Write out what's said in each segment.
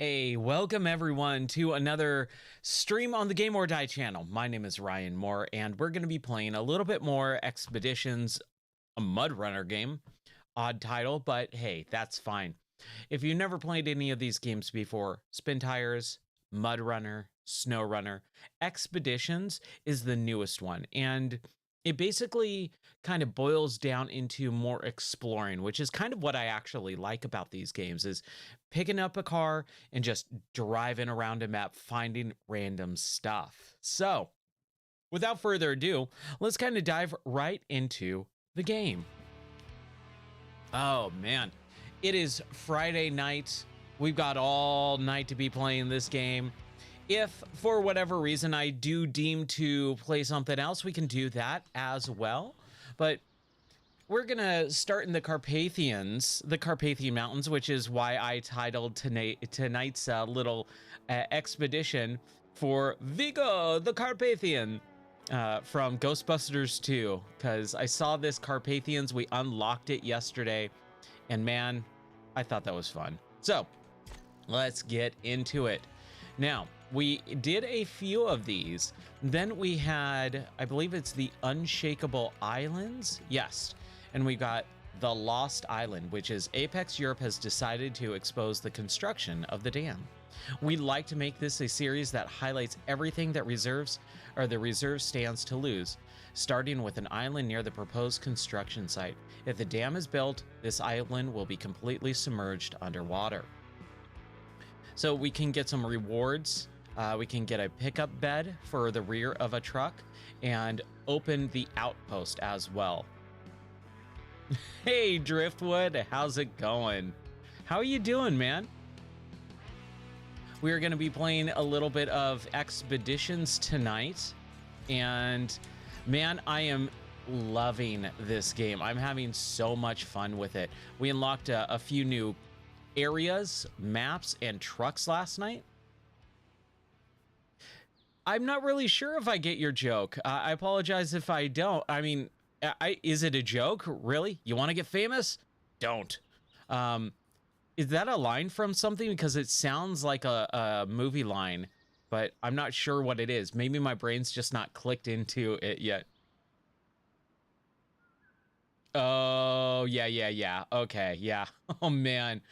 Hey, welcome everyone to another stream on the Game or Die channel. My name is Ryan Moore, and we're going to be playing a little bit more Expeditions, a Mud Runner game. Odd title, but hey, that's fine. If you've never played any of these games before, Spin Tires, Mud Runner, Snow Runner, Expeditions is the newest one, and it basically kind of boils down into more exploring, which is kind of what I actually like about these games is picking up a car and just driving around a map, finding random stuff. So without further ado, let's kind of dive right into the game. Oh man, it is Friday night. We've got all night to be playing this game. If for whatever reason I do deem to play something else, we can do that as well. But we're gonna start in the Carpathian Mountains, which is why I titled tonight's little expedition for Vigo, the Carpathian, from Ghostbusters 2, because I saw this Carpathians. We unlocked it yesterday, and man, I thought that was fun. So let's get into it. Now, we did a few of these. Then we had, I believe it's the Unshakable Islands. Yes. And we got the Lost Island, which is Apex Europe has decided to expose the construction of the dam. We'd like to make this a series that highlights everything that the reserve stands to lose, starting with an island near the proposed construction site. If the dam is built, this island will be completely submerged underwater. So we can get some rewards. We can get a pickup bed for the rear of a truck and open the outpost as well. Hey, Driftwood, how's it going? How are you doing, man? We are going to be playing a little bit of Expeditions tonight. And man, I am loving this game. I'm having so much fun with it. We unlocked a few new areas, maps, and trucks last night. I'm not really sure if I get your joke. I apologize if I don't. I mean, is it a joke? Really? You want to get famous? Don't. Is that a line from something? Because it sounds like a movie line, but I'm not sure what it is. Maybe my brain's just not clicked into it yet. Oh, yeah. Okay, yeah. Oh, man.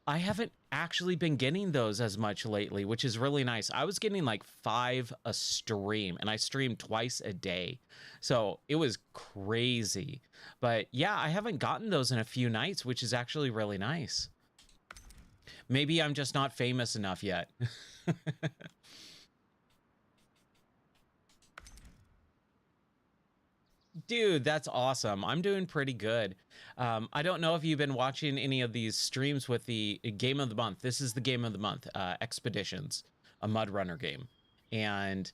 I haven't actually been getting those as much lately, which is really nice. I was getting like 5 a stream, and I streamed twice a day. So it was crazy. But yeah, I haven't gotten those in a few nights, which is actually really nice. Maybe I'm just not famous enough yet. Dude, that's awesome. I'm doing pretty good. I don't know if you've been watching any of these streams with the game of the month. This is the game of the month, Expeditions, a Mud Runner game. And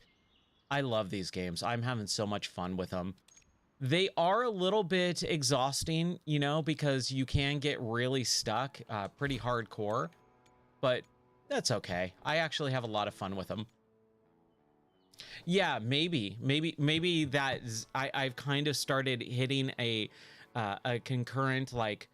I love these games. I'm having so much fun with them. They are a little bit exhausting, you know, because you can get really stuck, pretty hardcore, but that's okay. I actually have a lot of fun with them. Yeah, maybe that is, I've kind of started hitting a concurrent, like,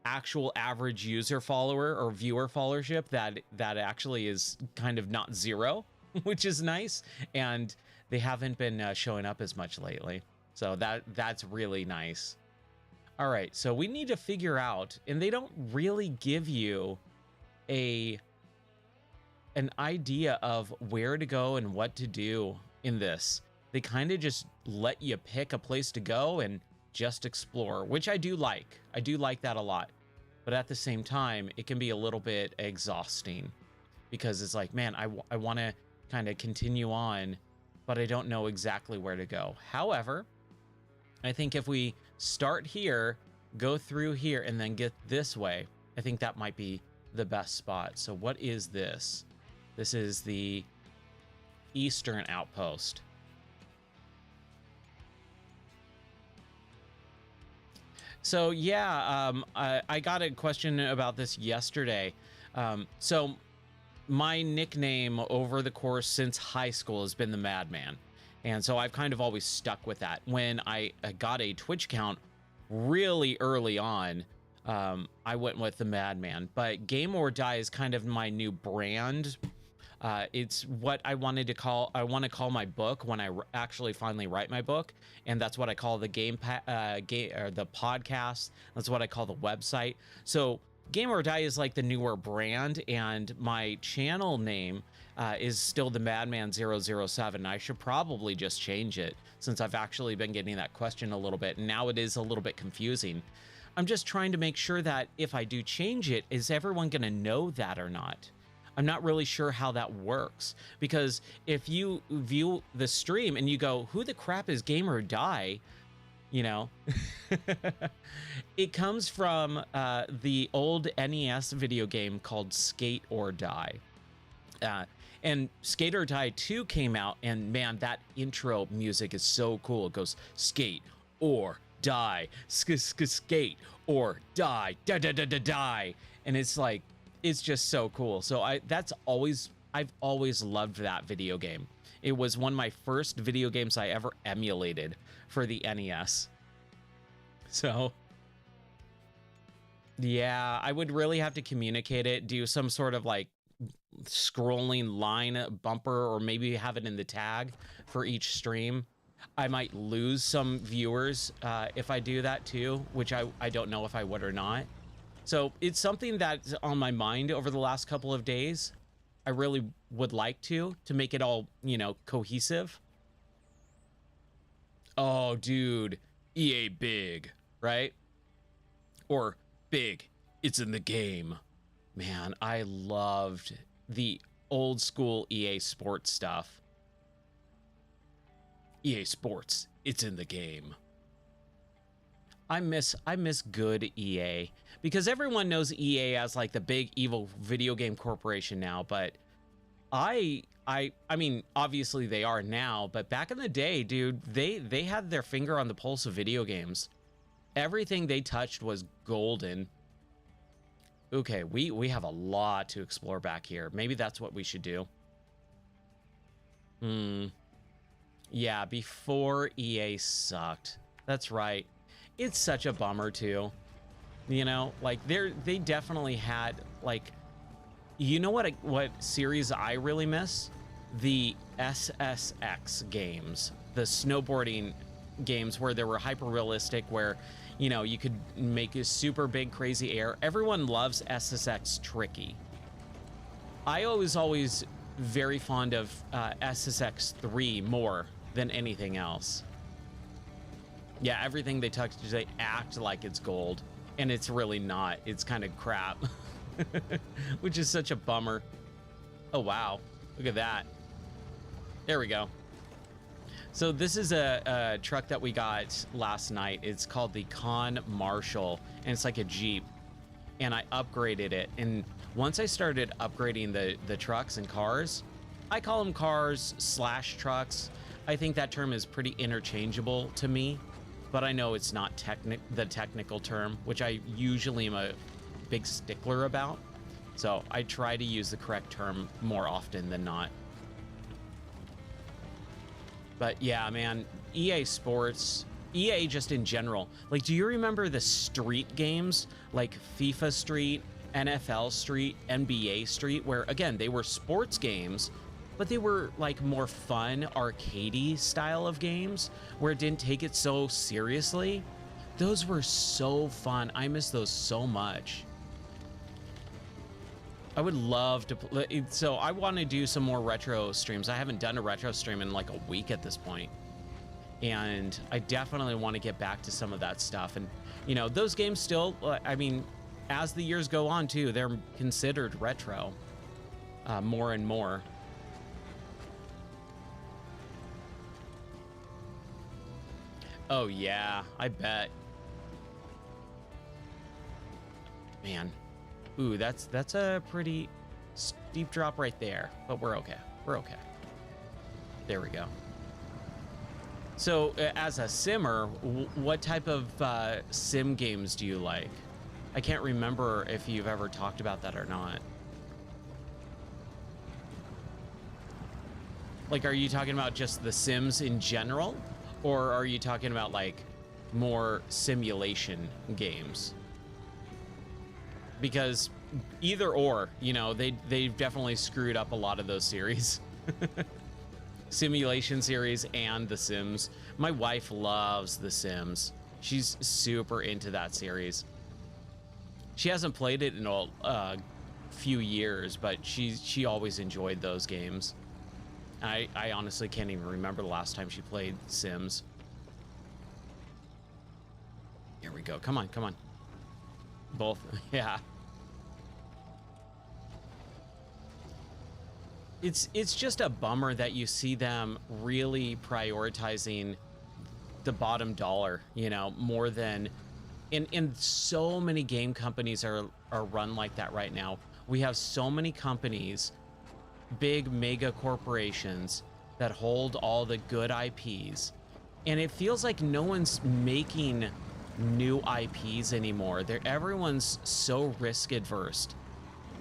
actual average user follower or viewer followership that actually is kind of not zero, which is nice, and they haven't been showing up as much lately, so that's really nice. All right, so we need to figure out, and they don't really give you an idea of where to go and what to do in this. They kind of just let you pick a place to go and just explore, which I do like. I do like that a lot. But at the same time, it can be a little bit exhausting because it's like, man, I want to kind of continue on, but I don't know exactly where to go. However, I think if we start here, go through here, and then get this way, I think that might be the best spot. So what is this? This is the Eastern Outpost. So yeah, I got a question about this yesterday. So my nickname over the course since high school has been the Madman. And so I've kind of always stuck with that. When I got a Twitch account really early on, I went with the Madman. But Game or Die is kind of my new brand. It's what I wanted to call. I want to call my book when I actually finally write my book, and that's what I call the game or the podcast. That's what I call the website. So Game or Die is like the newer brand, and my channel name is still the Madman 007. I should probably just change it since I've actually been getting that question a little bit, and now it is a little bit confusing. I'm just trying to make sure that if I do change it, is everyone going to know that or not? I'm not really sure how that works, because if you view the stream and you go, who the crap is Game or Die? You know, it comes from the old NES video game called Skate or Die. And Skate or Die 2 came out, and man, that intro music is so cool. It goes skate or die, skate or die, die. And it's like, it's just so cool. So I've always loved that video game. It was one of my first video games I ever emulated for the NES. So yeah, I would really have to communicate it, do some sort of like scrolling line bumper, or maybe have it in the tag for each stream. I might lose some viewers if I do that too, which I don't know if I would or not. So it's something that's on my mind over the last couple of days. I really would like to make it all, you know, cohesive. Oh, dude, EA big, right? Or big, it's in the game. Man, I loved the old school EA Sports stuff. EA Sports, it's in the game. I miss good EA, because everyone knows EA as like the big evil video game corporation now, but I mean, obviously they are now, but back in the day, dude, they had their finger on the pulse of video games. Everything they touched was golden. Okay, we have a lot to explore back here. Maybe that's what we should do. Yeah, before EA sucked. That's right. It's such a bummer too. You know, like they definitely had like, you know what series I really miss? The SSX games, the snowboarding games where they were hyper realistic, where, you know, you could make a super big crazy air. Everyone loves SSX Tricky. I was always very fond of SSX 3 more than anything else. Yeah, everything they touch, they act like it's gold, and it's really not. It's kind of crap, which is such a bummer. Oh, wow. Look at that. There we go. So this is a truck that we got last night. It's called the Con Marshall, and it's like a Jeep, and I upgraded it. And once I started upgrading the trucks and cars, I call them cars / trucks. I think that term is pretty interchangeable to me, but I know it's not the technical term, which I usually am a big stickler about. So I try to use the correct term more often than not. But yeah, man, EA Sports, EA just in general. Like, do you remember the street games like FIFA Street, NFL Street, NBA Street, where again, they were sports games, but they were like more fun, arcadey style of games where it didn't take it so seriously? Those were so fun. I miss those so much. I would love to play. So I want to do some more retro streams. I haven't done a retro stream in like a week at this point, and I definitely want to get back to some of that stuff. And you know, those games still, I mean, as the years go on too, they're considered retro more and more. Oh yeah, I bet. Man. Ooh, that's a pretty steep drop right there, but we're okay. We're okay. There we go. So as a simmer, what type of sim games do you like? I can't remember if you've ever talked about that or not. Like, are you talking about just the Sims in general? Or are you talking about like more simulation games? because either or, you know, they've definitely screwed up a lot of those series. Simulation series and The Sims. My wife loves The Sims. She's super into that series. She hasn't played it in a few years, but she always enjoyed those games. I honestly can't even remember the last time she played Sims. Here we go. Come on, come on. Both, yeah. It's just a bummer that you see them really prioritizing the bottom dollar, you know, more than and so many game companies are run like that right now. We have so many companies, big mega corporations that hold all the good IPs, and it feels like no one's making new IPs anymore. Everyone's so risk adverse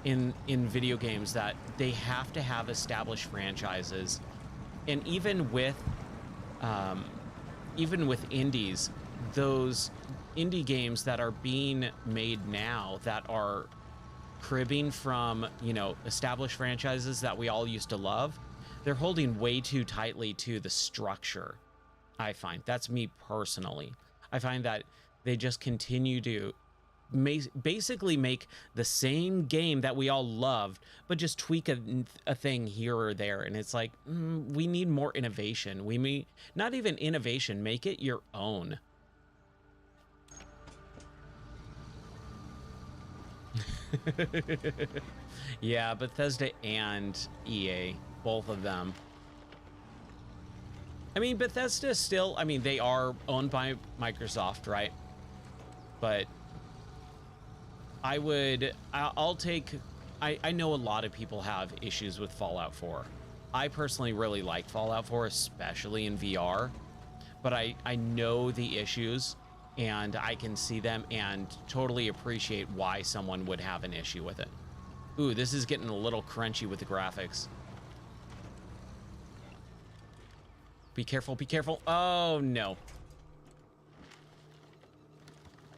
in video games that they have to have established franchises. And even with indies, those indie games that are being made now that are cribbing from, you know, established franchises that we all used to love, they're holding way too tightly to the structure. I find that's me personally. I find that they just continue to basically make the same game that we all loved, but just tweak a thing here or there. And it's like, we need more innovation. We may not even innovation, make it your own. Yeah, Bethesda and EA, both of them. I mean, Bethesda still, I mean, they are owned by Microsoft, right? But I'll take, I know a lot of people have issues with Fallout 4. I personally really like Fallout 4, especially in VR, but I know the issues and I can see them and totally appreciate why someone would have an issue with it. Ooh, this is getting a little crunchy with the graphics. Be careful, be careful. Oh, no.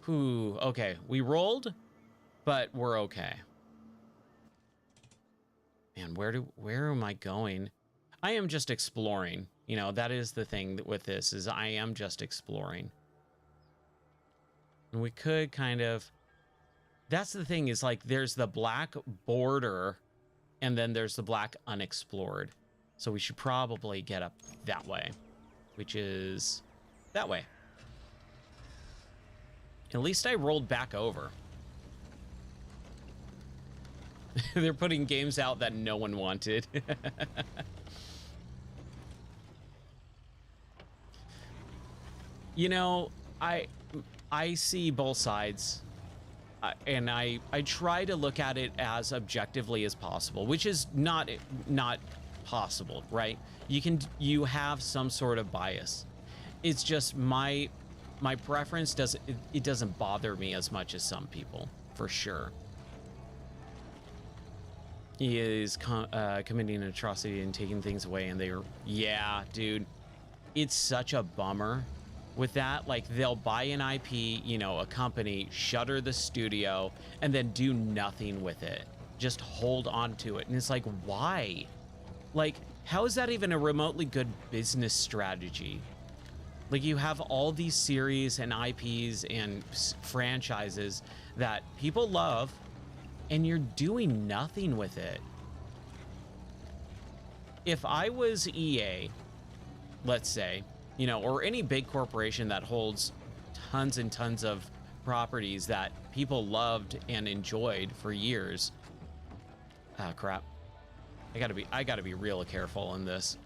Ooh, okay. We rolled, but we're okay. Man, where am I going? I am just exploring. You know, that is the thing with this, is I am just exploring. And we could kind of, that's the thing, is like there's the black border and then there's the black unexplored. So we should probably get up that way, which is that way. At least I rolled back over. They're putting games out that no one wanted. You know, I see both sides, and I try to look at it as objectively as possible, which is not possible, right? You have some sort of bias. It's just my preference doesn't bother me as much as some people, for sure. He is committing an atrocity and taking things away, and yeah, dude, it's such a bummer with that. Like, they'll buy an IP, you know, a company, shutter the studio, and then do nothing with it. Just hold on to it. And it's like, why? Like, how is that even a remotely good business strategy? Like, you have all these series and IPs and franchises that people love, and you're doing nothing with it. If I was EA, let's say, you know, or any big corporation that holds tons and tons of properties that people loved and enjoyed for years. Ah, crap. I gotta be real careful in this.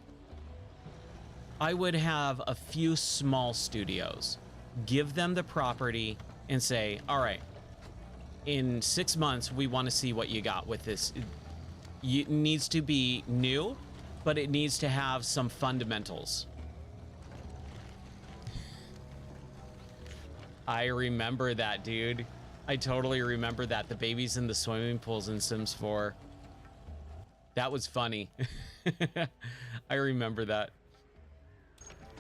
I would have a few small studios, give them the property and say, all right, in 6 months, we want to see what you got with this. It needs to be new, but it needs to have some fundamentals. I remember that, dude. I totally remember that. The babies in the swimming pools in Sims 4. That was funny. I remember that.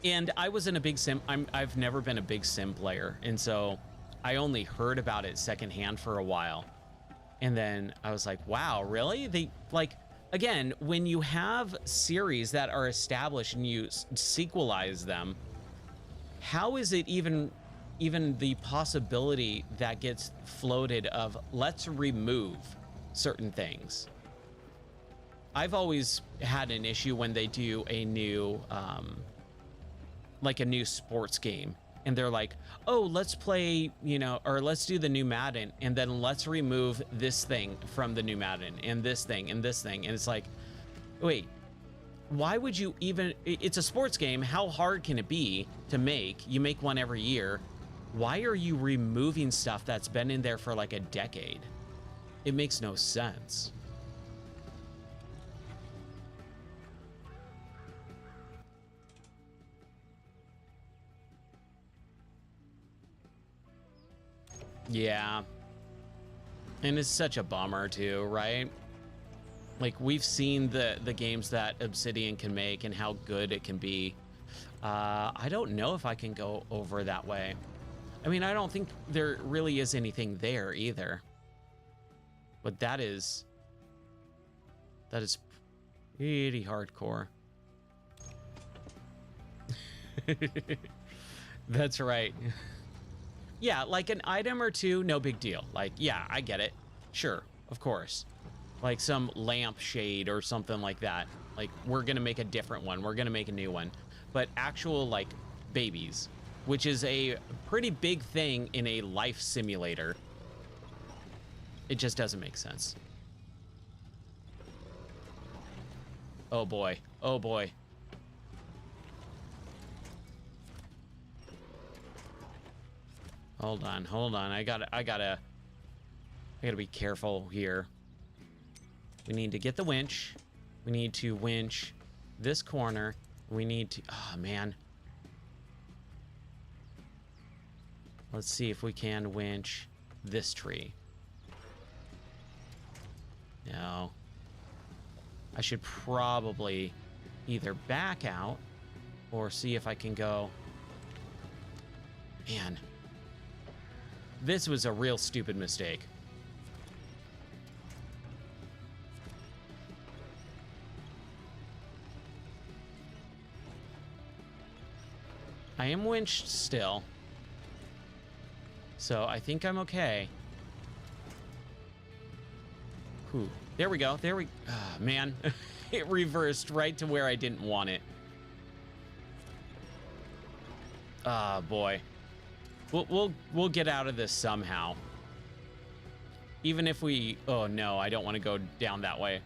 And I wasn't a big Sim. I've never been a big Sim player. And so I only heard about it secondhand for a while. And then I was like, wow, really? They like, again, when you have series that are established and you sequelize them, how is it even the possibility that gets floated of let's remove certain things? I've always had an issue when they do a new like a new sports game and they're like, oh, let's play, you know, or let's do the new Madden and then let's remove this thing from the new Madden and this thing and this thing. And it's like, wait, why would you even, it's a sports game. How hard can it be to make? You make one every year. Why are you removing stuff that's been in there for like a decade? It makes no sense. Yeah. And it's such a bummer too, right? Like we've seen the games that Obsidian can make and how good it can be. I don't know if I can go over that way. I mean, I don't think there really is anything there either. But that is pretty hardcore. That's right. Yeah, like an item or two, no big deal. Like, yeah, I get it. Sure, of course. Like some lampshade or something like that. Like, we're gonna make a different one. We're gonna make a new one. But actual, like, babies, which is a pretty big thing in a life simulator, it just doesn't make sense. Oh boy. Oh boy. Hold on, hold on. I gotta be careful here. We need to get the winch. We need to winch this corner. We need to, oh man. Let's see if we can winch this tree. No. I should probably either back out or see if I can go. Man. This was a real stupid mistake. I am winched still. So I think I'm okay. Whew. There we go. There we... Oh, man. It reversed right to where I didn't want it. Oh, boy. We'll get out of this somehow. Even if we... Oh, no. I don't want to go down that way.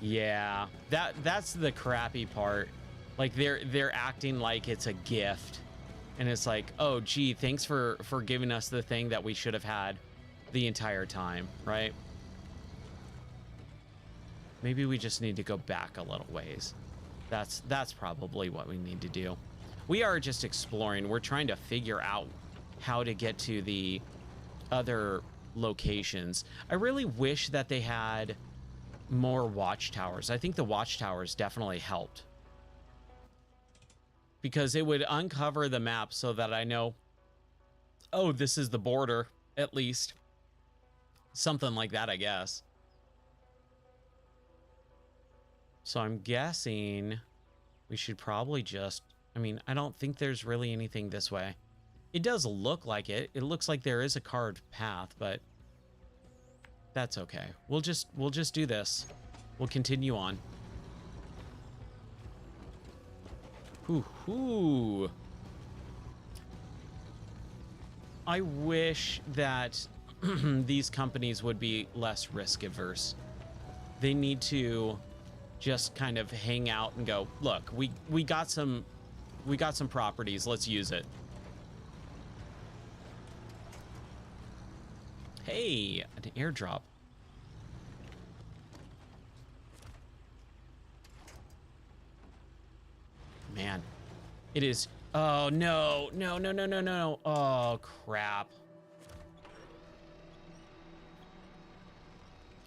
Yeah, that's the crappy part. Like they're acting like it's a gift, and it's like, oh gee, thanks for giving us the thing that we should have had the entire time, right? Maybe we just need to go back a little ways. That's probably what we need to do. We are just exploring. We're trying to figure out how to get to the other locations. I really wish that they had more watchtowers. I think the watchtowers definitely helped, because it would uncover the map so that I know, oh, this is the border, at least. Something like that, I guess. So I'm guessing we should probably just, I mean, I don't think there's really anything this way. It does look like it. It looks like there is a carved path, but that's okay. We'll just do this. We'll continue on. Hoo. I wish that these companies would be less risk averse. They need to just kind of hang out and go, look, we got some properties, let's use it. Hey, an airdrop. Man, it is. Oh, no. Oh, crap.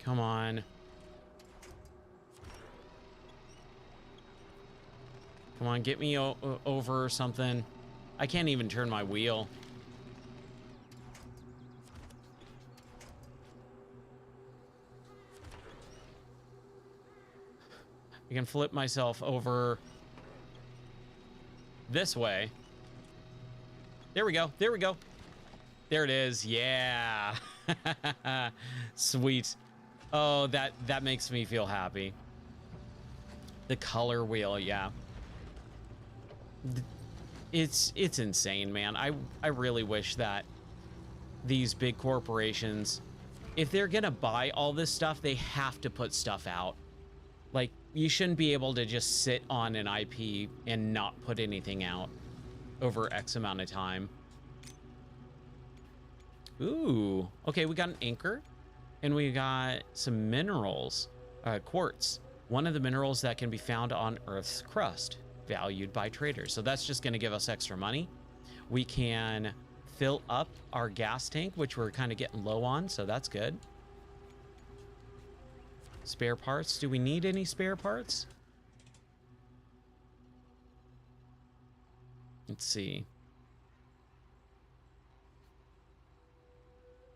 Come on. Come on, get me over or something. I can't even turn my wheel. I can flip myself over this way. There we go. There we go. There it is. Yeah. Sweet. Oh, that makes me feel happy. The color wheel, yeah. It's insane, man. I really wish that these big corporations, if they're gonna buy all this stuff, they have to put stuff out. Like, you shouldn't be able to just sit on an IP and not put anything out over X amount of time. Ooh, okay, we got an anchor and we got some minerals, quartz. One of the minerals that can be found on Earth's crust, valued by traders. So that's just gonna give us extra money. We can fill up our gas tank, which we're kind of getting low on, so that's good. Spare parts. Do we need any spare parts? Let's see.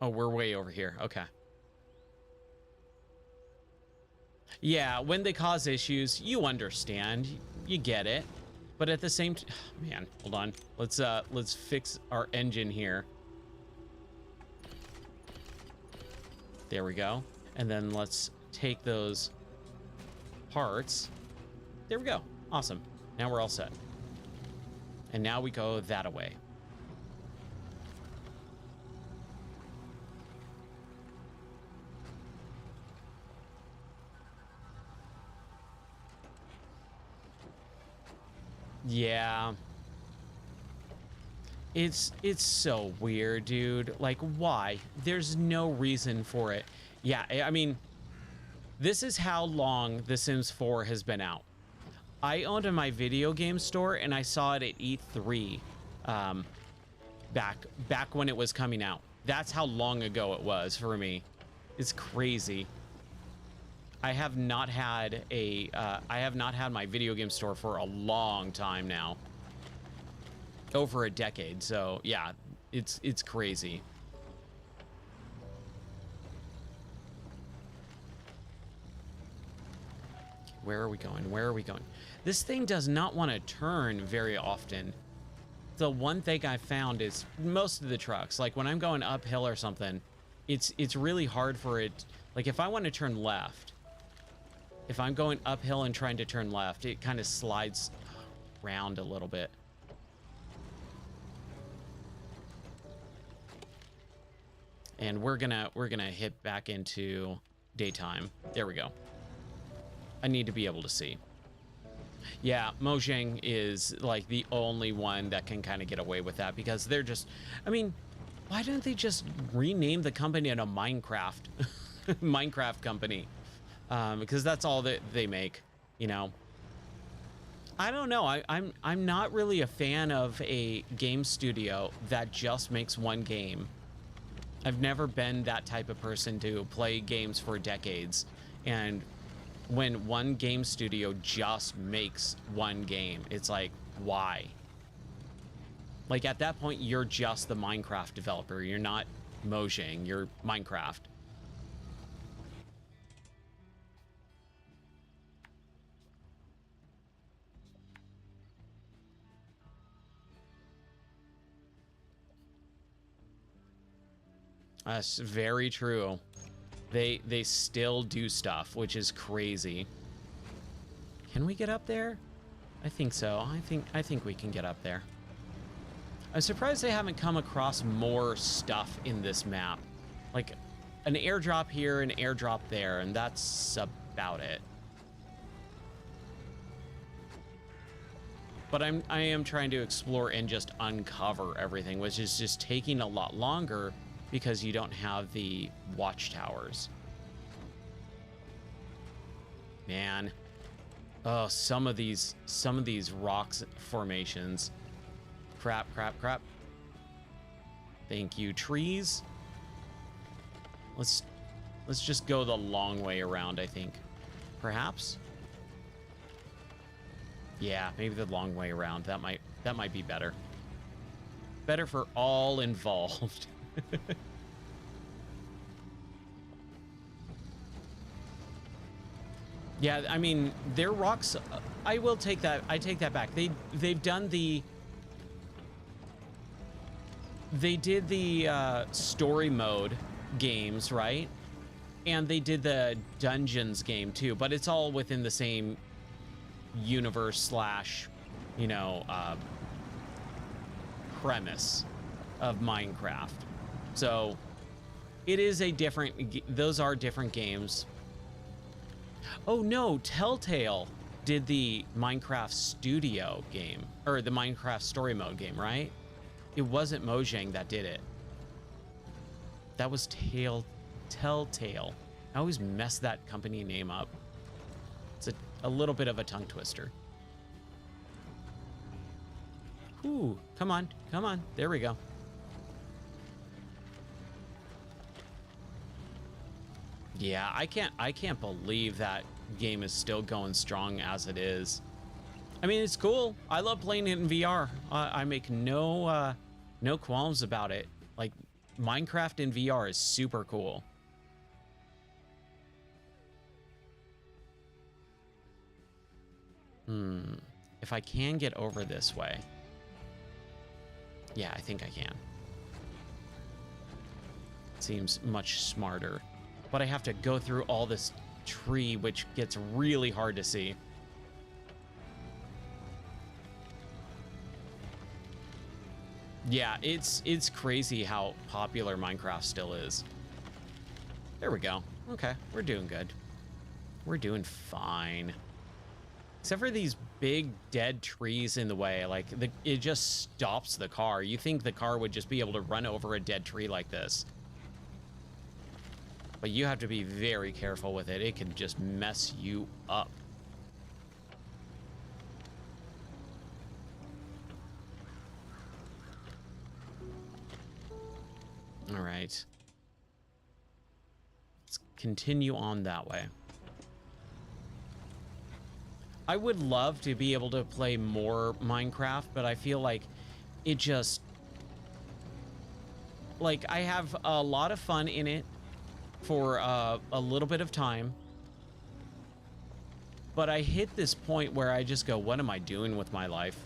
Oh, we're way over here. Okay. Yeah, when they cause issues, you understand. You get it. But at the same time, man, hold on. Let's fix our engine here. There we go. And then let's take those parts. There we go. Awesome. Now we're all set. And now we go that away. Yeah. It's so weird, dude. Like, why? There's no reason for it. Yeah, I mean, this is how long The Sims 4 has been out. I owned in my video game store and I saw it at E3 back when it was coming out. That's how long ago it was for me. It's crazy. I have not had my video game store for a long time now. Over a decade. So yeah, it's crazy. Where are we going? Where are we going? This thing does not want to turn very often. The one thing I found is most of the trucks, like when I'm going uphill or something, it's really hard for it. Like if I want to turn left, if I'm going uphill and trying to turn left, it kind of slides around a little bit. And we're gonna hit back into daytime. There we go. I need to be able to see. Yeah, Mojang is like the only one that can kind of get away with that because they're just, I mean, why don't they just rename the company in a Minecraft Minecraft company? Because that's all that they make, you know. I don't know. I'm not really a fan of a game studio that just makes one game. I've never been that type of person to play games for decades, and when one game studio just makes one game, it's like, why? Like at that point, you're just the Minecraft developer. You're not Mojang, you're Minecraft. That's very true. They still do stuff, which is crazy. Can we get up there? I think so. I think we can get up there. I'm surprised they haven't come across more stuff in this map. Like an airdrop here, an airdrop there, and that's about it. But I am trying to explore and just uncover everything, which is just taking a lot longer because you don't have the watchtowers. Man. Oh, some of these rocks formations. Crap. Thank you, trees. Let's just go the long way around, I think. Perhaps? Yeah, maybe the long way around. That might be better. Better for all involved. Yeah, I mean, their rocks, I will take that. I take that back. They've done the they did the story mode games, right? And they did the dungeons game too, but it's all within the same universe slash, you know, premise of Minecraft. So it is a different, those are different games. Oh no, Telltale did the Minecraft Studio game, or the Minecraft story mode game, right? It wasn't Mojang that did it. That was Telltale. I always mess that company name up. It's a little bit of a tongue twister. Ooh, come on, come on. There we go. Yeah, I can't believe that game is still going strong as it is. I mean, it's cool. I love playing it in VR. I make no qualms about it. Like, Minecraft in VR is super cool. If I can get over this way. Yeah, I think I can. Seems much smarter. But I have to go through all this tree, which gets really hard to see. Yeah, it's crazy how popular Minecraft still is. There we go. Okay, we're doing good. We're doing fine. Except for these big dead trees in the way. Like, it just stops the car. You think the car would just be able to run over a dead tree like this. But you have to be very careful with it. It can just mess you up. All right. Let's continue on that way. I would love to be able to play more Minecraft, but I feel like it just... Like, I have a lot of fun in it for a little bit of time. But I hit this point where I just go, what am I doing with my life?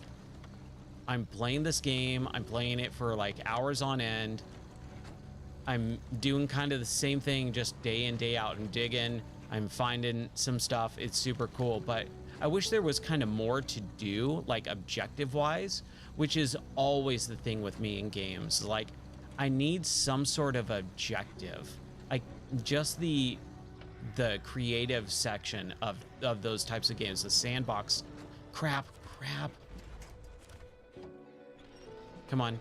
I'm playing this game. I'm playing it for like hours on end. I'm doing kind of the same thing just day in, day out and digging. I'm finding some stuff. It's super cool, but I wish there was kind of more to do, like objective wise, which is always the thing with me in games. Like, I need some sort of objective. Like, just the creative section of those types of games, the sandbox. Crap. Come on.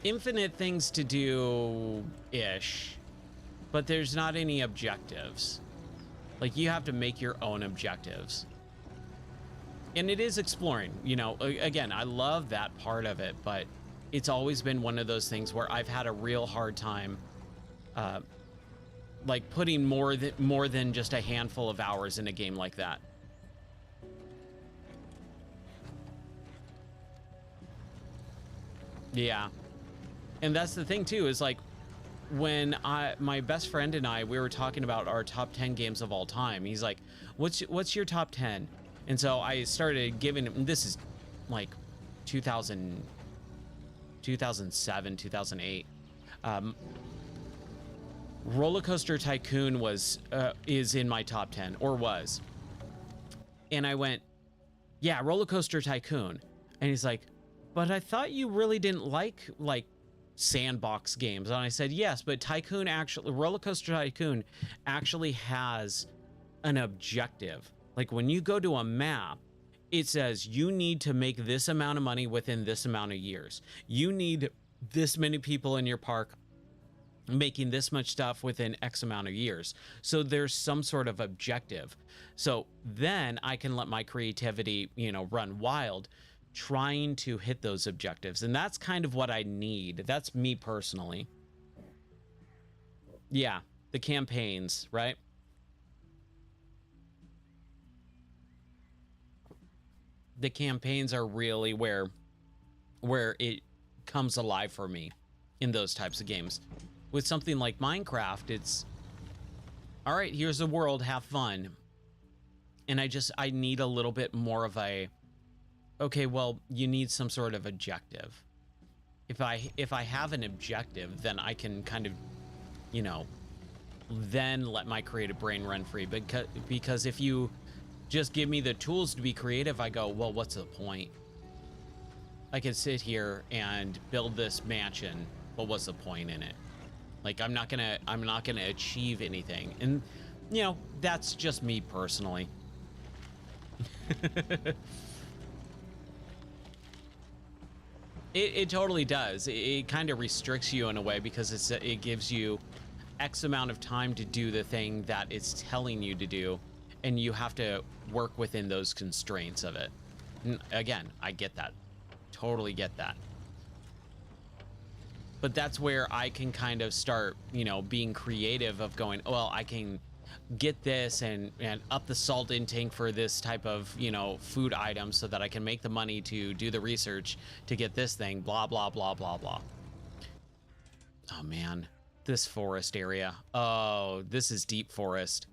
Infinite things to do-ish, but there's not any objectives. Like, you have to make your own objectives. And it is exploring, you know, again, I love that part of it, but it's always been one of those things where I've had a real hard time, like putting more than just a handful of hours in a game like that. Yeah. And that's the thing too, is like when my best friend and we were talking about our top 10 games of all time. He's like, what's your top 10? And so I started giving him, this is like 2007, 2008. Roller Coaster Tycoon is in my top 10, or was. And I went, yeah, Roller Coaster Tycoon. And he's like, but I thought you really didn't like sandbox games. And I said, yes, but Roller Coaster Tycoon actually has an objective. Like, when you go to a map, it says you need to make this amount of money within this amount of years. You need this many people in your park making this much stuff within X amount of years. So there's some sort of objective. So then I can let my creativity, you know, run wild, trying to hit those objectives. And that's kind of what I need. That's me personally. Yeah, the campaigns, right? the campaigns are really where it comes alive for me in those types of games. With something like Minecraft, it's all right, here's the world, have fun. And I need a little bit more of a, okay, well, you need some sort of objective. If I have an objective, then I can kind of, you know, then let my creative brain run free. Because if you just give me the tools to be creative, I go, well, what's the point? I can sit here and build this mansion, but what's the point in it? Like, I'm not gonna achieve anything. And, you know, that's just me personally. It totally does. It kind of restricts you in a way, because it gives you X amount of time to do the thing that it's telling you to do, and you have to work within those constraints of it. And again, I get that. Totally get that. But that's where I can kind of start, you know, being creative of going, well, I can get this and up the salt intake for this type of, you know, food items so that I can make the money to do the research to get this thing, blah, blah, blah, blah, blah. Oh, man. This forest area. Oh, this is deep forest.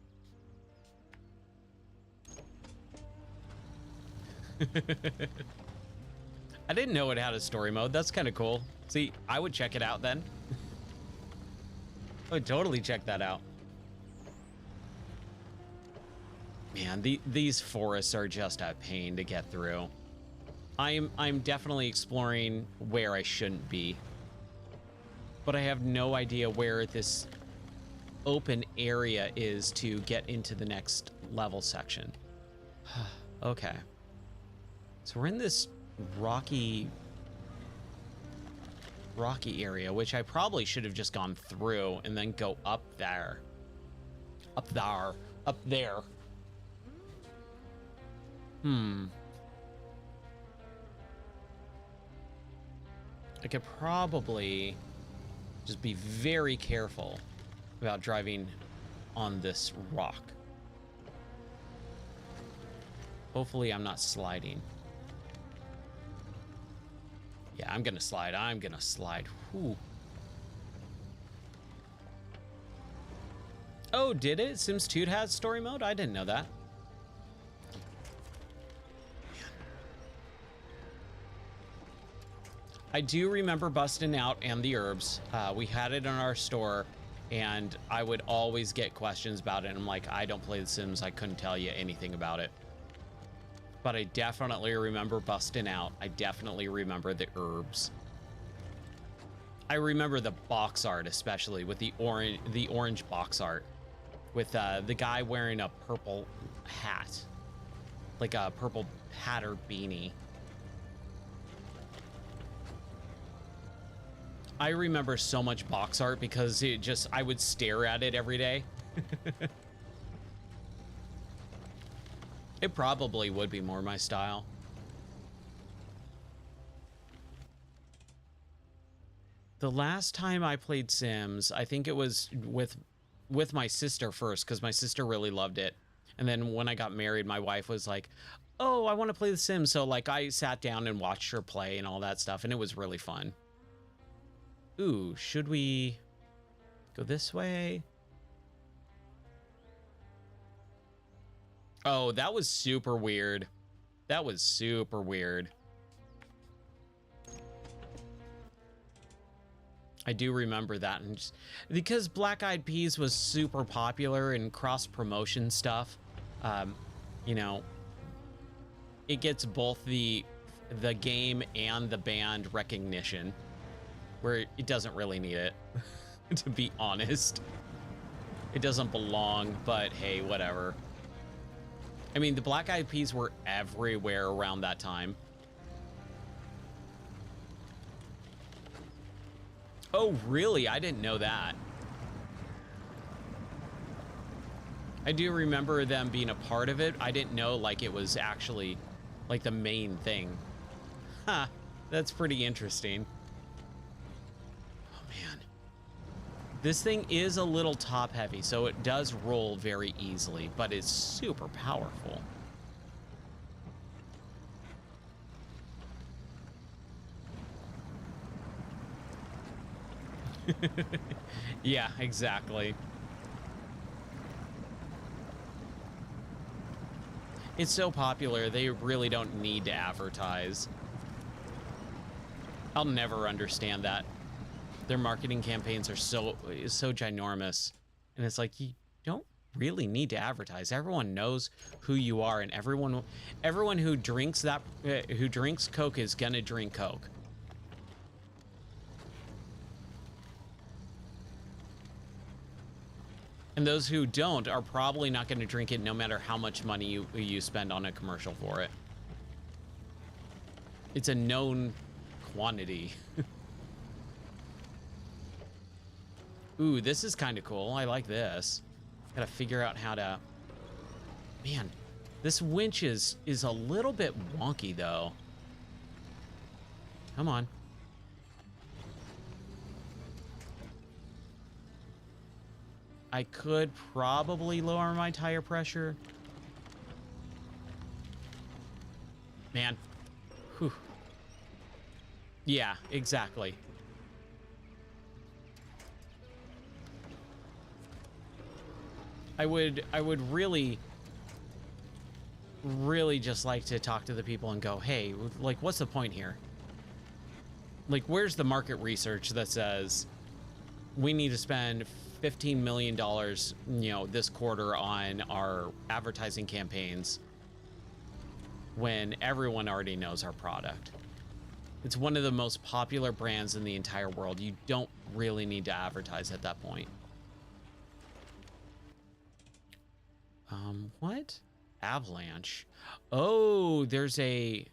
I didn't know it had a story mode. That's kind of cool. See, I would check it out then. I would totally check that out. Man, these forests are just a pain to get through. I'm definitely exploring where I shouldn't be, but I have no idea where this open area is to get into the next level section. Okay. So we're in this rocky area, which I probably should have just gone through and then go up there. Up there. I could probably just be very careful about driving on this rock. Hopefully I'm not sliding. Yeah, I'm gonna slide. Whew. Oh, did it? Sims 2 has story mode? I didn't know that. I do remember busting out and the herbs. We had it in our store, and I would always get questions about it. And I'm like, I don't play The Sims. I couldn't tell you anything about it. But I definitely remember busting out. I definitely remember the herbs. I remember the box art, especially with the orange box art, with the guy wearing a purple hat, like a purple hat or beanie. I remember so much box art because I would stare at it every day. It probably would be more my style. The last time I played Sims, I think it was with my sister first, because my sister really loved it. And then when I got married, my wife was like, oh, I want to play The Sims. So like I sat down and watched her play and all that stuff, and it was really fun. Ooh, should we go this way? Oh, that was super weird. That was super weird. I do remember that, and just because Black Eyed Peas was super popular in cross-promotion stuff, you know, it gets both the game and the band recognition, where it doesn't really need it, to be honest. It doesn't belong, but hey, whatever. I mean, the Black Eyed Peas were everywhere around that time. Oh, really? I didn't know that. I do remember them being a part of it. I didn't know, like, it was actually, like, the main thing. Huh. That's pretty interesting. This thing is a little top heavy, so it does roll very easily, but it's super powerful. Yeah, exactly. It's so popular, they really don't need to advertise. I'll never understand that. Their marketing campaigns are so ginormous. And it's like, you don't really need to advertise. Everyone knows who you are, and everyone who drinks Coke is gonna drink Coke. And those who don't are probably not going to drink it no matter how much money you spend on a commercial for it. It's a known quantity. Ooh, this is kind of cool. I like this. Gotta figure out how to... Man, this winch is a little bit wonky, though. Come on. I could probably lower my tire pressure. Man. Whew. Yeah, exactly. I would really just like to talk to the people and go, hey, like, what's the point here? Like, where's the market research that says we need to spend $15 million, you know, this quarter on our advertising campaigns when everyone already knows our product? It's one of the most popular brands in the entire world. You don't really need to advertise at that point. What? Avalanche. Oh, there's a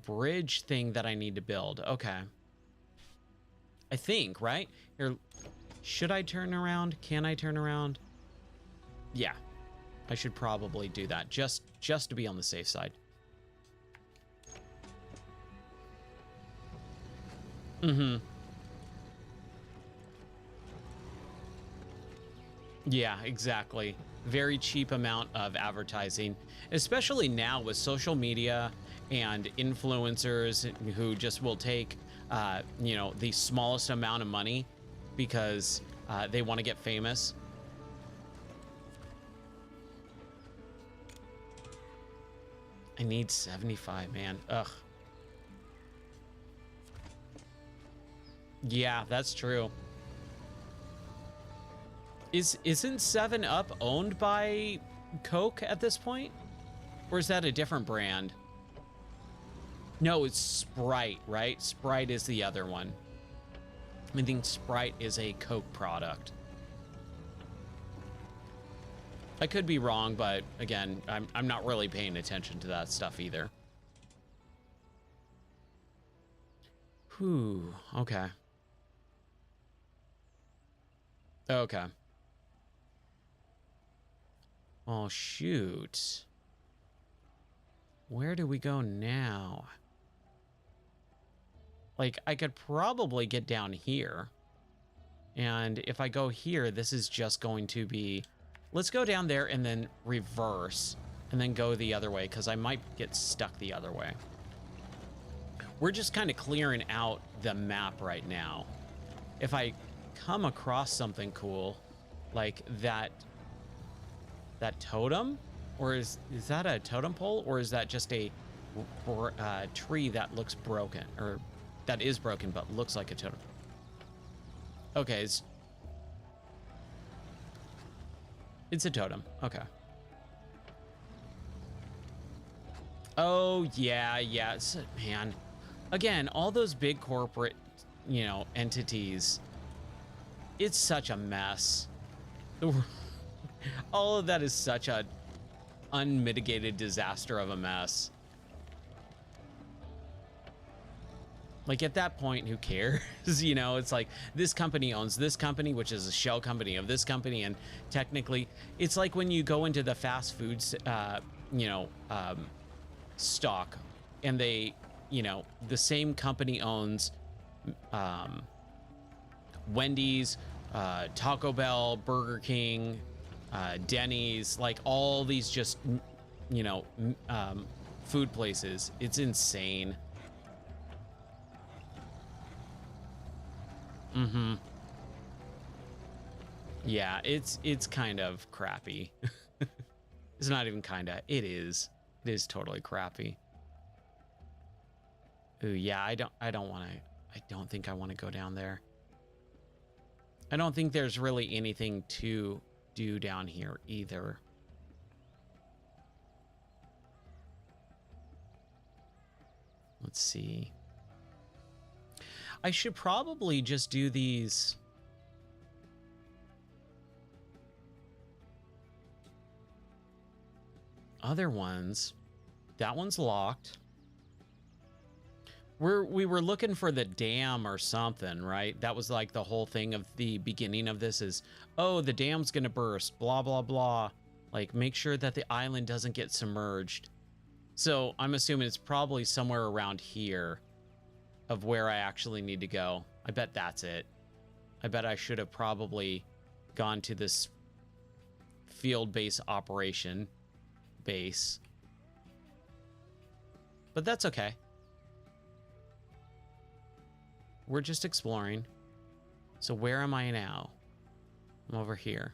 bridge thing that I need to build. Okay. I think, right? Here, should I turn around? Can I turn around? Yeah. I should probably do that just to be on the safe side. Mm-hmm. Yeah, exactly. Very cheap amount of advertising, especially now with social media and influencers who just will take, you know, the smallest amount of money because they want to get famous. I need 75, man. Ugh. Yeah, that's true. Isn't 7-Up owned by Coke at this point? Or is that a different brand? No, it's Sprite, right? Sprite is the other one. I think Sprite is a Coke product. I could be wrong, but again, I'm not really paying attention to that stuff either. Whew, okay. Okay. Oh, shoot. Where do we go now? Like, I could probably get down here. And if I go here, this is just going to be... Let's go down there and then reverse. And then go the other way, because I might get stuck the other way. We're just kind of clearing out the map right now. If I come across something cool, like that totem, or is that a totem pole, or is that just a tree that looks broken, or that is broken but looks like a totem? Okay, it's a totem. Okay. Oh yeah, man. Again, all those big corporate, you know, entities. It's such a mess. All of that is such a unmitigated disaster of a mess. Like, at that point, who cares? You know, it's like this company owns this company, which is a shell company of this company. And technically, it's like when you go into the fast foods, you know, stock, and they, you know, the same company owns Wendy's, Taco Bell, Burger King, Denny's, like all these just, you know, food places. It's insane. Mm-hmm. Yeah, it's kind of crappy. It's not even kind of. It is. It is totally crappy. Ooh, yeah, I don't want to. I don't think I want to go down there. I don't think there's really anything to do down here either. Let's see. I should probably just do these. Other ones. That one's locked. We were looking for the dam or something, right? That was like the whole thing of the beginning of this is, oh, the dam's gonna burst, blah, blah, blah. Like, make sure that the island doesn't get submerged. So I'm assuming it's probably somewhere around here of where I actually need to go. I bet that's it. I bet I should have probably gone to this field base operation base. But that's okay. We're just exploring. So where am I now? I'm over here.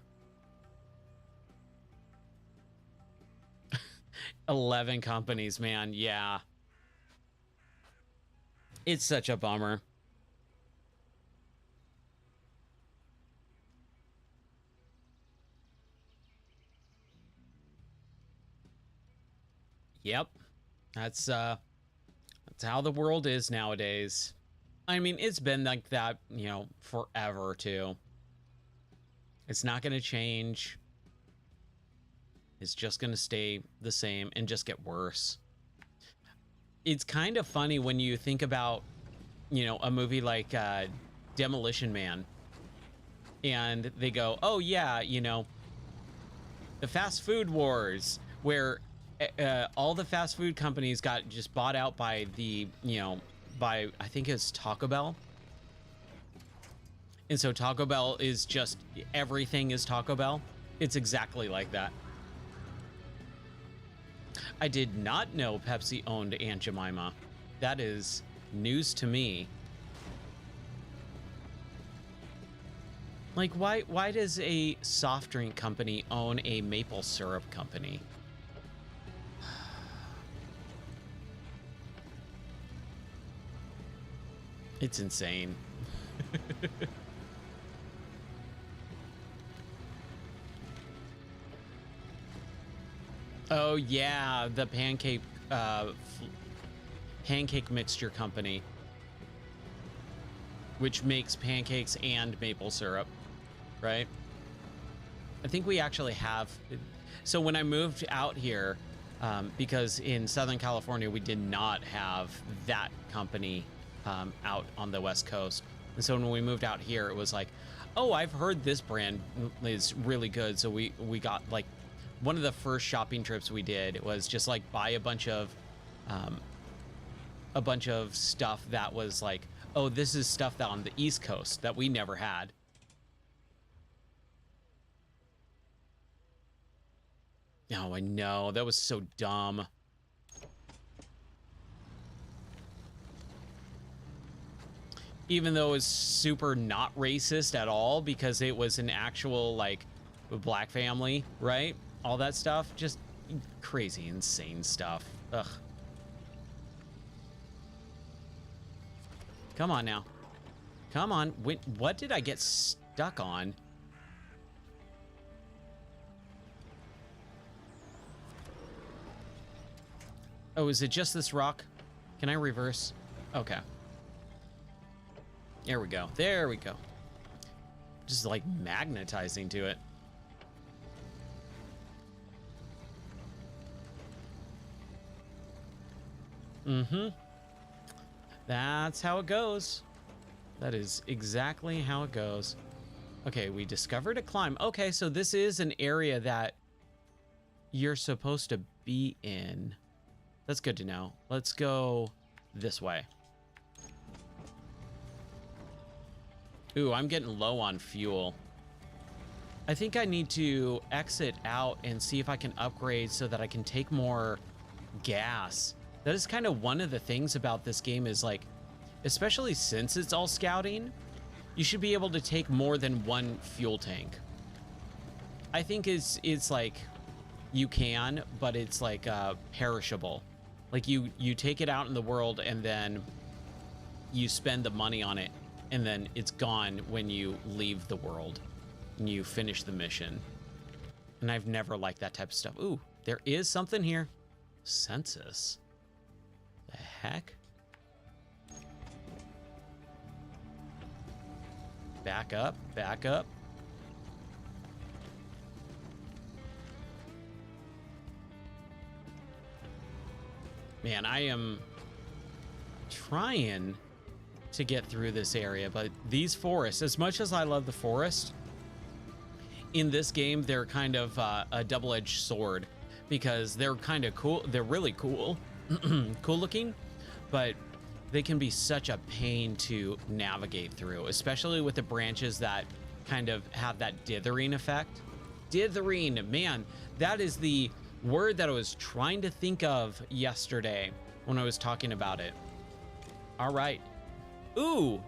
11 companies, man. Yeah. It's such a bummer. Yep. That's how the world is nowadays. I mean, it's been like that, you know, forever too. It's not going to change. It's just going to stay the same and just get worse. It's kind of funny when you think about, you know, a movie like Demolition Man. And they go, oh, yeah, you know, the fast food wars, where all the fast food companies got just bought out by the, you know, by, I think it's Taco Bell. And so Taco Bell is just, everything is Taco Bell. It's exactly like that. I did not know Pepsi owned Aunt Jemima. That is news to me. Like, why does a soft drink company own a maple syrup company? It's insane. Oh yeah, the pancake mixture company, which makes pancakes and maple syrup, right? I think we actually have. So when I moved out here, because in Southern California we did not have that company out on the West Coast, and so when we moved out here, it was like, oh, I've heard this brand is really good. So we got like one of the first shopping trips we did was just like buy a bunch of stuff that was like, oh, this is stuff that on the East Coast that we never had. Oh, I know, that was so dumb. Even though it was super not racist at all, because it was an actual like black family, right? All that stuff, just crazy, insane stuff. Ugh. Come on now. Come on. What did I get stuck on? Oh, is it just this rock? Can I reverse? Okay. There we go. There we go. Just like magnetizing to it. Mm-hmm. That's how it goes. That is exactly how it goes. Okay, we discovered a climb. Okay, so this is an area that you're supposed to be in. That's good to know. Let's go this way. Ooh, I'm getting low on fuel. I think I need to exit out and see if I can upgrade so that I can take more gas. That is kind of one of the things about this game is like, especially since it's all scouting, you should be able to take more than one fuel tank. I think it's like you can, but it's like perishable. Like you take it out in the world and then you spend the money on it, and then it's gone when you leave the world and you finish the mission. And I've never liked that type of stuff. Ooh, there is something here. Census. The heck? Back up, back up. Man, I am trying to get through this area, but these forests, as much as I love the forest, in this game, they're kind of a double-edged sword because they're kind of cool. They're really cool, cool looking, but they can be such a pain to navigate through, especially with the branches that kind of have that dithering effect. Dithering, man, that is the word that I was trying to think of yesterday when I was talking about it. All right. Ooh.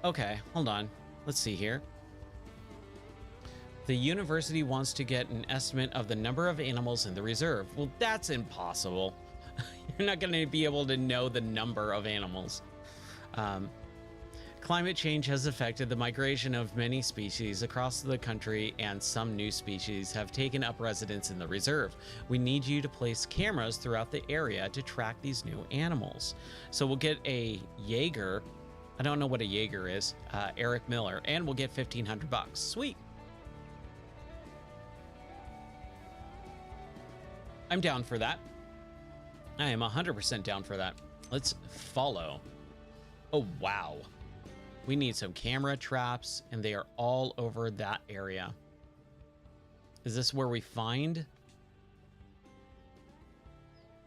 Okay, hold on. Let's see here. The university wants to get an estimate of the number of animals in the reserve. Well, that's impossible. You're not going to be able to know the number of animals. Climate change has affected the migration of many species across the country, and some new species have taken up residence in the reserve. We need you to place cameras throughout the area to track these new animals. So we'll get a Jaeger. I don't know what a Jaeger is. Eric Miller, and we'll get $1,500. Sweet. I'm down for that. I am 100% down for that. Let's follow. Oh, wow. We need some camera traps, and they are all over that area. Is this where we find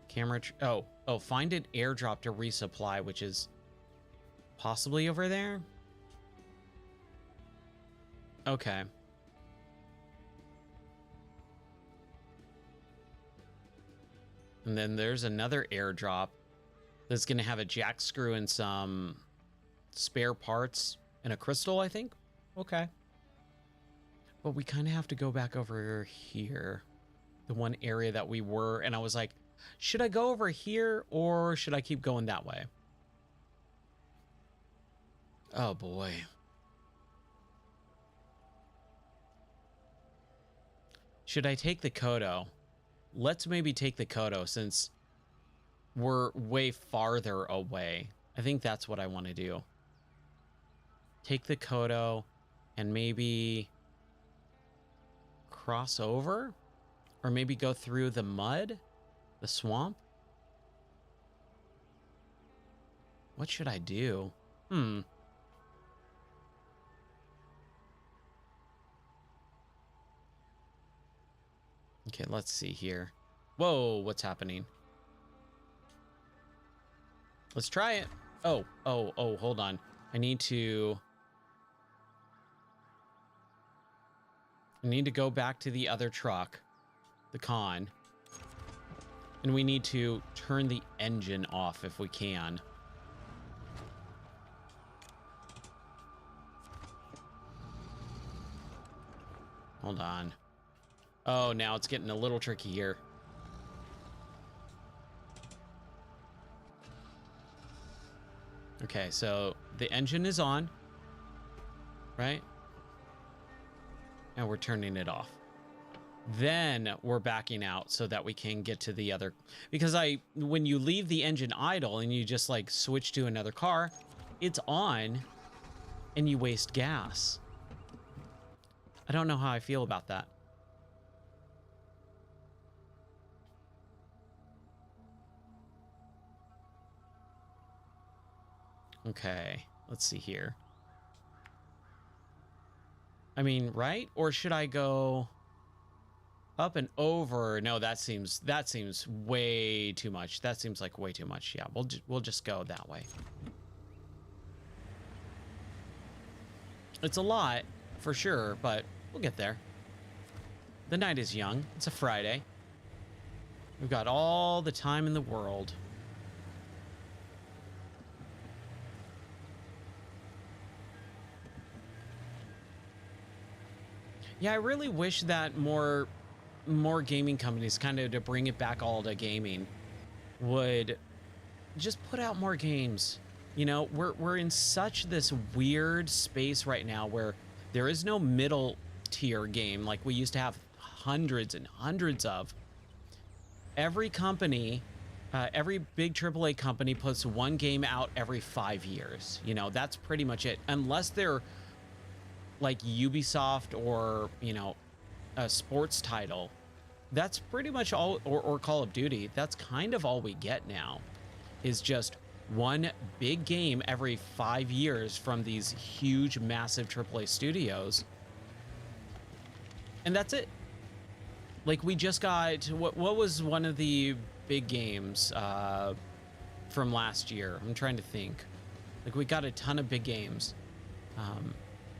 camera? Oh, find an airdrop to resupply, which is possibly over there. Okay. And then there's another airdrop that's going to have a jack screw and some spare parts and a crystal, I think. Okay. But we kind of have to go back over here. The one area that we were. And I was like, should I go over here or should I keep going that way? Oh, boy. Should I take the Kodo? Let's maybe take the Kodo since we're way farther away. I think that's what I want to do. Take the Kodo and maybe cross over, or maybe go through the mud, the swamp. What should I do? Okay, let's see here. Whoa, what's happening? Let's try it. Oh, hold on. I need to go back to the other truck, the con. And we need to turn the engine off if we can. Hold on. Oh, now it's getting a little tricky here. Okay, so the engine is on, right? And we're turning it off. Then we're backing out so that we can get to the other, because when you leave the engine idle and you just like switch to another car, it's on and you waste gas. I don't know how I feel about that. Okay, let's see here. I mean, right? Or should I go up and over? No, that seems way too much. That seems like way too much. Yeah, we'll just go that way. It's a lot for sure, but we'll get there. The night is young. It's a Friday. We've got all the time in the world. Yeah, I really wish that more gaming companies, kind of to bring it back all to gaming, would just put out more games. You know, we're in such this weird space right now where there is no middle tier game like we used to have hundreds and hundreds of. Every company, every big AAA company puts one game out every 5 years. You know, that's pretty much it. Unless they're like Ubisoft or, you know, a sports title. That's pretty much all, or Call of Duty. That's kind of all we get now, is just one big game every 5 years from these huge, massive AAA studios. And that's it. Like, we just got, what was one of the big games from last year? I'm trying to think. Like, we got a ton of big games.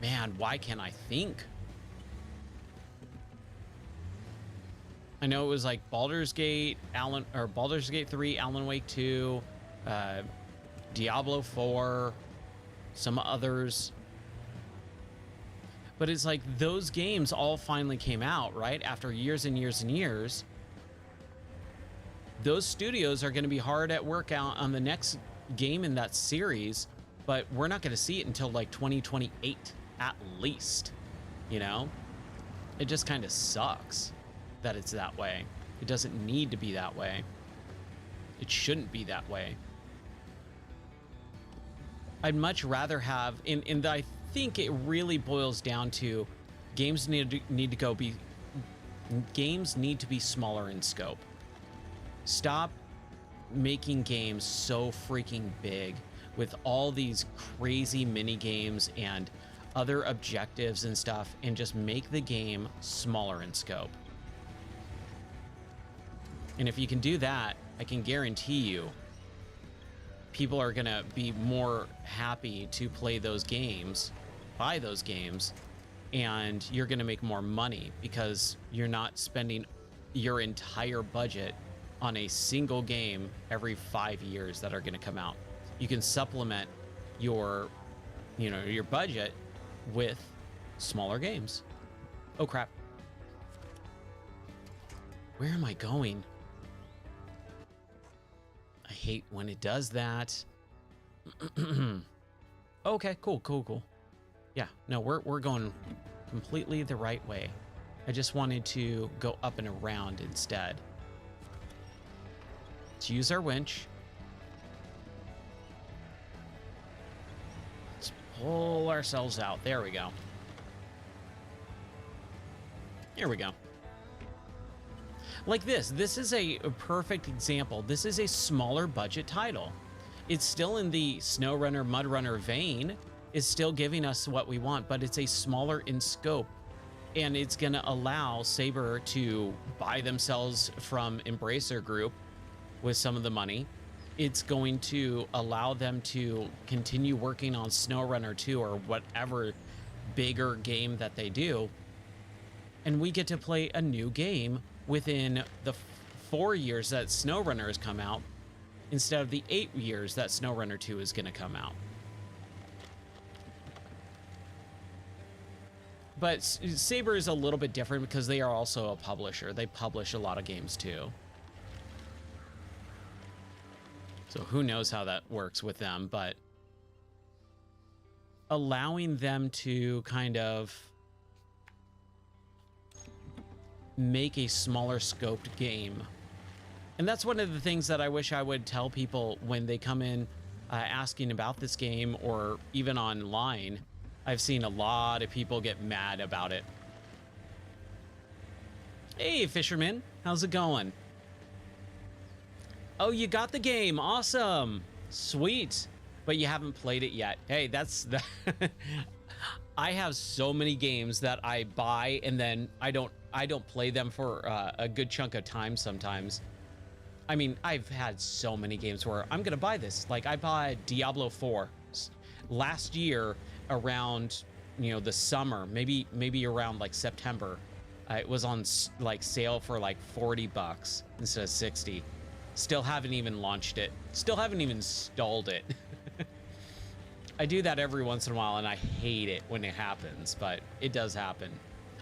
Man, why can't I think? I know it was like Baldur's Gate, Baldur's Gate 3, Alan Wake 2, Diablo 4, some others. But it's like those games all finally came out, right? After years and years and years. Those studios are going to be hard at work out on the next game in that series, but we're not going to see it until like 2028 at least, you know? It just kind of sucks that it's that way. It doesn't need to be that way. It shouldn't be that way. I'd much rather have, and I think it really boils down to games need to be smaller in scope. Stop making games so freaking big with all these crazy mini games and other objectives and stuff, and just make the game smaller in scope. And if you can do that, I can guarantee you people are gonna be more happy to play those games, buy those games, and you're gonna make more money because you're not spending your entire budget on a single game every 5 years that are gonna come out. You can supplement your, you know, your budget with smaller games. Oh crap. Where am I going? I hate when it does that. Okay, cool. Yeah, no, we're going completely the right way. I just wanted to go up and around instead. Let's use our winch. Let's pull ourselves out. There we go. Here we go. Like this is a perfect example. This is a smaller budget title. It's still in the SnowRunner, MudRunner vein. It's still giving us what we want, but it's a smaller in scope. And it's going to allow Saber to buy themselves from Embracer Group with some of the money. It's going to allow them to continue working on SnowRunner 2 or whatever bigger game that they do. And we get to play a new game within the 4 years that SnowRunner has come out, instead of the 8 years that SnowRunner 2 is going to come out. But Saber is a little bit different because they are also a publisher. They publish a lot of games too. So who knows how that works with them, but allowing them to kind of make a smaller scoped game. And that's one of the things that I wish I would tell people when they come in asking about this game, or even online. I've seen a lot of people get mad about it. Hey, Fisherman, how's it going? Oh, you got the game. Awesome. Sweet. But you haven't played it yet. Hey, that's the I have so many games that I buy and then I don't play them for a good chunk of time sometimes. I mean, I've had so many games where I'm gonna buy this. Like, I bought Diablo 4 last year around, you know, the summer, maybe around like September. It was on like sale for like $40 instead of 60. Still haven't even launched it. Still haven't even installed it. I do that every once in a while and I hate it when it happens, but it does happen.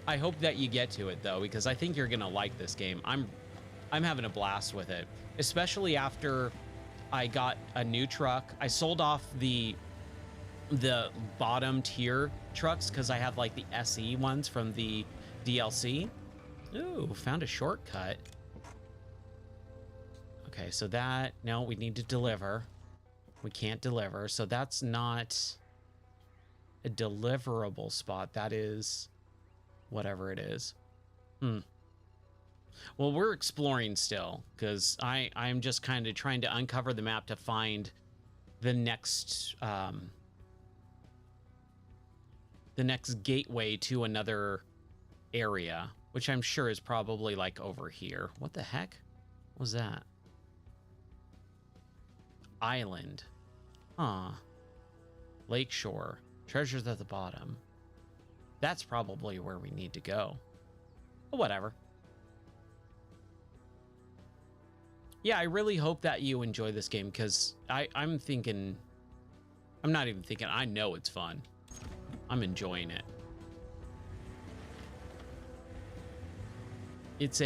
I hope that you get to it though, because I think you're gonna like this game. I'm having a blast with it, especially after I got a new truck. I sold off the bottom tier trucks because I have like the SE ones from the DLC. Ooh, found a shortcut. Okay, so that, no, we need to deliver. We can't deliver, so that's not a deliverable spot. That is whatever it is. Well, we're exploring still, because I'm just kind of trying to uncover the map to find the next gateway to another area, which I'm sure is probably like over here. What the heck was that? Island. Huh. Lakeshore. Treasures at the bottom. That's probably where we need to go. But whatever. Yeah, I really hope that you enjoy this game, because I'm thinking... I'm not even thinking. I know it's fun. I'm enjoying it. It's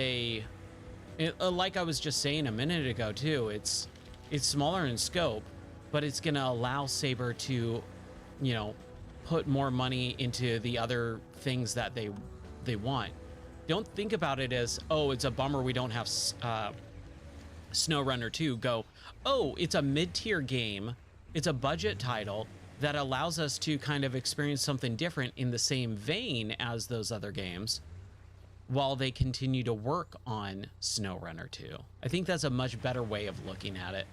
like I was just saying a minute ago, too. It's smaller in scope, but it's going to allow Saber to, you know, put more money into the other things that they want. Don't think about it as, oh, it's a bummer we don't have SnowRunner 2. Go, oh, it's a mid-tier game. It's a budget title that allows us to kind of experience something different in the same vein as those other games while they continue to work on SnowRunner 2. I think that's a much better way of looking at it.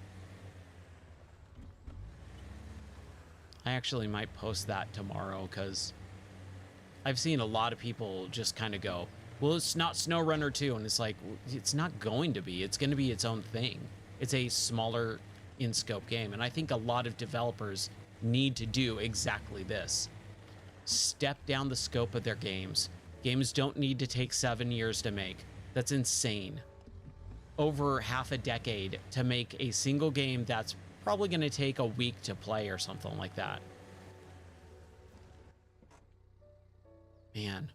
I actually might post that tomorrow, because I've seen a lot of people just kind of go, well, it's not SnowRunner 2, and it's like, it's not going to be. It's going to be its own thing. It's a smaller in-scope game, and I think a lot of developers need to do exactly this. Step down the scope of their games. Games don't need to take 7 years to make. That's insane. Over half a decade to make a single game that's probably going to take a week to play or something like that. Man.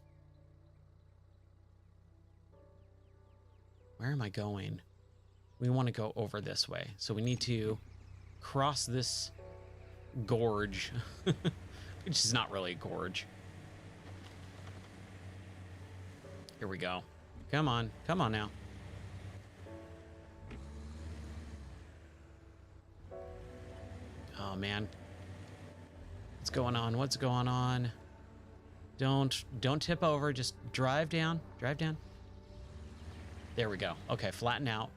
Where am I going? We want to go over this way. So we need to cross this gorge, which is not really a gorge. Here we go. Come on. Come on now. Oh, man. What's going on? What's going on? Don't tip over. Just drive down. Drive down. There we go. Okay, flatten out.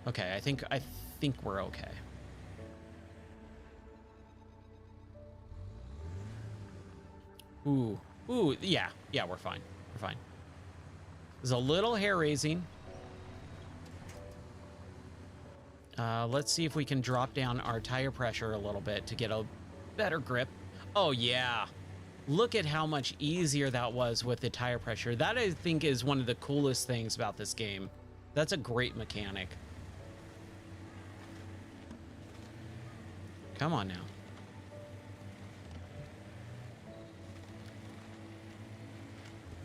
Okay, I think we're okay. Ooh, yeah, we're fine. We're fine. There's a little hair raising. Let's see if we can drop down our tire pressure a little bit to get a better grip. Oh yeah. Look at how much easier that was with the tire pressure. That, I think, is one of the coolest things about this game. That's a great mechanic. Come on now.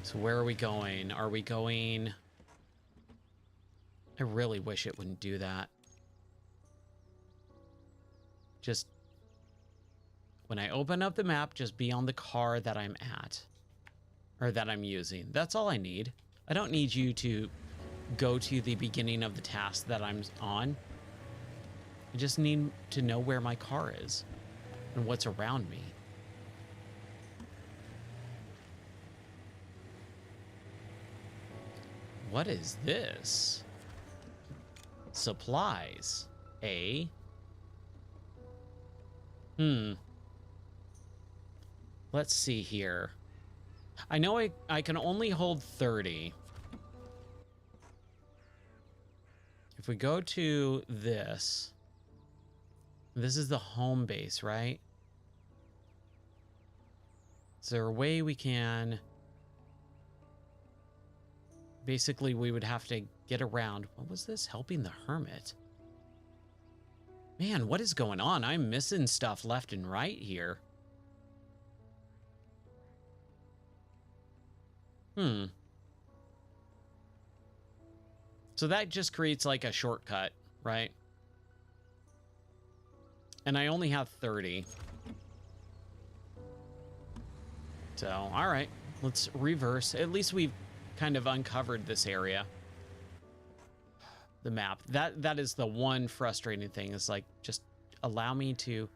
So where are we going? Are we going... I really wish it wouldn't do that. Just... when I open up the map, just be on the car that I'm at. Or that I'm using. That's all I need. I don't need you to go to the beginning of the task that I'm on. I just need to know where my car is and what's around me. What is this? Supplies. A. Let's see here. I know I can only hold 30. If we go to this... This is the home base, right? Is there a way we can... Basically, we would have to get around... What was this? Helping the hermit. Man, what is going on? I'm missing stuff left and right here. Hmm. So that just creates like a shortcut, right? And I only have 30. So, all right, let's reverse. At least we've kind of uncovered this area. The map. That is the one frustrating thing, is like, just allow me to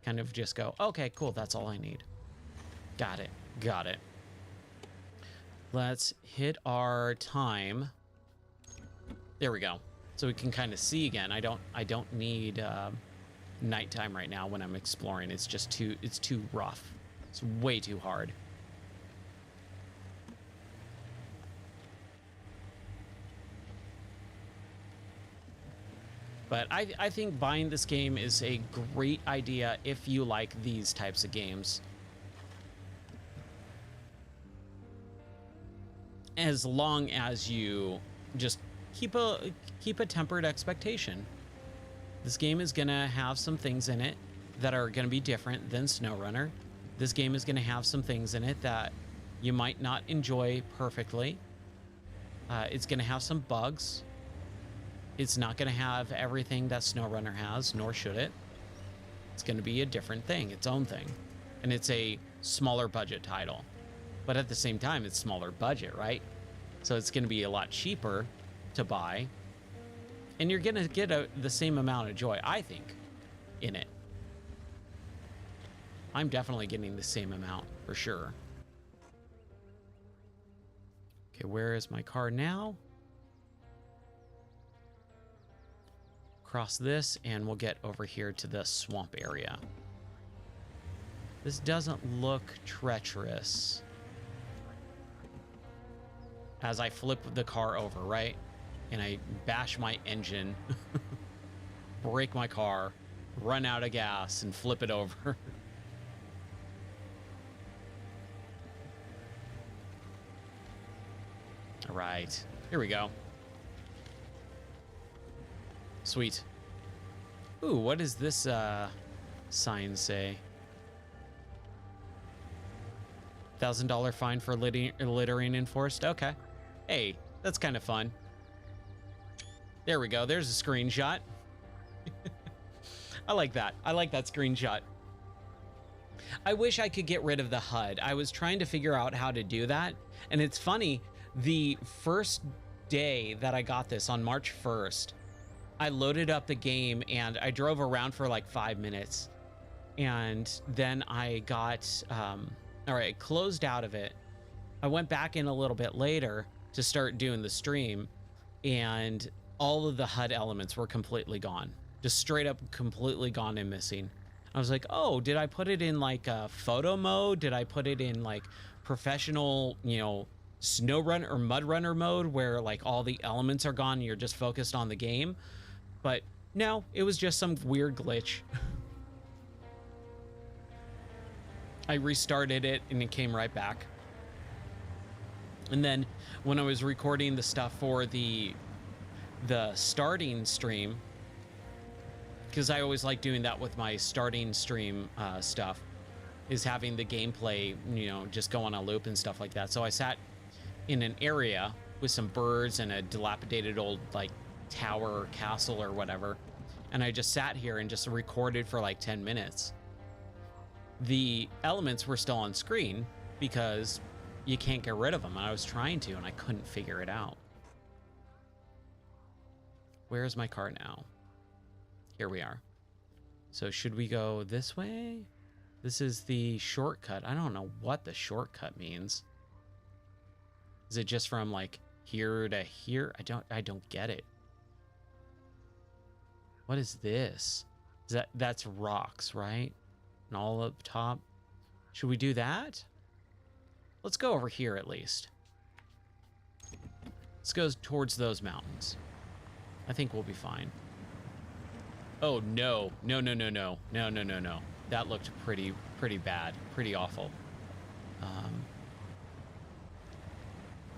kind of just go, okay, cool, that's all I need. Got it. Got it. Let's hit our time. There we go. So we can kind of see again. I don't need nighttime right now when I'm exploring. It's just too rough. It's way too hard. But I think buying this game is a great idea if you like these types of games. As long as you just keep a tempered expectation. This game is gonna have some things in it that are gonna be different than SnowRunner. This game is gonna have some things in it that you might not enjoy perfectly. It's gonna have some bugs. It's not gonna have everything that SnowRunner has, nor should it. It's gonna be a different thing, its own thing. And it's a smaller budget title. But at the same time, it's smaller budget, right? So it's gonna be a lot cheaper to buy, and you're gonna get the same amount of joy, I think, in it. I'm definitely getting the same amount for sure. Okay, where is my car now? Cross this and we'll get over here to the swamp area. This doesn't look treacherous. As I flip the car over, right? And I bash my engine, break my car, run out of gas, and flip it over. All right, here we go. Sweet. Ooh, what does this sign say? $1,000 fine for littering enforced. Okay. Hey, that's kind of fun. There we go. There's a screenshot. I like that. I like that screenshot. I wish I could get rid of the HUD. I was trying to figure out how to do that. And it's funny, the first day that I got this, on March 1st, I loaded up the game and I drove around for like 5 minutes. And then I got, all right, closed out of it. I went back in a little bit later to start doing the stream, and all of the HUD elements were completely gone. Just straight up completely gone and missing. I was like, oh, did I put it in like a photo mode? Did I put it in like professional, you know, SnowRunner or MudRunner mode where like all the elements are gone and you're just focused on the game? But no, it was just some weird glitch. I restarted it and it came right back. And then when I was recording the stuff for the starting stream, because I always like doing that with my starting stream stuff, is having the gameplay, you know, just go on a loop and stuff like that. So I sat in an area with some birds and a dilapidated old like tower or castle or whatever, and I just sat here and just recorded for like 10 minutes. The elements were still on screen because you can't get rid of them. I was trying to, and I couldn't figure it out. Where's my car now? Here we are. So should we go this way? This is the shortcut. I don't know what the shortcut means. Is it just from like here to here? I don't get it. What is this? That's rocks, right? And all up top. Should we do that? Let's go over here at least. Let's go towards those mountains. I think we'll be fine. Oh no, no, no, no, no, no, no, no, no. That looked pretty bad, pretty awful.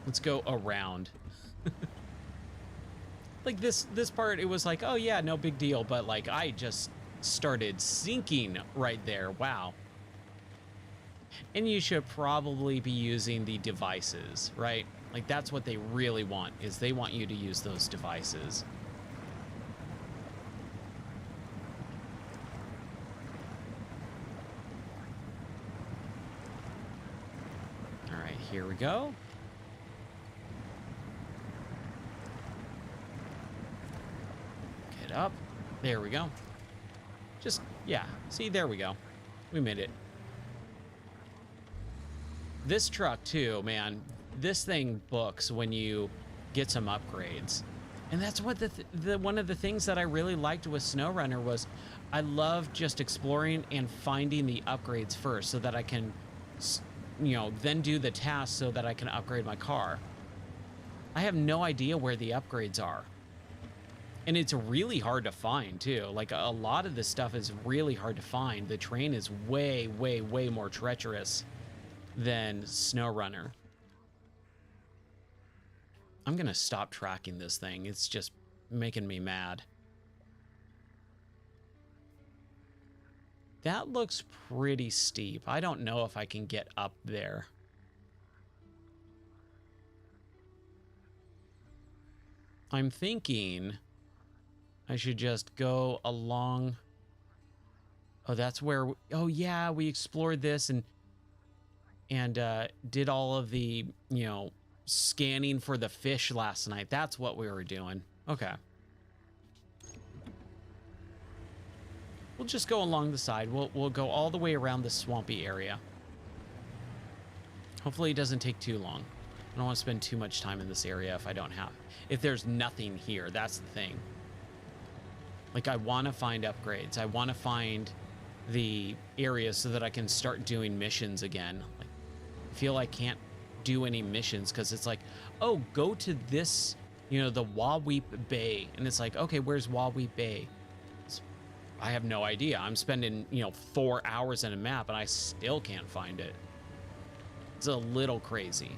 Let's go around. Like this part, it was like, oh yeah, no big deal, but like I just started sinking right there. Wow. And you should probably be using the devices, right? Like that's what they really want, is they want you to use those devices. All right, here we go. Get up. There we go. Just, yeah. See, there we go. We made it. This truck too, man, this thing books when you get some upgrades. And that's what one of the things that I really liked with SnowRunner was I love just exploring and finding the upgrades first so that I can, you know, then do the tasks so that I can upgrade my car. I have no idea where the upgrades are. And it's really hard to find too. Like a lot of this stuff is really hard to find. The terrain is way, way, way more treacherous than SnowRunner. I'm gonna stop tracking this thing. It's just making me mad. That looks pretty steep. I don't know if I can get up there. I'm thinking I should just go along. Oh, that's where, oh yeah, we explored this and did all of the, you know, scanning for the fish last night. That's what we were doing. Okay. We'll just go along the side. We'll go all the way around the swampy area. Hopefully it doesn't take too long. I don't want to spend too much time in this area if there's nothing here. That's the thing. Like, I want to find upgrades. I want to find the areas so that I can start doing missions again. Like, I feel I can't do any missions because it's like, oh, go to this, you know, the Waweep Bay. And it's like, okay, where's Waweep Bay? I have no idea. I'm spending, you know, 4 hours in a map and I still can't find it. It's a little crazy.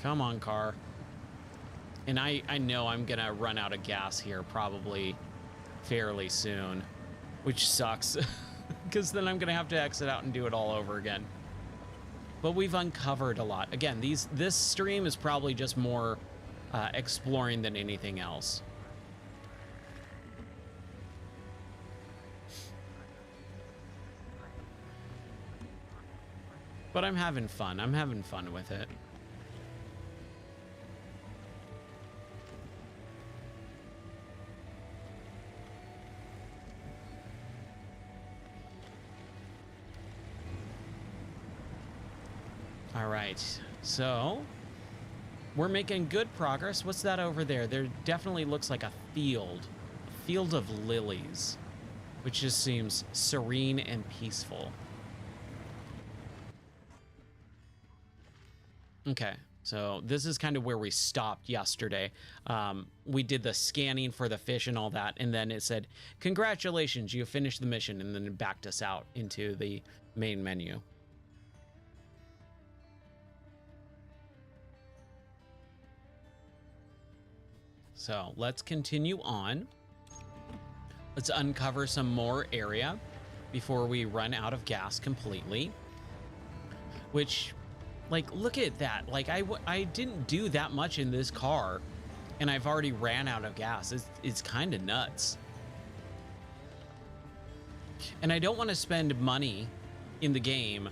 Come on, car. And I know I'm gonna run out of gas here probably fairly soon, which sucks because then I'm gonna have to exit out and do it all over again. But we've uncovered a lot. Again, this stream is probably just more exploring than anything else. But I'm having fun. I'm having fun with it. All right, so we're making good progress. What's that over there? There definitely looks like a field of lilies, which just seems serene and peaceful. Okay, so this is kind of where we stopped yesterday. We did the scanning for the fish and all that, and then it said, congratulations, you finished the mission, and then it backed us out into the main menu. So let's continue on. Let's uncover some more area before we run out of gas completely. Which, like, look at that. Like, I didn't do that much in this car, and I've already ran out of gas. It's kind of nuts. And I don't want to spend money in the game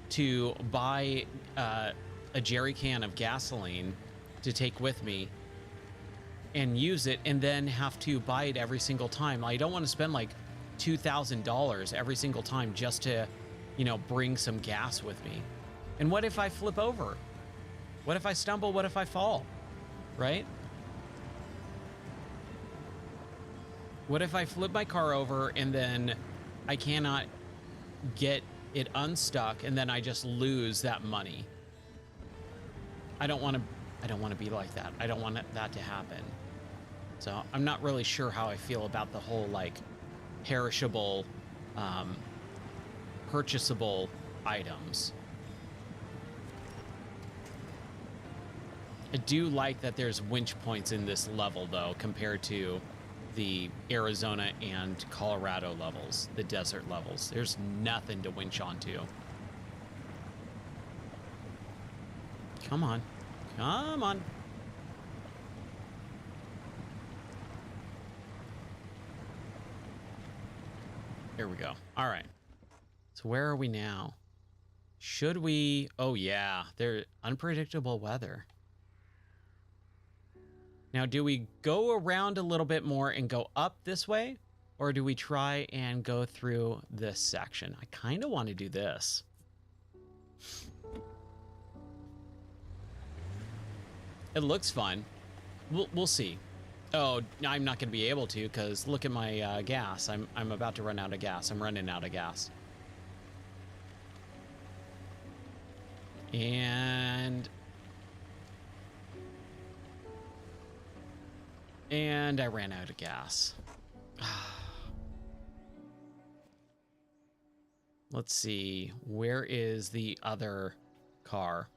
to buy a jerry can of gasoline to take with me and use it and then have to buy it every single time. I don't want to spend like $2,000 every single time just to, you know, bring some gas with me. And what if I flip over? What if I stumble? What if I fall? Right? What if I flip my car over and then I cannot get it unstuck and then I just lose that money? I don't want to be like that. I don't want that to happen. So I'm not really sure how I feel about the whole like perishable, purchasable items. I do like that there's winch points in this level though, compared to the Arizona and Colorado levels, the desert levels. There's nothing to winch onto. Come on. Come on. Here we go. All right. So where are we now? Should we... Oh, yeah. They're unpredictable weather. Now, do we go around a little bit more and go up this way? Or do we try and go through this section? I kind of want to do this. It looks fun. We'll see. Oh, I'm not going to be able to because look at my gas. I'm about to run out of gas. I'm running out of gas. And I ran out of gas. Let's see. Where is the other car?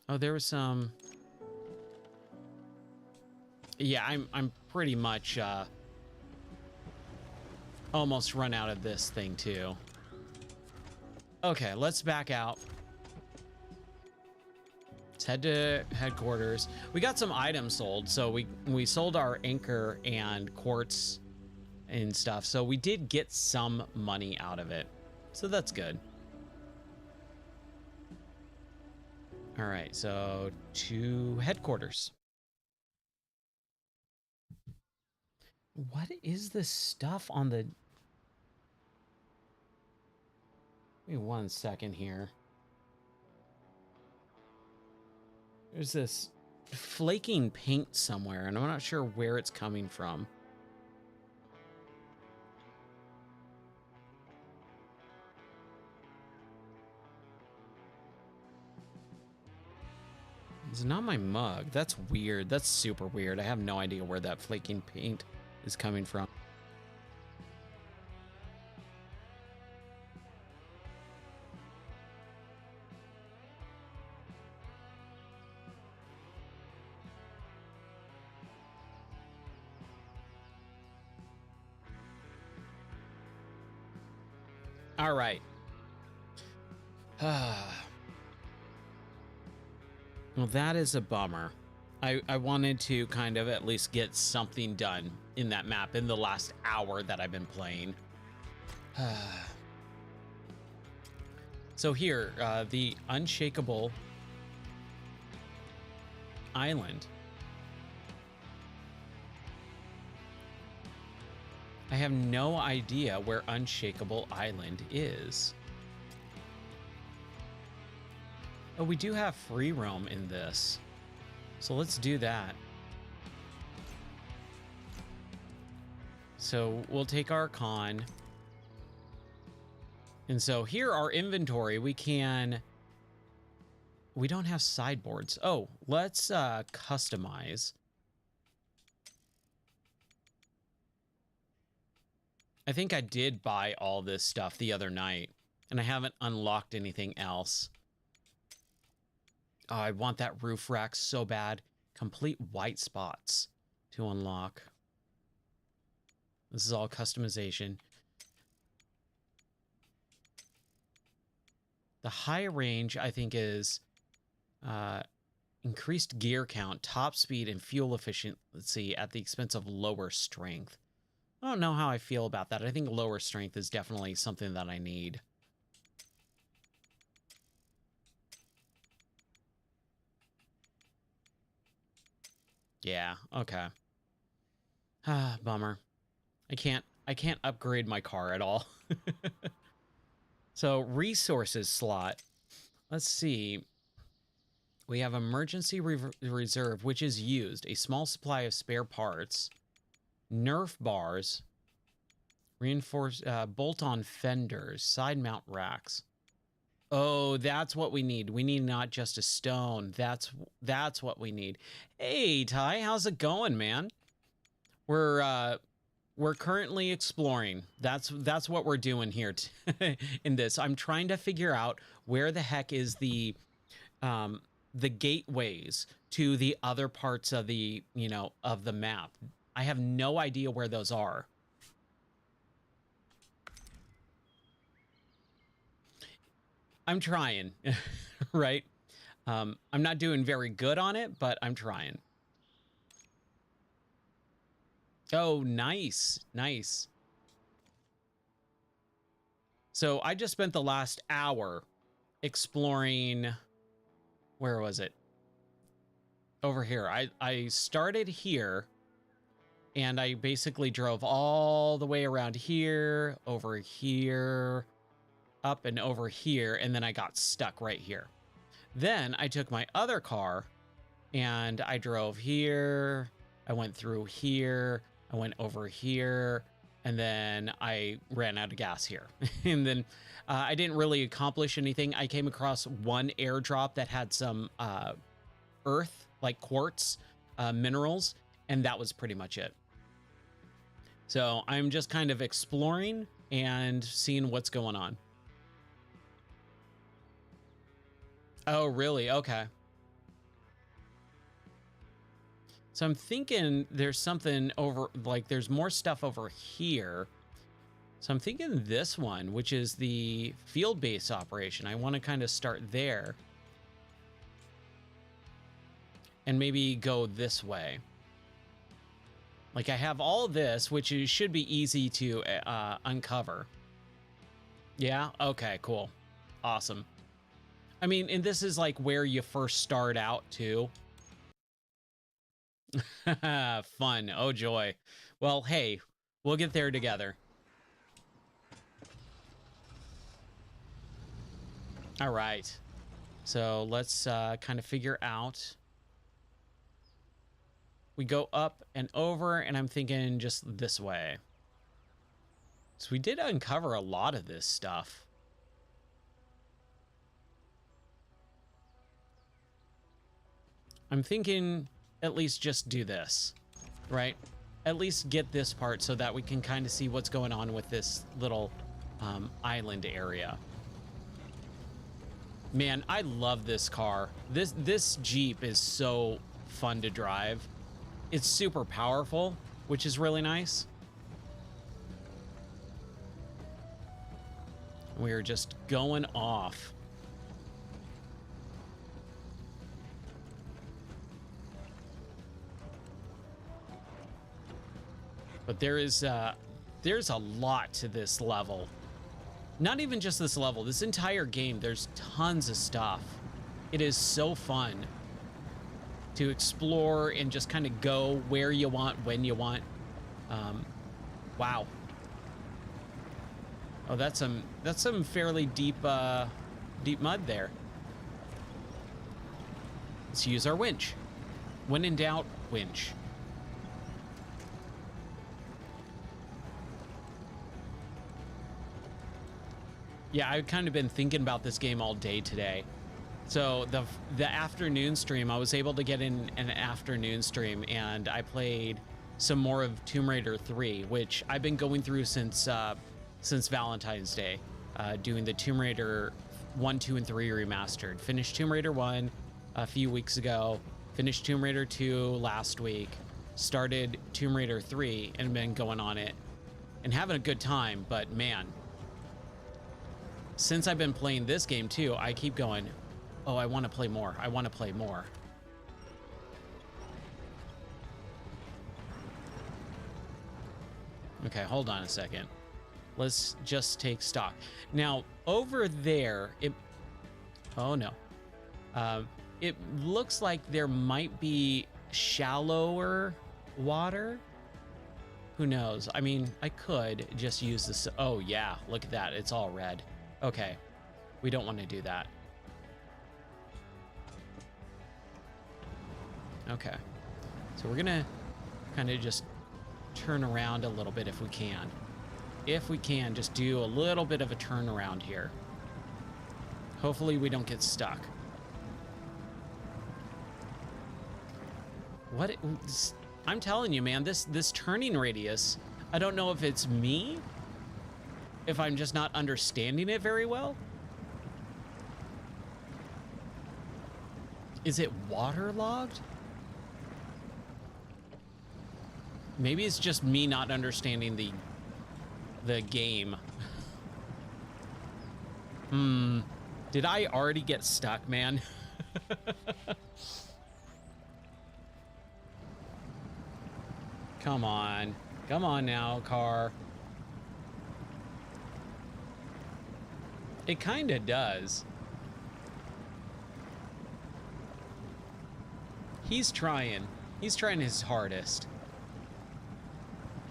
Oh, there was some... Yeah, I'm pretty much almost run out of this thing too. Okay, let's back out. Let's head to headquarters. We got some items sold, so we sold our anchor and quartz and stuff, so we did get some money out of it, so that's good. All right, so to headquarters. What is this stuff on the... Give me 1 second here. There's this flaking paint somewhere, and I'm not sure where it's coming from. It's not my mug. That's weird. That's super weird. I have no idea where that flaking paint is coming from. All right. Well, that is a bummer. I wanted to kind of at least get something done in that map in the last hour that I've been playing. So here, the unshakable island. I have no idea where Unshakable Island is. Oh, we do have free roam in this. So let's do that. So we'll take our con. And so here our inventory, we don't have sideboards. Oh, let's customize. I think I did buy all this stuff the other night, and I haven't unlocked anything else. Oh, I want that roof rack so bad. Complete white spots to unlock. This is all customization. The high range, I think, is increased gear count, top speed, and fuel efficiency at the expense of lower strength. I don't know how I feel about that. I think lower strength is definitely something that I need. Yeah, okay. Ah, bummer. I can't upgrade my car at all. So, resources slot. Let's see. We have emergency reserve, which is used. A small supply of spare parts. Nerf bars. Reinforced bolt-on fenders. Side mount racks. Oh, that's what we need. We need not just a stone. That's what we need. Hey, Ty, how's it going, man? We're currently exploring. That's what we're doing here in this. I'm trying to figure out where the heck is the the gateways to the other parts of the, you know, of the map. I have no idea where those are. I'm trying, right? I'm not doing very good on it, but I'm trying. Oh, nice. Nice. So I just spent the last hour exploring, where was it? Over here. I started here and I basically drove all the way around here, over here, up and over here, and then I got stuck right here. Then I took my other car and I drove here. I went through here. I went over here. And then I ran out of gas here. And then I didn't really accomplish anything. I came across one airdrop that had some earth, like quartz minerals. And that was pretty much it. So I'm just kind of exploring and seeing what's going on. Oh, really? Okay. So I'm thinking there's something over, like there's more stuff over here. So I'm thinking this one, which is the field base operation. I want to kind of start there. And maybe go this way. Like I have all this, which should be easy to uncover. Yeah? Okay, cool. Awesome. I mean, and this is like where you first start out too. Fun. Oh, joy. Well, hey, we'll get there together. All right. So let's kind of figure out. We go up and over, and I'm thinking just this way. So we did uncover a lot of this stuff. I'm thinking at least just do this, right? At least get this part so that we can kind of see what's going on with this little island area. Man, I love this car. This Jeep is so fun to drive. It's super powerful, which is really nice. We're just going off. But there's a lot to this level. Not even just this level, this entire game, there's tons of stuff. It is so fun to explore and just kind of go where you want, when you want. Wow. Oh, that's some fairly deep mud there. Let's use our winch. When in doubt, winch. Yeah, I've kind of been thinking about this game all day today. So the afternoon stream, I was able to get in an afternoon stream, and I played some more of Tomb Raider 3, which I've been going through since Valentine's Day, doing the Tomb Raider 1, 2, and 3 remastered. Finished Tomb Raider 1 a few weeks ago, finished Tomb Raider 2 last week, started Tomb Raider 3, and been going on it and having a good time, but man, since I've been playing this game too, I keep going, oh, I want to play more. I want to play more. Okay, hold on a second. Let's just take stock. Now, over there, oh no. It looks like there might be shallower water. Who knows? I mean, I could just use this. Oh yeah, look at that. It's all red. Okay, we don't want to do that. Okay, so we're gonna kind of just turn around a little bit if we can. If we can, just do a little bit of a turnaround here. Hopefully we don't get stuck. I'm telling you, man, this turning radius, I don't know if it's me, if I'm just not understanding it very well. Is it waterlogged? Maybe it's just me not understanding the game. Did I already get stuck, man? Come on. Come on now, car. It kind of does. He's trying. He's trying his hardest.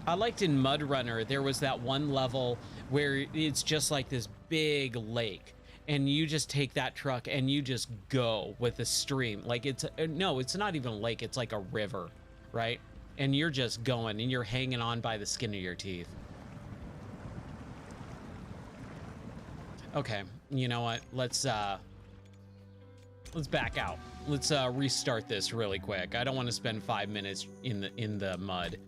I liked in Mud Runner, there was that one level where it's just like this big lake, and you just take that truck and you just go with the stream. Like it's no, it's not even a lake, it's like a river, right? And you're just going and you're hanging on by the skin of your teeth. Okay, you know what? Let's back out. Let's restart this really quick. I don't want to spend 5 minutes in the mud.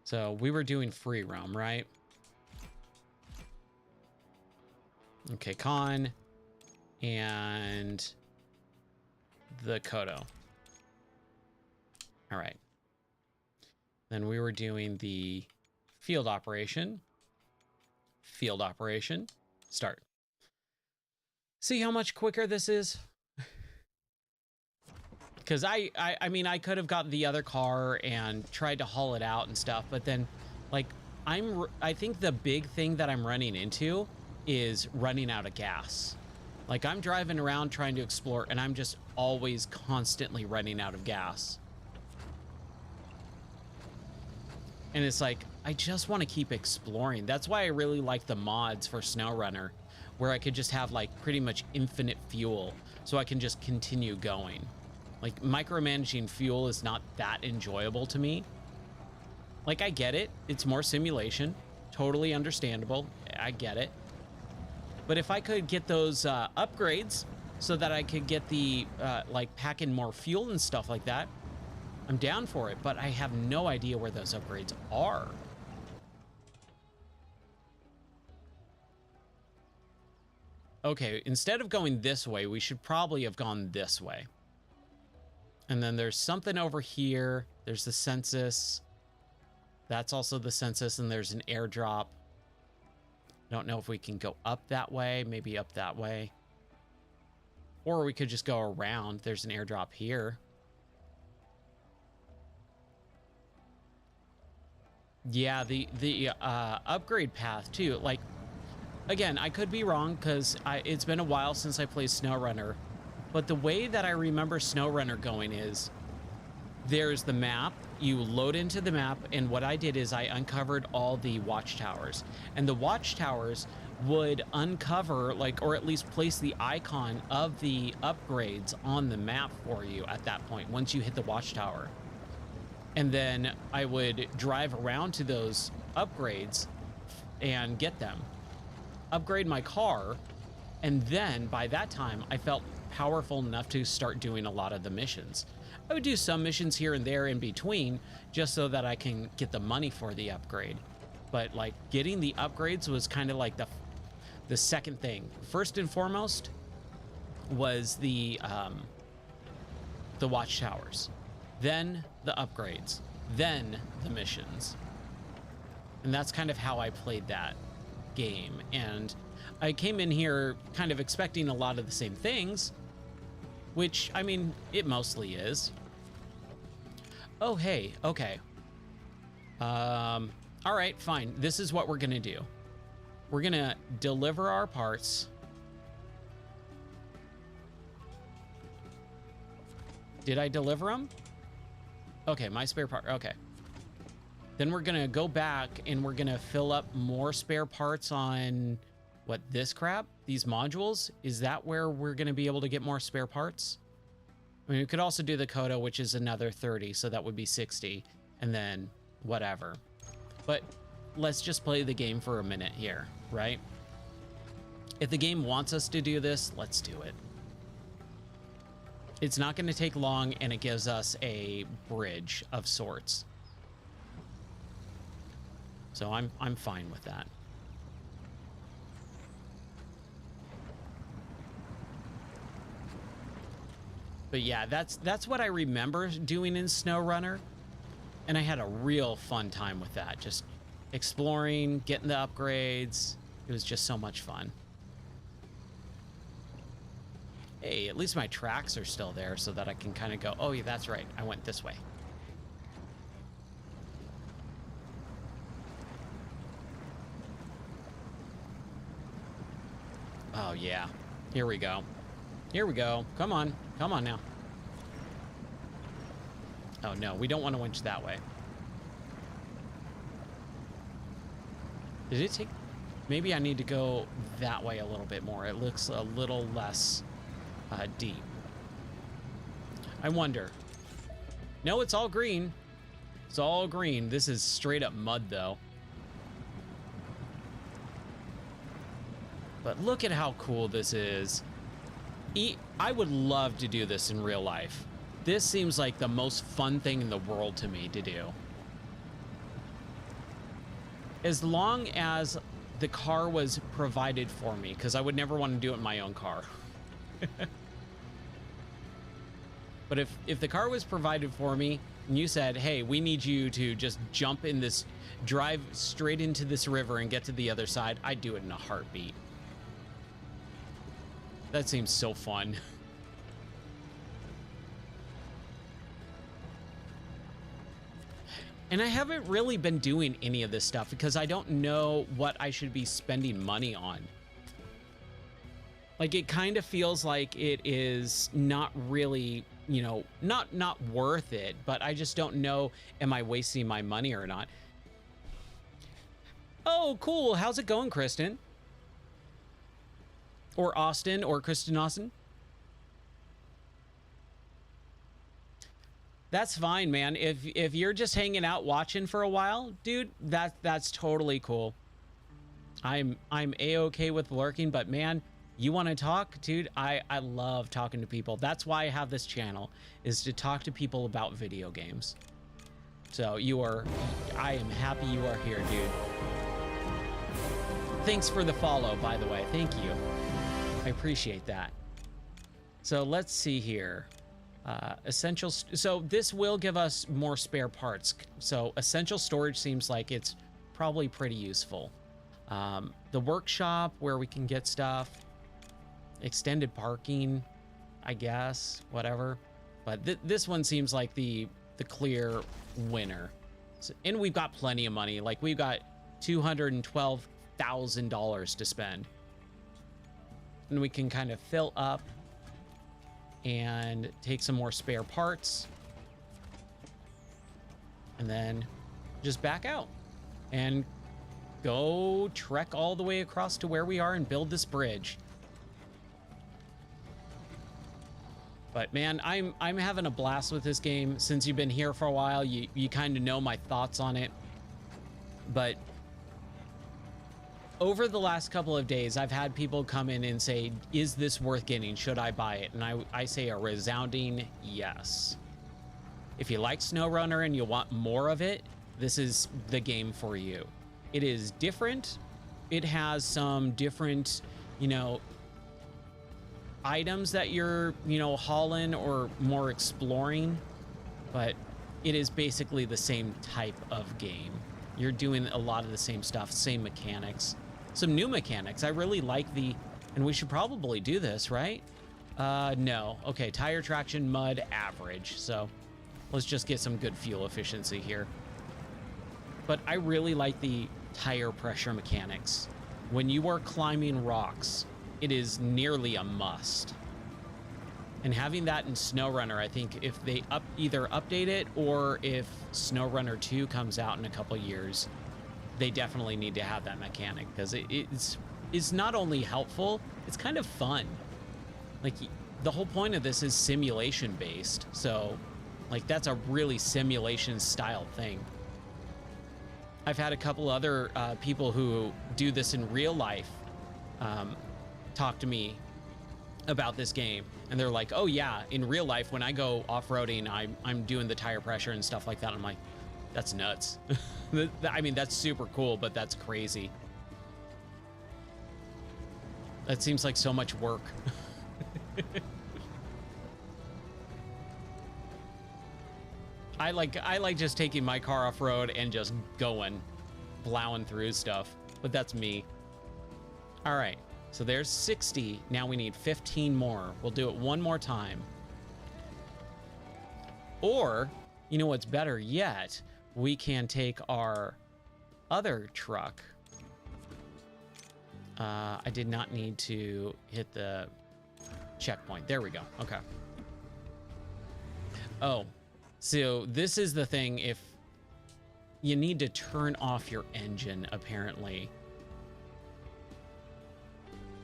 So we were doing free roam, right? Okay, Con and the Kodo. All right. Then we were doing the field operation. Field operation. Start. See how much quicker this is? Because I mean, I could have gotten the other car and tried to haul it out and stuff, but then, like, I think the big thing that I'm running into is running out of gas. Like, I'm driving around trying to explore, and I'm just always constantly running out of gas. And it's like, I just want to keep exploring. That's why I really like the mods for SnowRunner, where I could just have, like, pretty much infinite fuel, so I can just continue going. Like, micromanaging fuel is not that enjoyable to me. Like, I get it. It's more simulation. Totally understandable. I get it. But if I could get those upgrades so that I could get the, like, pack in more fuel and stuff like that, I'm down for it. But I have no idea where those upgrades are. Okay, instead of going this way, we should probably have gone this way. And then there's something over here. There's the census. That's also the census, and there's an airdrop. Don't know if we can go up that way, maybe up that way. Or we could just go around. There's an airdrop here. Yeah, the upgrade path too. Like, again, I could be wrong because it's been a while since I played SnowRunner. But the way that I remember SnowRunner going is there's the map, you load into the map, and what I did is I uncovered all the watchtowers. And the watchtowers would uncover, like, or at least place the icon of the upgrades on the map for you at that point, once you hit the watchtower. And then I would drive around to those upgrades and get them. Upgrade my car, and then by that time, I felt powerful enough to start doing a lot of the missions. I would do some missions here and there in between just so that I can get the money for the upgrade. But like getting the upgrades was kind of like the second thing. First and foremost was the watchtowers, then the upgrades, then the missions. And that's kind of how I played that game. And I came in here kind of expecting a lot of the same things, which, I mean, it mostly is. Oh, hey, okay. All right, fine. This is what we're gonna do. We're gonna deliver our parts. Did I deliver them? Okay, my spare part, okay. Then we're gonna go back and we're gonna fill up more spare parts on what, this crap? These modules? Is that where we're gonna be able to get more spare parts? I mean, we could also do the Kodo, which is another 30, so that would be 60, and then whatever. But let's just play the game for a minute here, right? If the game wants us to do this, let's do it. It's not gonna take long, and it gives us a bridge of sorts. So I'm fine with that. But yeah, that's what I remember doing in SnowRunner, and I had a real fun time with that. Just exploring, getting the upgrades. It was just so much fun. Hey, at least my tracks are still there so that I can kind of go, oh yeah, that's right, I went this way. Oh yeah, here we go. Here we go. Come on. Come on now. Oh no, we don't want to winch that way. Did it take... Maybe I need to go that way a little bit more. It looks a little less deep. I wonder. No, it's all green. It's all green. This is straight up mud though. But look at how cool this is. I would love to do this in real life. This seems like the most fun thing in the world to me to do. As long as the car was provided for me, because I would never want to do it in my own car. But if the car was provided for me and you said, hey, we need you to just jump in this, drive straight into this river and get to the other side, I'd do it in a heartbeat. That seems so fun. And I haven't really been doing any of this stuff because I don't know what I should be spending money on. Like, it kind of feels like it is not really, you know, not worth it, but I just don't know, am I wasting my money or not? Oh, cool. How's it going, Kristen? Or Austin, or Kristen Austin? That's fine, man. If you're just hanging out watching for a while, dude, that's totally cool. I'm A-okay with lurking, but man, you want to talk, dude? I love talking to people. That's why I have this channel, is to talk to people about video games. So I am happy you are here, dude. Thanks for the follow, by the way. Thank you. I appreciate that. So let's see here. Essentials. So this will give us more spare parts. So essential storage seems like it's probably pretty useful. The workshop where we can get stuff. Extended parking, I guess, whatever. But this one seems like the clear winner. So, and we've got plenty of money. Like, we've got $212,000 to spend. And we can kind of fill up and take some more spare parts. And then just back out and go trek all the way across to where we are and build this bridge. But man, I'm having a blast with this game. Since you've been here for a while, you kind of know my thoughts on it. But over the last couple of days, I've had people come in and say, is this worth getting? Should I buy it? And I say a resounding yes. If you like SnowRunner and you want more of it, this is the game for you. It is different. It has some different, you know, items that you're, you know, hauling or more exploring, but it is basically the same type of game. You're doing a lot of the same stuff, same mechanics. Some new mechanics. I really like and we should probably do this, right? No. Okay, tire traction, mud, average. So let's just get some good fuel efficiency here. But I really like the tire pressure mechanics. When you are climbing rocks, it is nearly a must. And having that in SnowRunner, I think if they either update it or if SnowRunner 2 comes out in a couple years, they definitely need to have that mechanic, because it's not only helpful, it's kind of fun. Like, the whole point of this is simulation based, so like that's a really simulation style thing. I've had a couple other people who do this in real life talk to me about this game, and they're like, oh yeah, in real life when I go off-roading, I'm doing the tire pressure and stuff like that. I'm like, that's nuts. I mean, that's super cool, but that's crazy. That seems like so much work. I like just taking my car off road and just going, plowing through stuff. But that's me. All right, so there's 60. Now we need 15 more. We'll do it one more time. Or, you know what's better yet? We can take our other truck. I did not need to hit the checkpoint. There we go. Okay. Oh, so this is the thing. If you need to turn off your engine, apparently.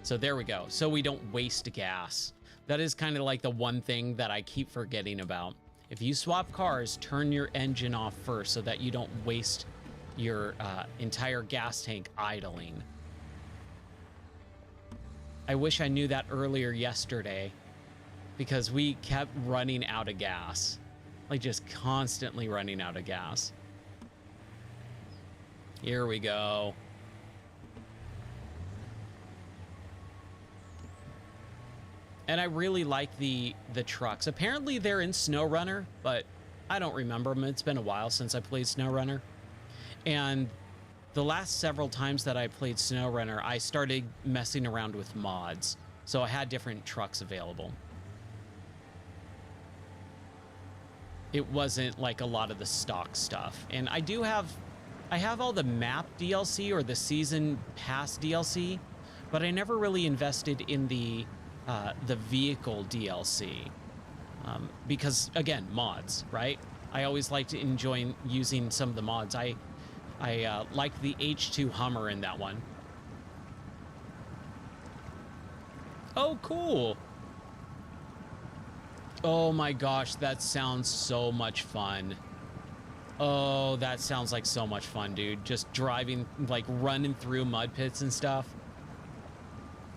So there we go. So we don't waste gas. That is kind of like the one thing that I keep forgetting about. If you swap cars, turn your engine off first so that you don't waste your entire gas tank idling. I wish I knew that earlier yesterday, because we kept running out of gas. Like, just constantly running out of gas. Here we go. And I really like the trucks. Apparently they're in SnowRunner, but I don't remember them. It's been a while since I played SnowRunner. And the last several times that I played SnowRunner, I started messing around with mods. So I had different trucks available. It wasn't like a lot of the stock stuff. And I have all the map DLC or the season pass DLC, but I never really invested in the vehicle DLC. Because again, mods, right? I always liked enjoying using some of the mods. I liked the H2 Hummer in that one. Oh, cool. Oh my gosh, that sounds so much fun. Oh, that sounds like so much fun, dude. Just driving, like running through mud pits and stuff.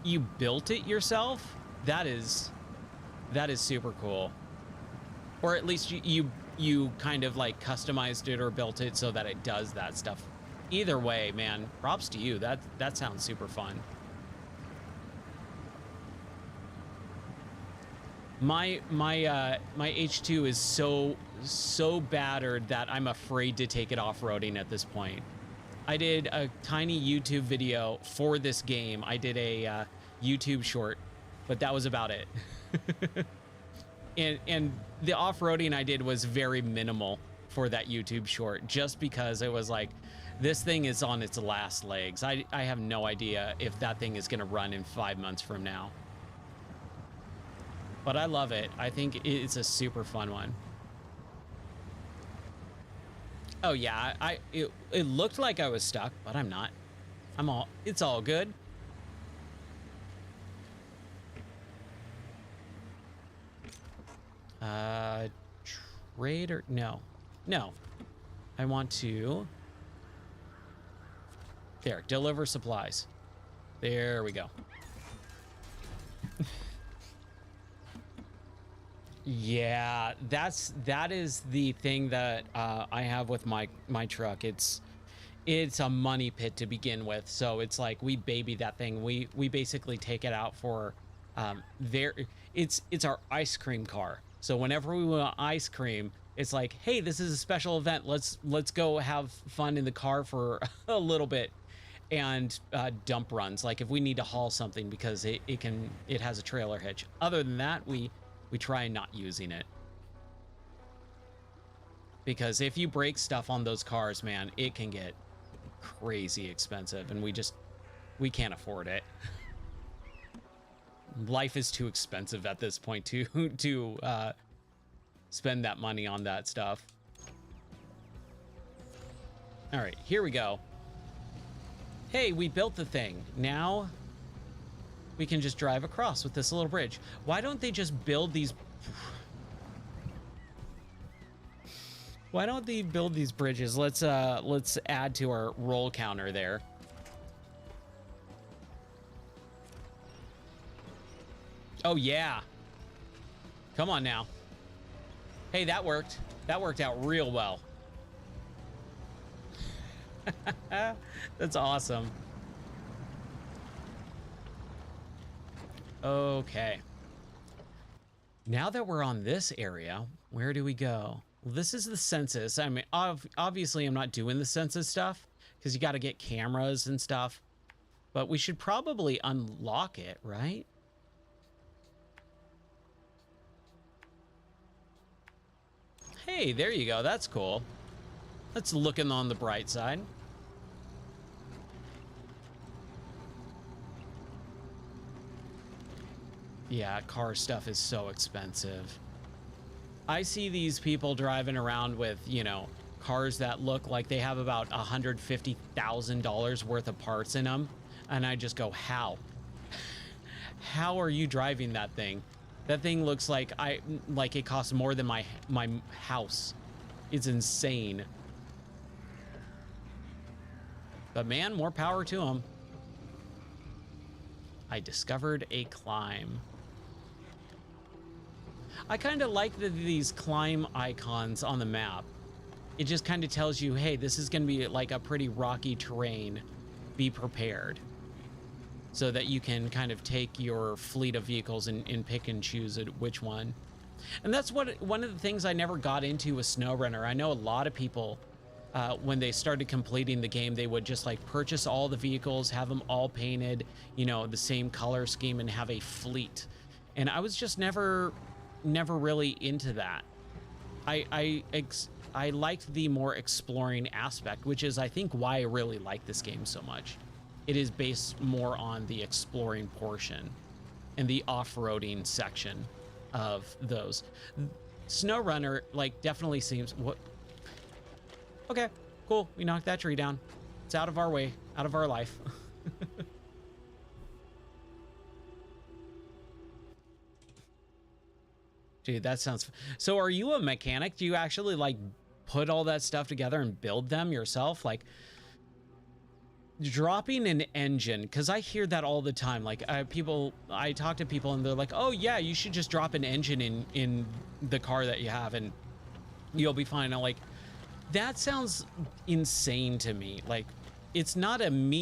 You built it yourself? That is super cool. Or at least you kind of like customized it or built it so that it does that stuff. Either way, man, props to you. That sounds super fun. My H2 is so battered that I'm afraid to take it off-roading at this point. I did a tiny YouTube video for this game. I did a YouTube short, but that was about it. and the off-roading I did was very minimal for that YouTube short, just because it was like, this thing is on its last legs. I have no idea if that thing is going to run in 5 months from now. But I love it. I think it's a super fun one. Oh yeah, it looked like I was stuck, but I'm not. It's all good. Trader, no. I want to, there, deliver supplies. There we go. Yeah, that is the thing that I have with my truck. It's a money pit to begin with, so it's like we baby that thing. We basically take it out for it's our ice cream car. So whenever we want ice cream, it's like, hey, this is a special event. Let's go have fun in the car for a little bit. And dump runs, like if we need to haul something because it has a trailer hitch. Other than that, we try not using it, because if you break stuff on those cars, man, it can get crazy expensive, and we can't afford it. Life is too expensive at this point to spend that money on that stuff. All right, here we go. Hey, we built the thing. Now we can just drive across with this little bridge. Why don't they just build these? Why don't they build these bridges? Let's add to our roll counter there. Oh yeah. Come on now. Hey, that worked. That worked out real well. That's awesome. Okay. Now that we're on this area, where do we go? This is the census. I mean, obviously I'm not doing the census stuff because you got to get cameras and stuff, but we should probably unlock it, right? Hey, there you go. That's cool. That's looking on the bright side. Yeah, car stuff is so expensive. I see these people driving around with, you know, cars that look like they have about $150,000 worth of parts in them. And I just go, how? How are you driving that thing? That thing looks like it costs more than my house. It's insane. But man, more power to them. I discovered a climb. I kind of like these climb icons on the map. It just kind of tells you, hey, this is going to be like a pretty rocky terrain. Be prepared. So that you can kind of take your fleet of vehicles and pick and choose which one. And that's one of the things I never got into with SnowRunner. I know a lot of people, when they started completing the game, they would just like purchase all the vehicles, have them all painted, you know, the same color scheme, and have a fleet. And I was just never really into that. I liked the more exploring aspect, which is I think why I really like this game so much. It is based more on the exploring portion and the off-roading section of those. SnowRunner like definitely seems what. Okay, cool. We knocked that tree down. It's out of our way, out of our life. Dude, that sounds... So are you a mechanic? Do you actually like put all that stuff together and build them yourself? Like dropping an engine, because I hear that all the time. Like I talk to people and they're like, oh yeah, you should just drop an engine in the car that you have and you'll be fine. I'm like, that sounds insane to me. Like it's not an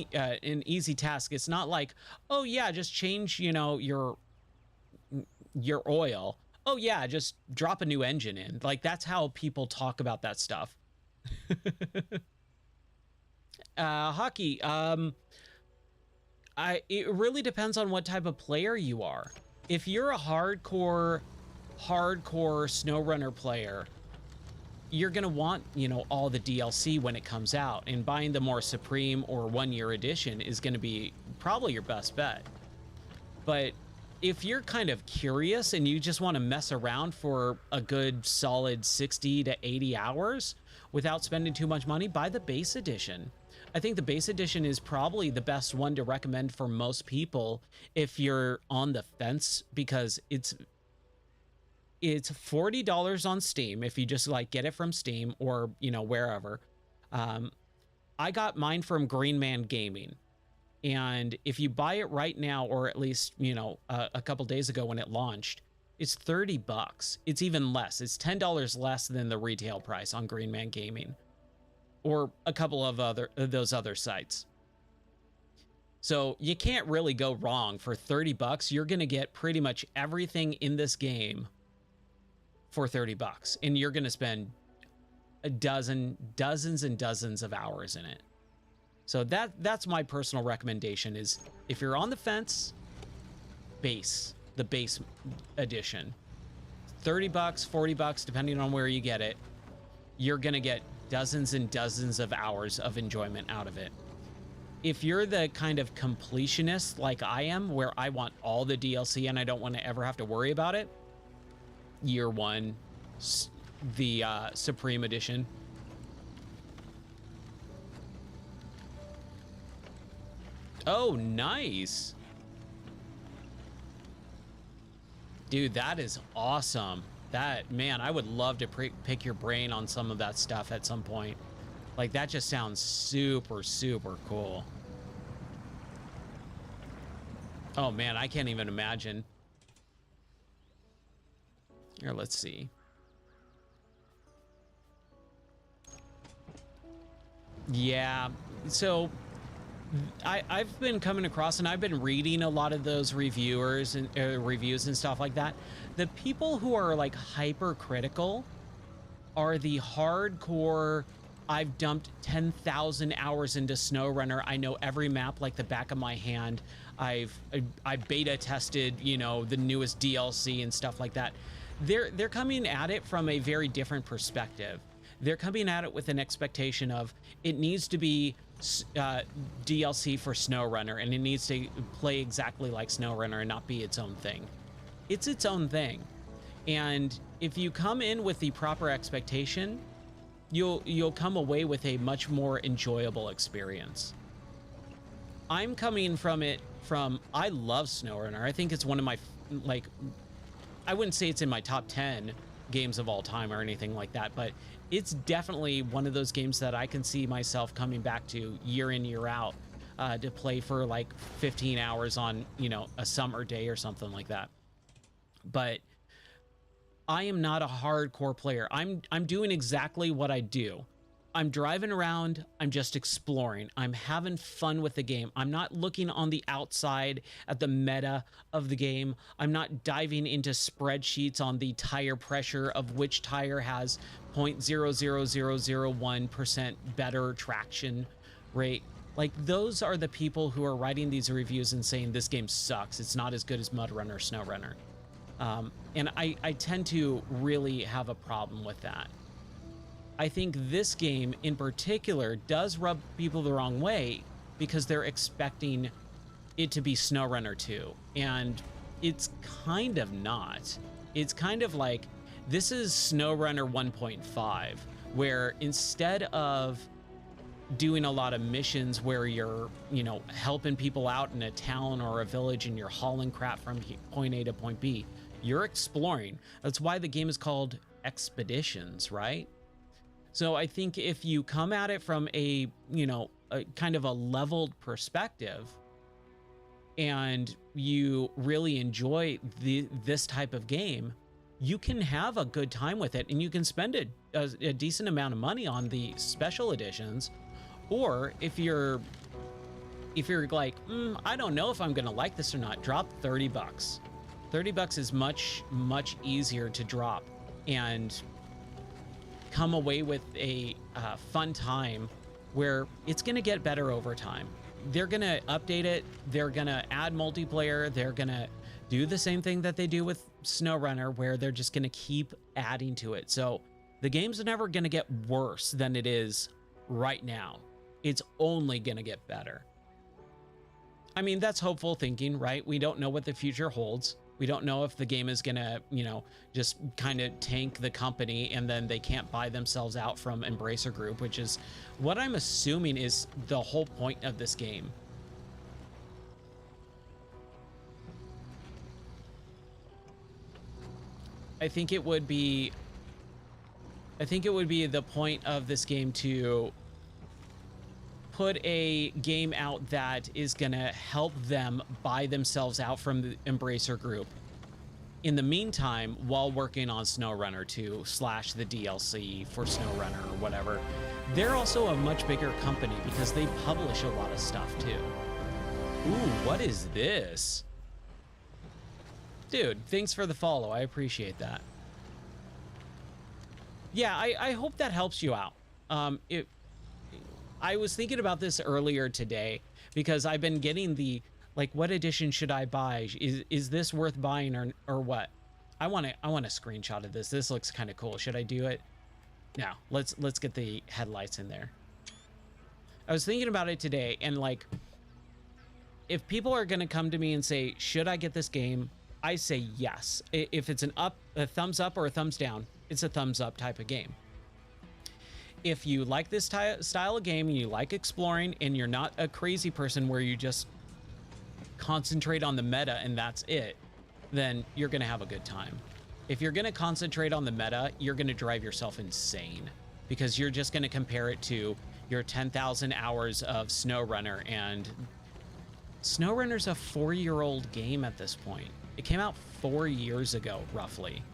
easy task. It's not like, oh yeah, just change, you know, your oil. Oh yeah, just drop a new engine in. Like that's how people talk about that stuff. Hockey, it really depends on what type of player you are. If you're a hardcore SnowRunner player, you're gonna want, you know, all the DLC when it comes out, and buying the more Supreme or 1-year edition is gonna be probably your best bet. But if you're kind of curious and you just want to mess around for a good solid 60 to 80 hours without spending too much money, buy the base edition. I think the base edition is probably the best one to recommend for most people if you're on the fence, because it's $40 on Steam if you just like get it from Steam or, you know, wherever. I got mine from Green Man Gaming. And if you buy it right now, or at least, you know, a couple days ago when it launched, it's $30. It's even less. It's $10 less than the retail price on Green Man Gaming, or a couple of those other sites. So you can't really go wrong. For $30, you're going to get pretty much everything in this game for $30, and you're going to spend dozens and dozens of hours in it. So that's my personal recommendation, is if you're on the fence, the base edition, $30, $40, depending on where you get it, you're going to get dozens and dozens of hours of enjoyment out of it. If you're the kind of completionist like I am, where I want all the DLC and I don't want to ever have to worry about it, year one, the Supreme edition. Oh, nice. Dude, that is awesome. That, man, I would love to pick your brain on some of that stuff at some point. Like, that just sounds super, super cool. Oh, man, I can't even imagine. Here, let's see. Yeah, so I've been coming across, and I've been reading a lot of those reviewers and reviews and stuff like that. The people who are like hypercritical are the hardcore, I've dumped 10,000 hours into SnowRunner. I know every map like the back of my hand. I beta tested, you know, the newest DLC and stuff like that. They're coming at it from a very different perspective. They're coming at it with an expectation of it needs to be DLC for SnowRunner, and it needs to play exactly like SnowRunner and not be its own thing. It's its own thing. And if you come in with the proper expectation, you'll come away with a much more enjoyable experience. I'm coming from it from, I love SnowRunner. I think it's one of my, like, I wouldn't say it's in my top 10 games of all time or anything like that, but it's definitely one of those games that I can see myself coming back to year in, year out, to play for like 15 hours on, you know, a summer day or something like that. But I am not a hardcore player. I'm doing exactly what I do. I'm driving around, I'm just exploring. I'm having fun with the game. I'm not looking on the outside at the meta of the game. I'm not diving into spreadsheets on the tire pressure of which tire has 0.00001% better traction rate. Like, those are the people who are writing these reviews and saying this game sucks. It's not as good as MudRunner or SnowRunner. And I tend to really have a problem with that. I think this game in particular does rub people the wrong way because they're expecting it to be SnowRunner 2, and it's kind of not. It's kind of like, this is SnowRunner 1.5, where instead of doing a lot of missions where you're, you know, helping people out in a town or a village and you're hauling crap from point A to point B, you're exploring. That's why the game is called Expeditions, right? So I think if you come at it from a, you know, a kind of a leveled perspective, and you really enjoy this type of game, you can have a good time with it, and you can spend a decent amount of money on the special editions. Or if you're like, I don't know if I'm gonna like this or not, drop 30 bucks. 30 bucks is much easier to drop and come away with a fun time where it's going to get better over time. They're going to update it. They're going to add multiplayer. They're going to do the same thing that they do with SnowRunner, where they're just going to keep adding to it. So the game's never going to get worse than it is right now. It's only going to get better. I mean, that's hopeful thinking, right? We don't know what the future holds. We don't know if the game is going to, you know, just kind of tank the company and then they can't buy themselves out from Embracer Group, which is what I'm assuming is the whole point of this game. I think it would be the point of this game to put a game out that is gonna help them buy themselves out from the Embracer Group in the meantime, while working on SnowRunner 2 / the DLC for SnowRunner or whatever. They're also a much bigger company because they publish a lot of stuff too. Ooh, what is this? Dude, thanks for the follow. I appreciate that. Yeah, I hope that helps you out. I was thinking about this earlier today because I've been getting the, like, what edition should I buy? Is this worth buying or what? I want a screenshot of this. This looks kind of cool. Should I do it? No, let's get the headlights in there. I was thinking about it today, and like, if people are going to come to me and say, should I get this game? I say yes. If it's a thumbs up or a thumbs down, it's a thumbs up type of game. If you like this style of game and you like exploring and you're not a crazy person where you just concentrate on the meta and that's it, then you're going to have a good time. If you're going to concentrate on the meta, you're going to drive yourself insane because you're just going to compare it to your 10,000 hours of SnowRunner, and SnowRunner's a 4-year-old game at this point. It came out 4 years ago, roughly.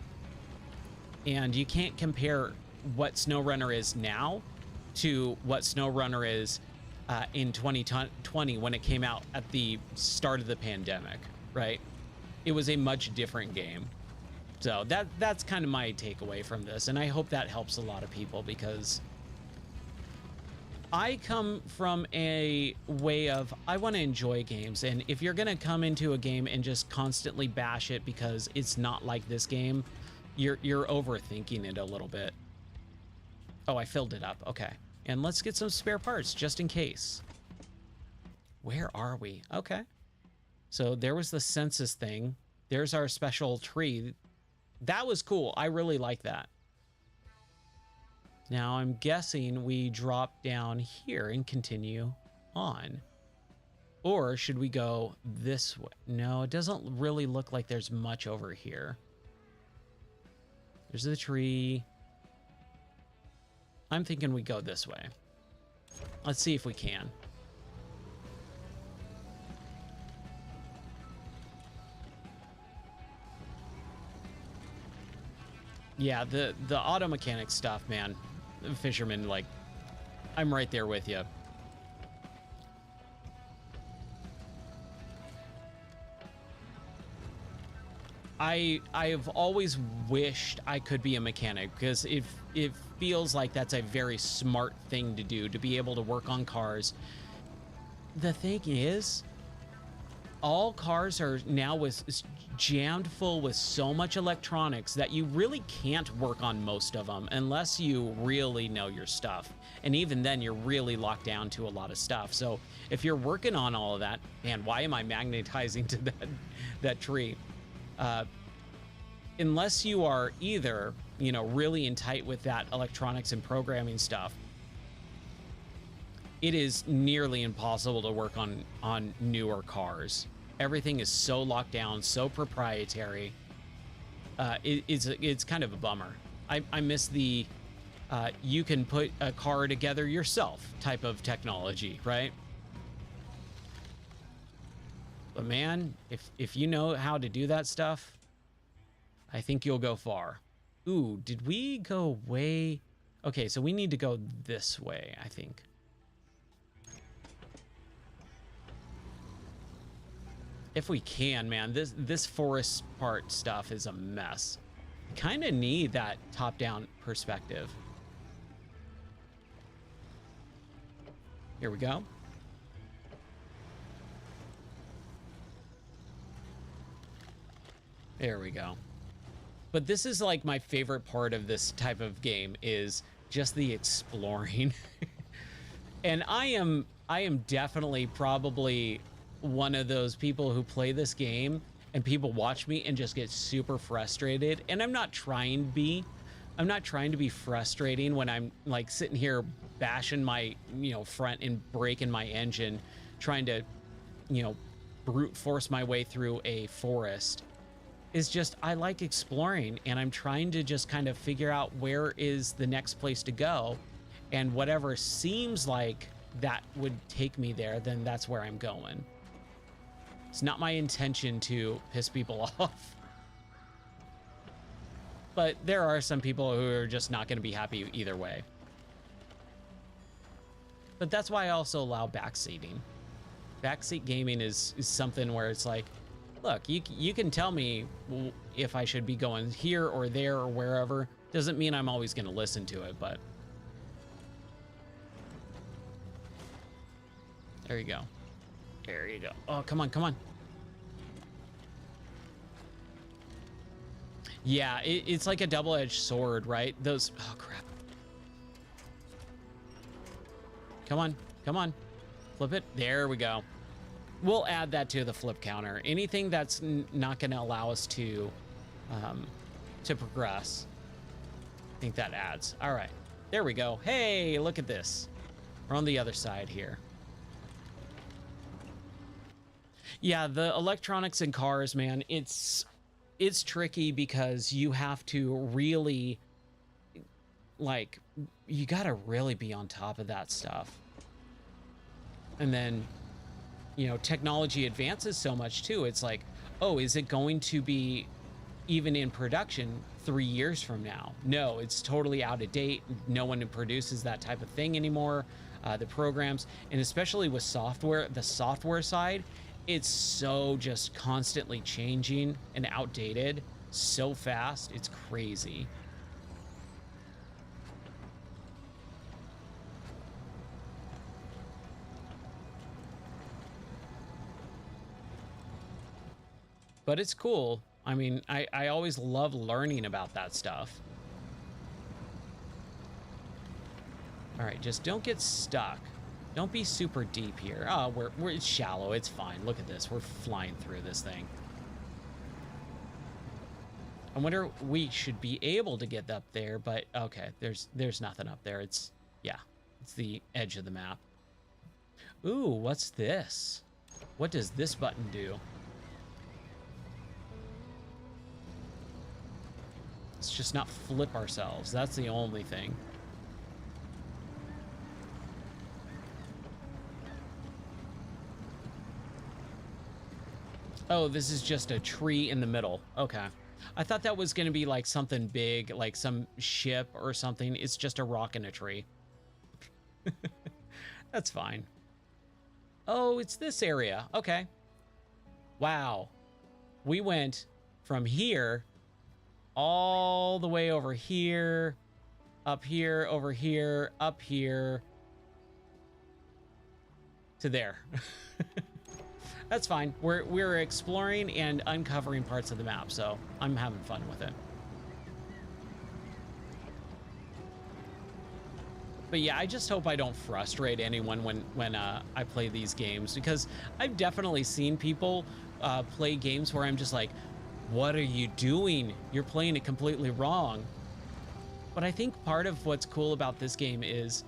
And you can't compare what SnowRunner is now to what SnowRunner is in 2020 when it came out at the start of the pandemic, right? It was a much different game. So that's kind of my takeaway from this, and I hope that helps a lot of people, because I come from a way of, I want to enjoy games, and if you're going to come into a game and just constantly bash it because it's not like this game, you're overthinking it a little bit. Oh, I filled it up. Okay. And let's get some spare parts just in case. Where are we? Okay. So there was the census thing. There's our special tree. That was cool. I really like that. Now I'm guessing we drop down here and continue on. Or should we go this way? No, it doesn't really look like there's much over here. There's the tree. I'm thinking we go this way. Let's see if we can. Yeah, the auto mechanic stuff, man. Fisherman, like, I'm right there with you. I've always wished I could be a mechanic, because it feels like that's a very smart thing to do, to be able to work on cars. The thing is, all cars are now jammed full with so much electronics that you really can't work on most of them unless you really know your stuff. And even then, you're really locked down to a lot of stuff. So if you're working on all of that, man, why am I magnetizing to that tree? Unless you are either, you know, really in tight with that electronics and programming stuff, it is nearly impossible to work on newer cars. Everything is so locked down, so proprietary. It's kind of a bummer. I miss the you can put a car together yourself type of technology, right? But man, if you know how to do that stuff, I think you'll go far. Ooh, did we go way? Okay, so we need to go this way, I think. If we can, man, this forest part stuff is a mess. Kind of need that top-down perspective. Here we go. There we go. But this is like my favorite part of this type of game, is just the exploring. And I am definitely probably one of those people who play this game and people watch me and just get super frustrated. And I'm not trying to be frustrating when I'm like sitting here bashing my, you know, front and breaking my engine, trying to, you know, brute force my way through a forest. It's just, I like exploring, and I'm trying to just kind of figure out where is the next place to go, and whatever seems like that would take me there, then that's where I'm going. It's not my intention to piss people off. But there are some people who are just not going to be happy either way. But that's why I also allow backseating. Backseat gaming is something where it's like, look, you can tell me if I should be going here or there or wherever. Doesn't mean I'm always going to listen to it, but there you go. There you go. Oh, come on, come on. Yeah, it's like a double-edged sword, right? Those, oh crap. Come on, come on. Flip it. There we go. We'll add that to the flip counter. Anything that's not going to allow us to progress, I think that adds. All right, there we go. Hey, look at this. We're on the other side here. Yeah, the electronics in cars, man, it's tricky because you have to really, like, you got to really be on top of that stuff. And then, you know, technology advances so much too. It's like, oh, is it going to be even in production 3 years from now? No, it's totally out of date. No one produces that type of thing anymore. The programs, and especially with software, the software side, it's so just constantly changing and outdated so fast. It's crazy. But it's cool. I mean, I always love learning about that stuff. All right, just don't get stuck. Don't be super deep here. Oh, it's shallow. It's fine. Look at this. We're flying through this thing. I wonder, we should be able to get up there, but okay, there's nothing up there. It's, yeah, it's the edge of the map. Ooh, what's this? What does this button do? Let's just not flip ourselves. That's the only thing. Oh, this is just a tree in the middle. Okay. I thought that was going to be like something big, like some ship or something. It's just a rock in a tree. That's fine. Oh, it's this area. Okay. Wow. We went from here all the way over here, up here, over here, up here, to there. That's fine. We're exploring and uncovering parts of the map, so I'm having fun with it. But yeah, I just hope I don't frustrate anyone when I play these games, because I've definitely seen people play games where I'm just like, what are you doing? You're playing it completely wrong. But I think part of what's cool about this game is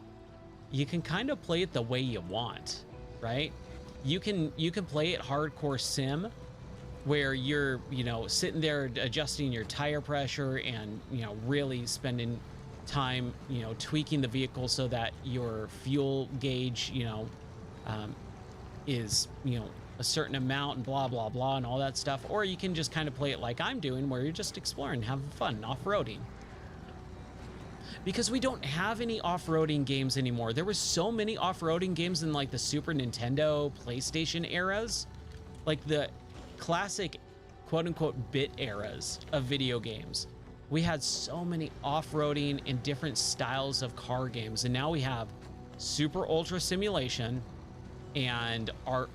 you can kind of play it the way you want, right? You can play it hardcore sim, where you're, you know, sitting there adjusting your tire pressure and, you know, really spending time, you know, tweaking the vehicle so that your fuel gauge, you know, is, you know, a certain amount and blah, blah, blah, and all that stuff. Or you can just kind of play it like I'm doing, where you're just exploring, having fun, off-roading. Because we don't have any off-roading games anymore. There were so many off-roading games in like the Super Nintendo, PlayStation eras, like the classic quote-unquote bit eras of video games. We had so many off-roading and different styles of car games, and now we have Super Ultra Simulation and our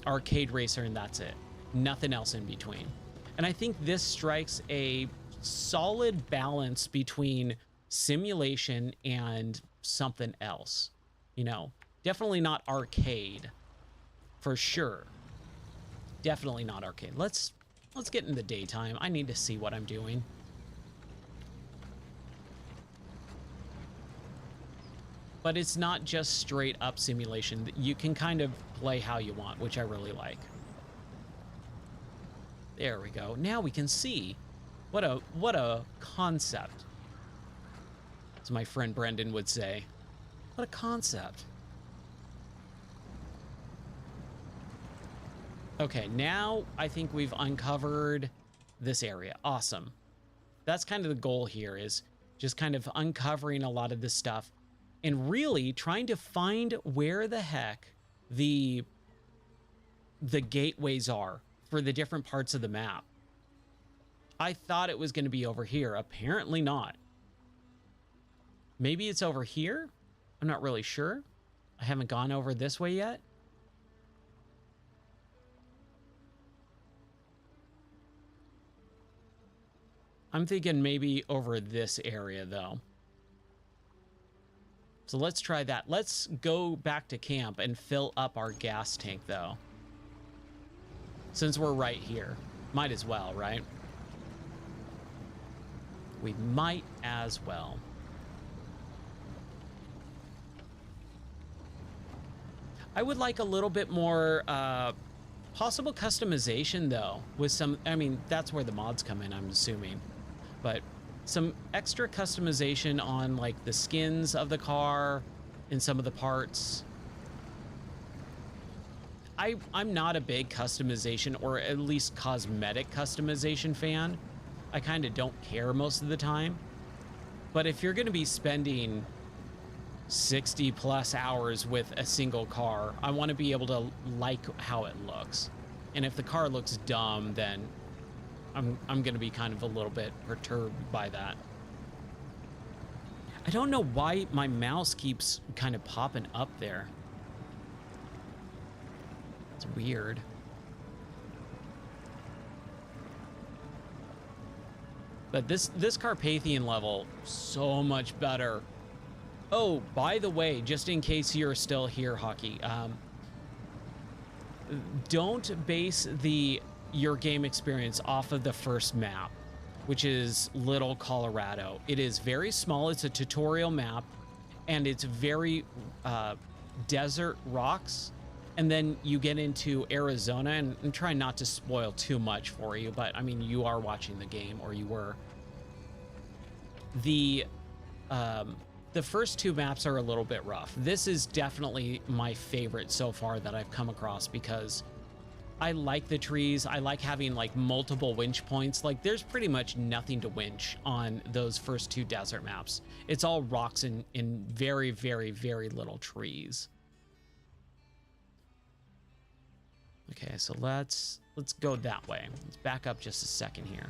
Arcade Racer, and that's it. Nothing else in between. And I think this strikes a solid balance between simulation and something else. You know, definitely not arcade, for sure. Definitely not arcade. Let's get in the daytime. I need to see what I'm doing. But it's not just straight up simulation. You can kind of play how you want, which I really like. There we go. Now we can see. What a concept. As my friend Brendan would say. What a concept. Okay, now I think we've uncovered this area. Awesome. That's kind of the goal here, is just kind of uncovering a lot of this stuff and really trying to find where the heck the gateways are for the different parts of the map. I thought it was going to be over here. Apparently not. Maybe it's over here? I'm not really sure. I haven't gone over this way yet. I'm thinking maybe over this area, though. So let's try that. Let's go back to camp and fill up our gas tank, though. Since we're right here. Might as well, right? We might as well. I would like a little bit more possible customization, though, with some, I mean, that's where the mods come in, I'm assuming. But some extra customization on like the skins of the car and some of the parts. I'm not a big customization, or at least cosmetic customization fan. I kind of don't care most of the time. But if you're going to be spending 60 plus hours with a single car, I want to be able to like how it looks. And if the car looks dumb, then I'm gonna be kind of a little bit perturbed by that. I don't know why my mouse keeps kind of popping up there. It's weird. But this Carpathian level, so much better. Oh, by the way, just in case you're still here, Hockey, don't base your game experience off of the first map, which is Little Colorado. It is very small. It's a tutorial map, and it's very desert rocks. And then you get into Arizona, and try not to spoil too much for you, but I mean, you are watching the game, or you were. The first two maps are a little bit rough. This is definitely my favorite so far that I've come across, because I like the trees. I like having like multiple winch points. Like, there's pretty much nothing to winch on those first two desert maps. It's all rocks and very, very, very little trees. Okay, so let's go that way. Let's back up just a second here.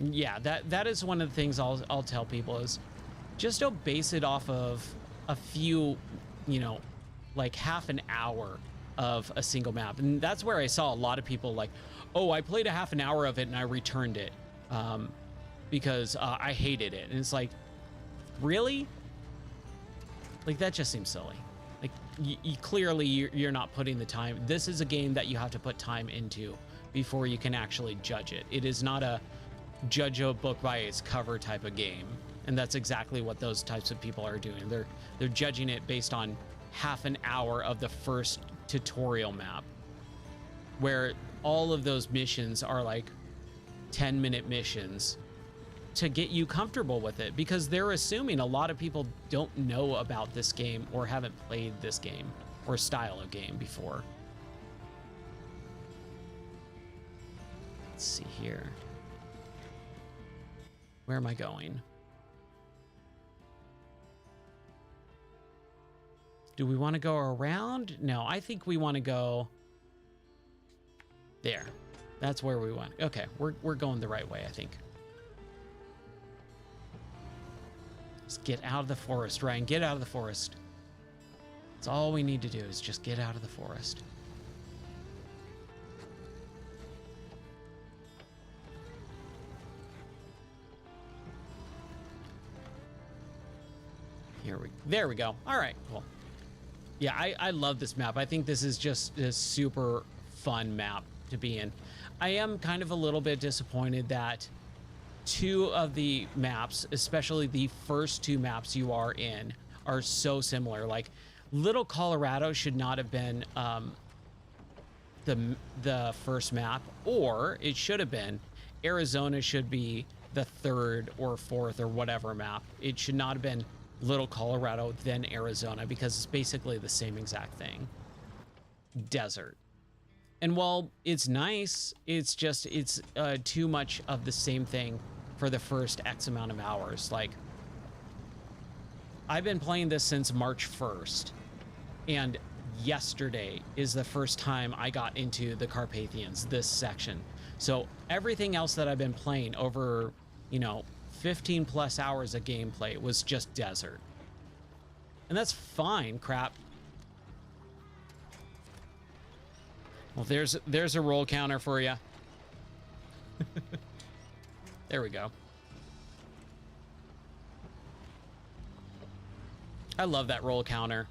Yeah, that is one of the things I'll tell people is just don't base it off of a few, you know, like half an hour of a single map. And that's where I saw a lot of people like, oh, I played a half an hour of it and I returned it because I hated it. And it's like, really? Like, that just seems silly. Like, clearly you're not putting the time. This is a game that you have to put time into before you can actually judge it. It is not a judge a book by its cover type of game. And that's exactly what those types of people are doing. They're judging it based on half an hour of the first tutorial map, where all of those missions are like 10-minute missions to get you comfortable with it, because they're assuming a lot of people don't know about this game or haven't played this game or style of game before. Let's see here. Where am I going? Do we want to go around? No, I think we want to go there. That's where we want. Okay, we're going the right way, I think. Let's get out of the forest, Ryan. Get out of the forest. That's all we need to do, is just get out of the forest. There we go. All right, cool. Yeah, I love this map. I think this is just a super fun map to be in. I am kind of a little bit disappointed that two of the maps, especially the first two maps you are in, are so similar. Like, Little Colorado should not have been the first map, or it should have been Arizona should be the third or fourth or whatever map. It should not have been Little Colorado, then Arizona, because it's basically the same exact thing. Desert. And while it's nice, it's just, it's too much of the same thing for the first X amount of hours. Like, I've been playing this since March 1st, and yesterday is the first time I got into the Carpathians, this section. So everything else that I've been playing over, you know, 15 plus hours of gameplay was just desert. And that's fine, crap. Well, there's a roll counter for you. There we go. I love that roll counter.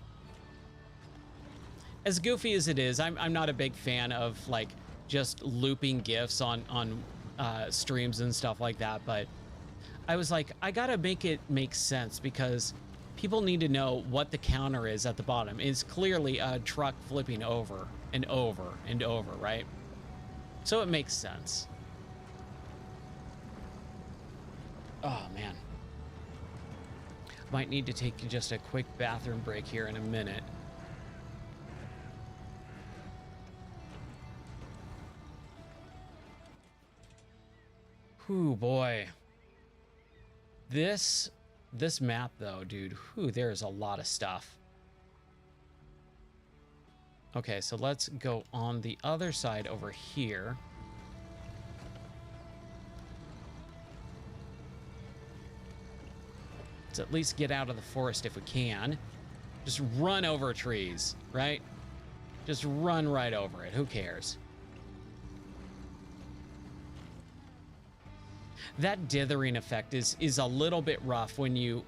As goofy as it is, I'm not a big fan of like just looping GIFs on streams and stuff like that, but I was like, I gotta make it make sense, because people need to know what the counter is at the bottom. It's clearly a truck flipping over and over and over, right? So it makes sense. Oh, man. Might need to take just a quick bathroom break here in a minute. Whew, boy. This map, though, dude, whew, there's a lot of stuff. Okay, so let's go on the other side over here. Let's at least get out of the forest if we can. Just run over trees, right? Just run right over it. Who cares? That dithering effect is a little bit rough when you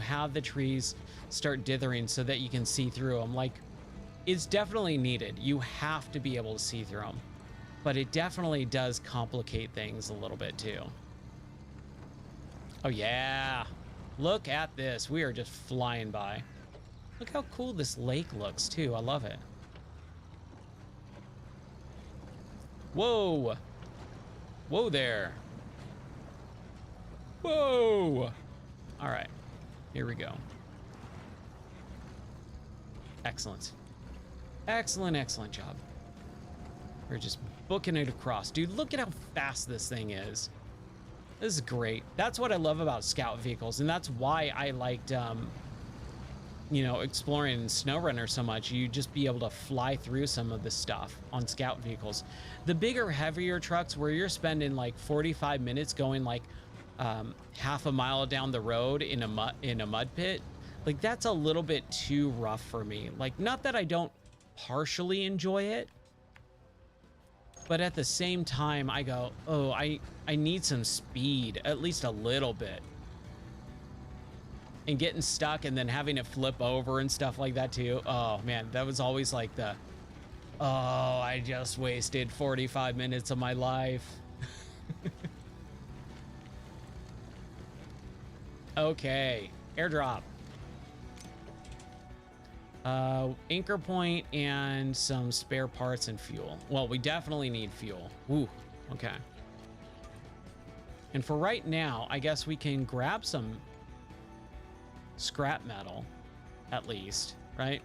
have the trees start dithering so that you can see through them. Like, it's definitely needed. You have to be able to see through them, but it definitely does complicate things a little bit too. Oh yeah, look at this. We are just flying by. Look how cool this lake looks too. I love it. Whoa, whoa there. Whoa. All right, here we go. Excellent. Excellent, excellent job. We're just booking it across. Dude, look at how fast this thing is. This is great. That's what I love about scout vehicles, and that's why I liked, you know, exploring in SnowRunner so much. You just be able to fly through some of this stuff on scout vehicles. The bigger, heavier trucks where you're spending like 45 minutes going like half a mile down the road in a mud pit, like that's a little bit too rough for me. Like, not that I don't partially enjoy it, but at the same time I go, oh, I need some speed, at least a little bit. And getting stuck and then having it flip over and stuff like that too. Oh man, that was always like the, oh, I just wasted 45 minutes of my life. Okay, airdrop. Anchor point and some spare parts and fuel. Well, we definitely need fuel. Ooh, okay. And for right now, I guess we can grab some scrap metal, at least, right?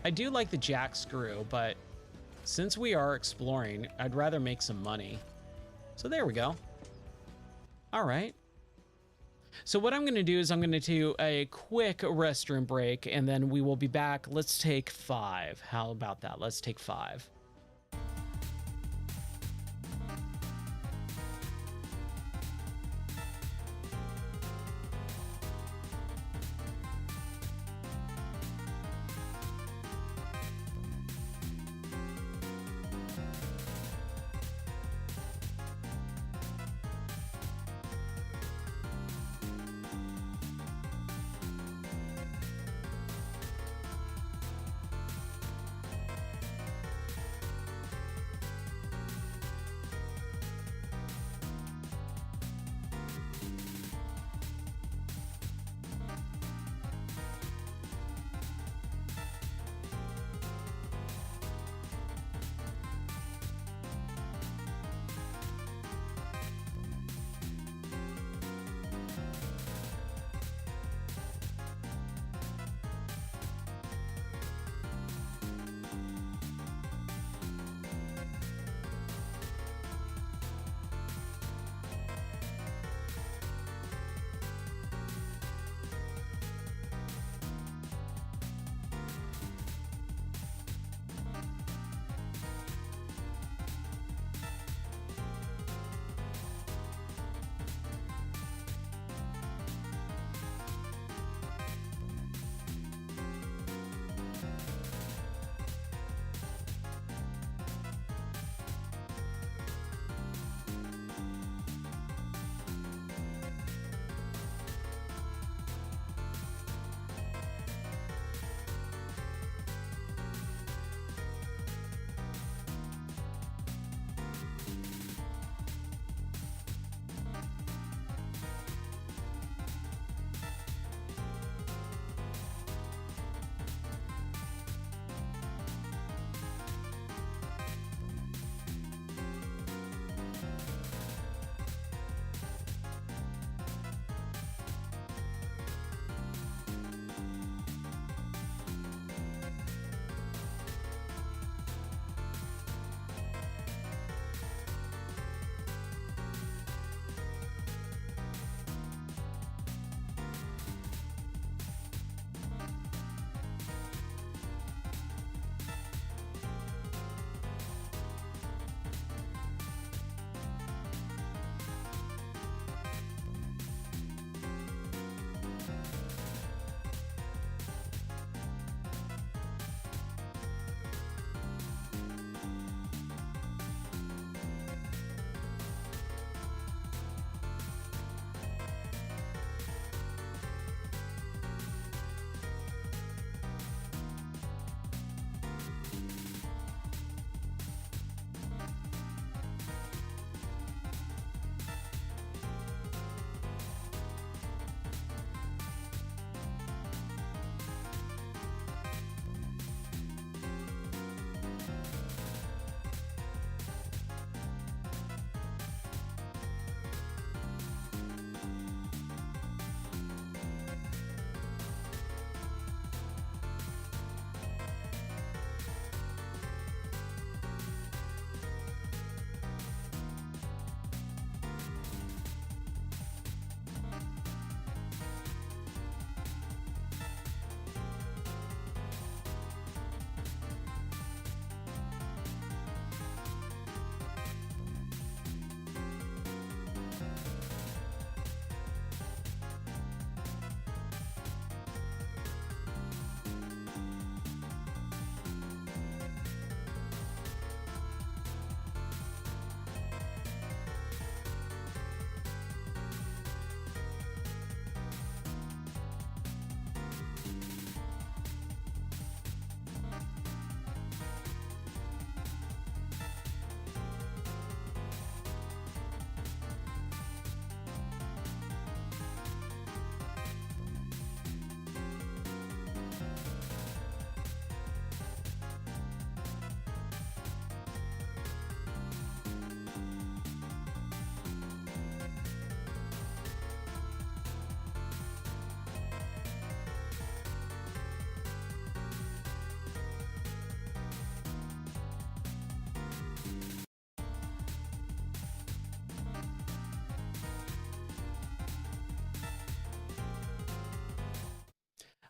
I do like the jack screw, but since we are exploring, I'd rather make some money. So there we go. All right. So what I'm going to do is I'm going to do a quick restroom break, and then we will be back. Let's take 5. How about that? Let's take 5.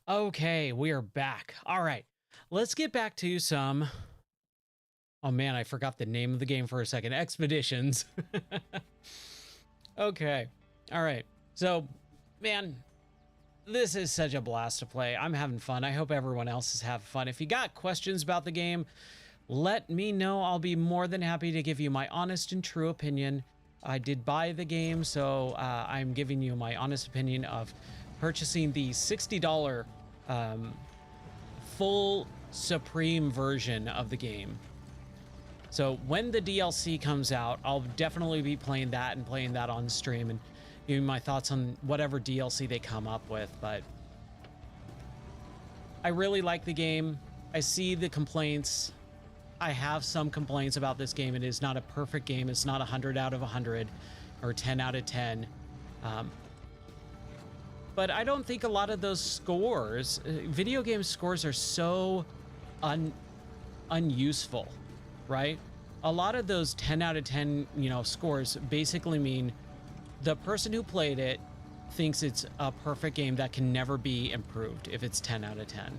Okay, we are back. All right, let's get back to some. Oh man, I forgot the name of the game for a second. Expeditions. Okay. All right. So, man, this is such a blast to play. I'm having fun. I hope everyone else is having fun. If you got questions about the game, let me know. I'll be more than happy to give you my honest and true opinion. I did buy the game, so I'm giving you my honest opinion of purchasing the $60 full Supreme version of the game. So when the DLC comes out, I'll definitely be playing that and playing that on stream and giving my thoughts on whatever DLC they come up with. But I really like the game. I see the complaints. I have some complaints about this game. It is not a perfect game. It's not 100 out of 100 or 10 out of 10. But I don't think a lot of those scores, video game scores, are so unuseful, right? A lot of those 10 out of 10, scores basically mean the person who played it thinks it's a perfect game that can never be improved if it's 10 out of 10.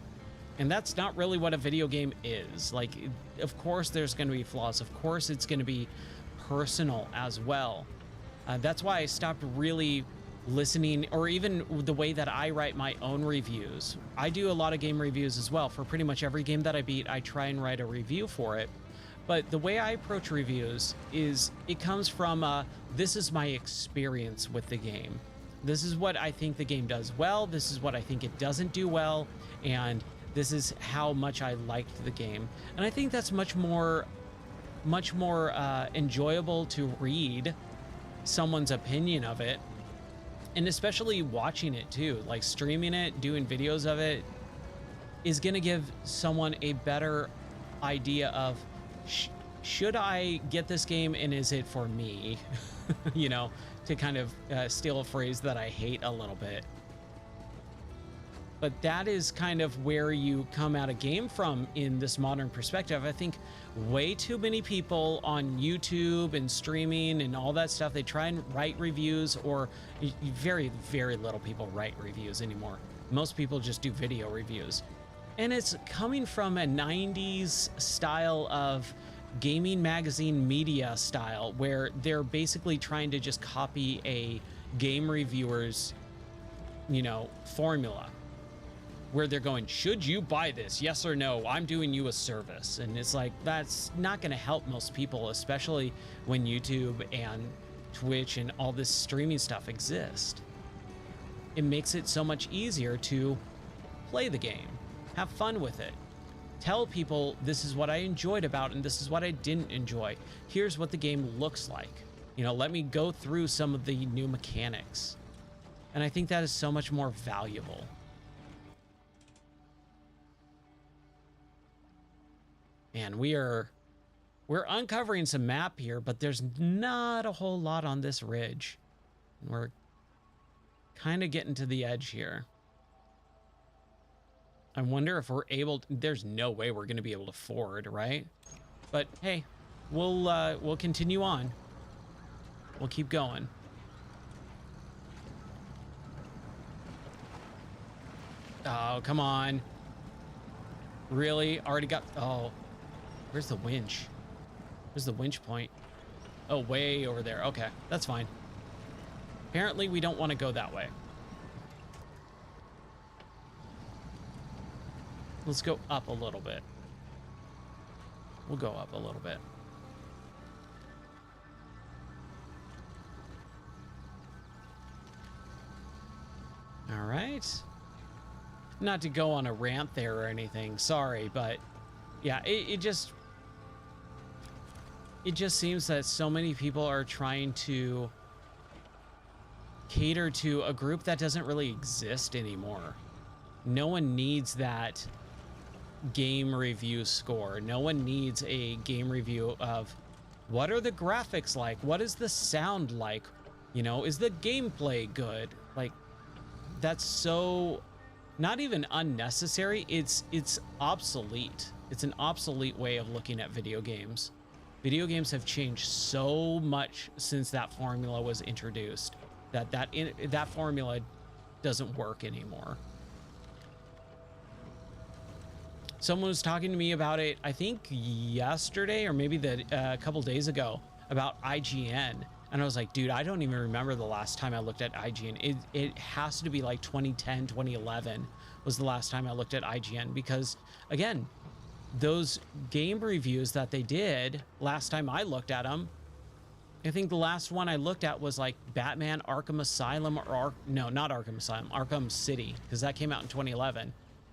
And that's not really what a video game is. Like, of course there's going to be flaws. Of course it's going to be personal as well. That's why I stopped really listening, or even the way that I write my own reviews. I do a lot of game reviews as well. For pretty much every game that I beat, I try and write a review for it. But the way I approach reviews is it comes from this is my experience with the game. This is what I think the game does well. This is what I think it doesn't do well. And this is how much I liked the game. And I think that's much more enjoyable to read someone's opinion of it. And especially watching it too, like streaming it, doing videos of it, is going to give someone a better idea of, should I get this game and is it for me? To kind of steal a phrase that I hate a little bit. But that is kind of where you come at a game from in this modern perspective. I think way too many people on YouTube and streaming and all that stuff, they try and write reviews, or very, very little people write reviews anymore. Most people just do video reviews. And it's coming from a 90s style of gaming magazine media style, where they're basically trying to just copy a game reviewer's, formula. Where they're going, should you buy this? Yes or no? I'm doing you a service. And it's like, that's not going to help most people, especially when YouTube and Twitch and all this streaming stuff exist. It makes it so much easier to play the game, have fun with it, tell people this is what I enjoyed about it and this is what I didn't enjoy. Here's what the game looks like. Let me go through some of the new mechanics. And I think that is so much more valuable. Man, we're uncovering some map here, but there's not a whole lot on this ridge. We're kind of getting to the edge here. I wonder if we're able to, there's no way we're going to be able to ford, right? But hey, we'll continue on. We'll keep going. Oh, come on. Really? Already got, oh. Where's the winch? Where's the winch point? Oh, way over there. Okay, that's fine. Apparently, we don't want to go that way. Let's go up a little bit. We'll go up a little bit. All right. Not to go on a rant there or anything, sorry, but yeah, it just seems that so many people are trying to cater to a group that doesn't really exist anymore. No one needs that game review score. No one needs a game review of what are the graphics like? What is the sound like? Is the gameplay good? Like, that's so not even unnecessary. It's obsolete. It's an obsolete way of looking at video games. Video games have changed so much since that formula was introduced that formula doesn't work anymore. Someone was talking to me about it, I think yesterday or maybe a couple days ago, about IGN. And I was like, dude, I don't even remember the last time I looked at IGN. It has to be like 2010, 2011 was the last time I looked at IGN, because again, those game reviews that they did last time I looked at them, I think the last one I looked at was like Batman Arkham Asylum, or no, not Arkham Asylum, Arkham City, because that came out in 2011.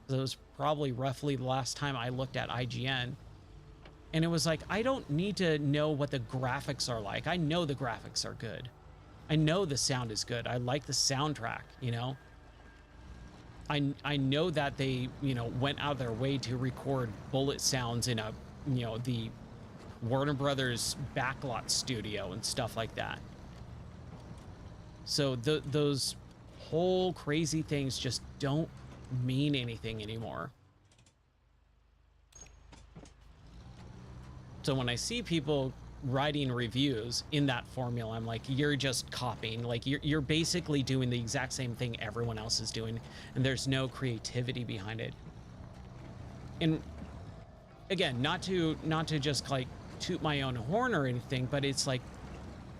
So it was probably roughly the last time I looked at IGN. And it was like, I don't need to know what the graphics are like. I know the graphics are good. I know the sound is good. I like the soundtrack, you know? I know that they, you know, went out of their way to record bullet sounds in a, you know, the Warner Brothers backlot studio and stuff like that. So those whole crazy things just don't mean anything anymore. So when I see people writing reviews in that formula, I'm like, you're just copying. Like you're basically doing the exact same thing everyone else is doing, and there's no creativity behind it. And again, not to just like toot my own horn or anything, but it's like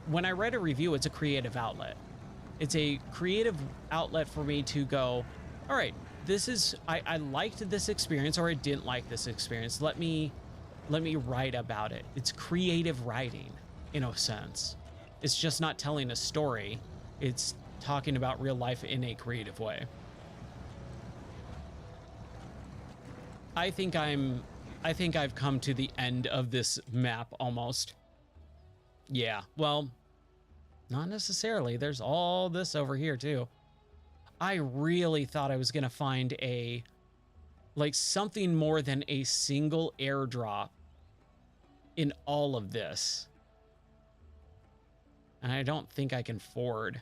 when I write a review, it's a creative outlet. It's a creative outlet for me to go, all right, this is, I liked this experience, or I didn't like this experience. Let me write about it. It's creative writing in a sense. It's just not telling a story. It's talking about real life in a creative way. I think I've come to the end of this map almost. Yeah, well, not necessarily. There's all this over here too. I really thought I was gonna find a, like, something more than a single airdrop in all of this. And I don't think I can forward.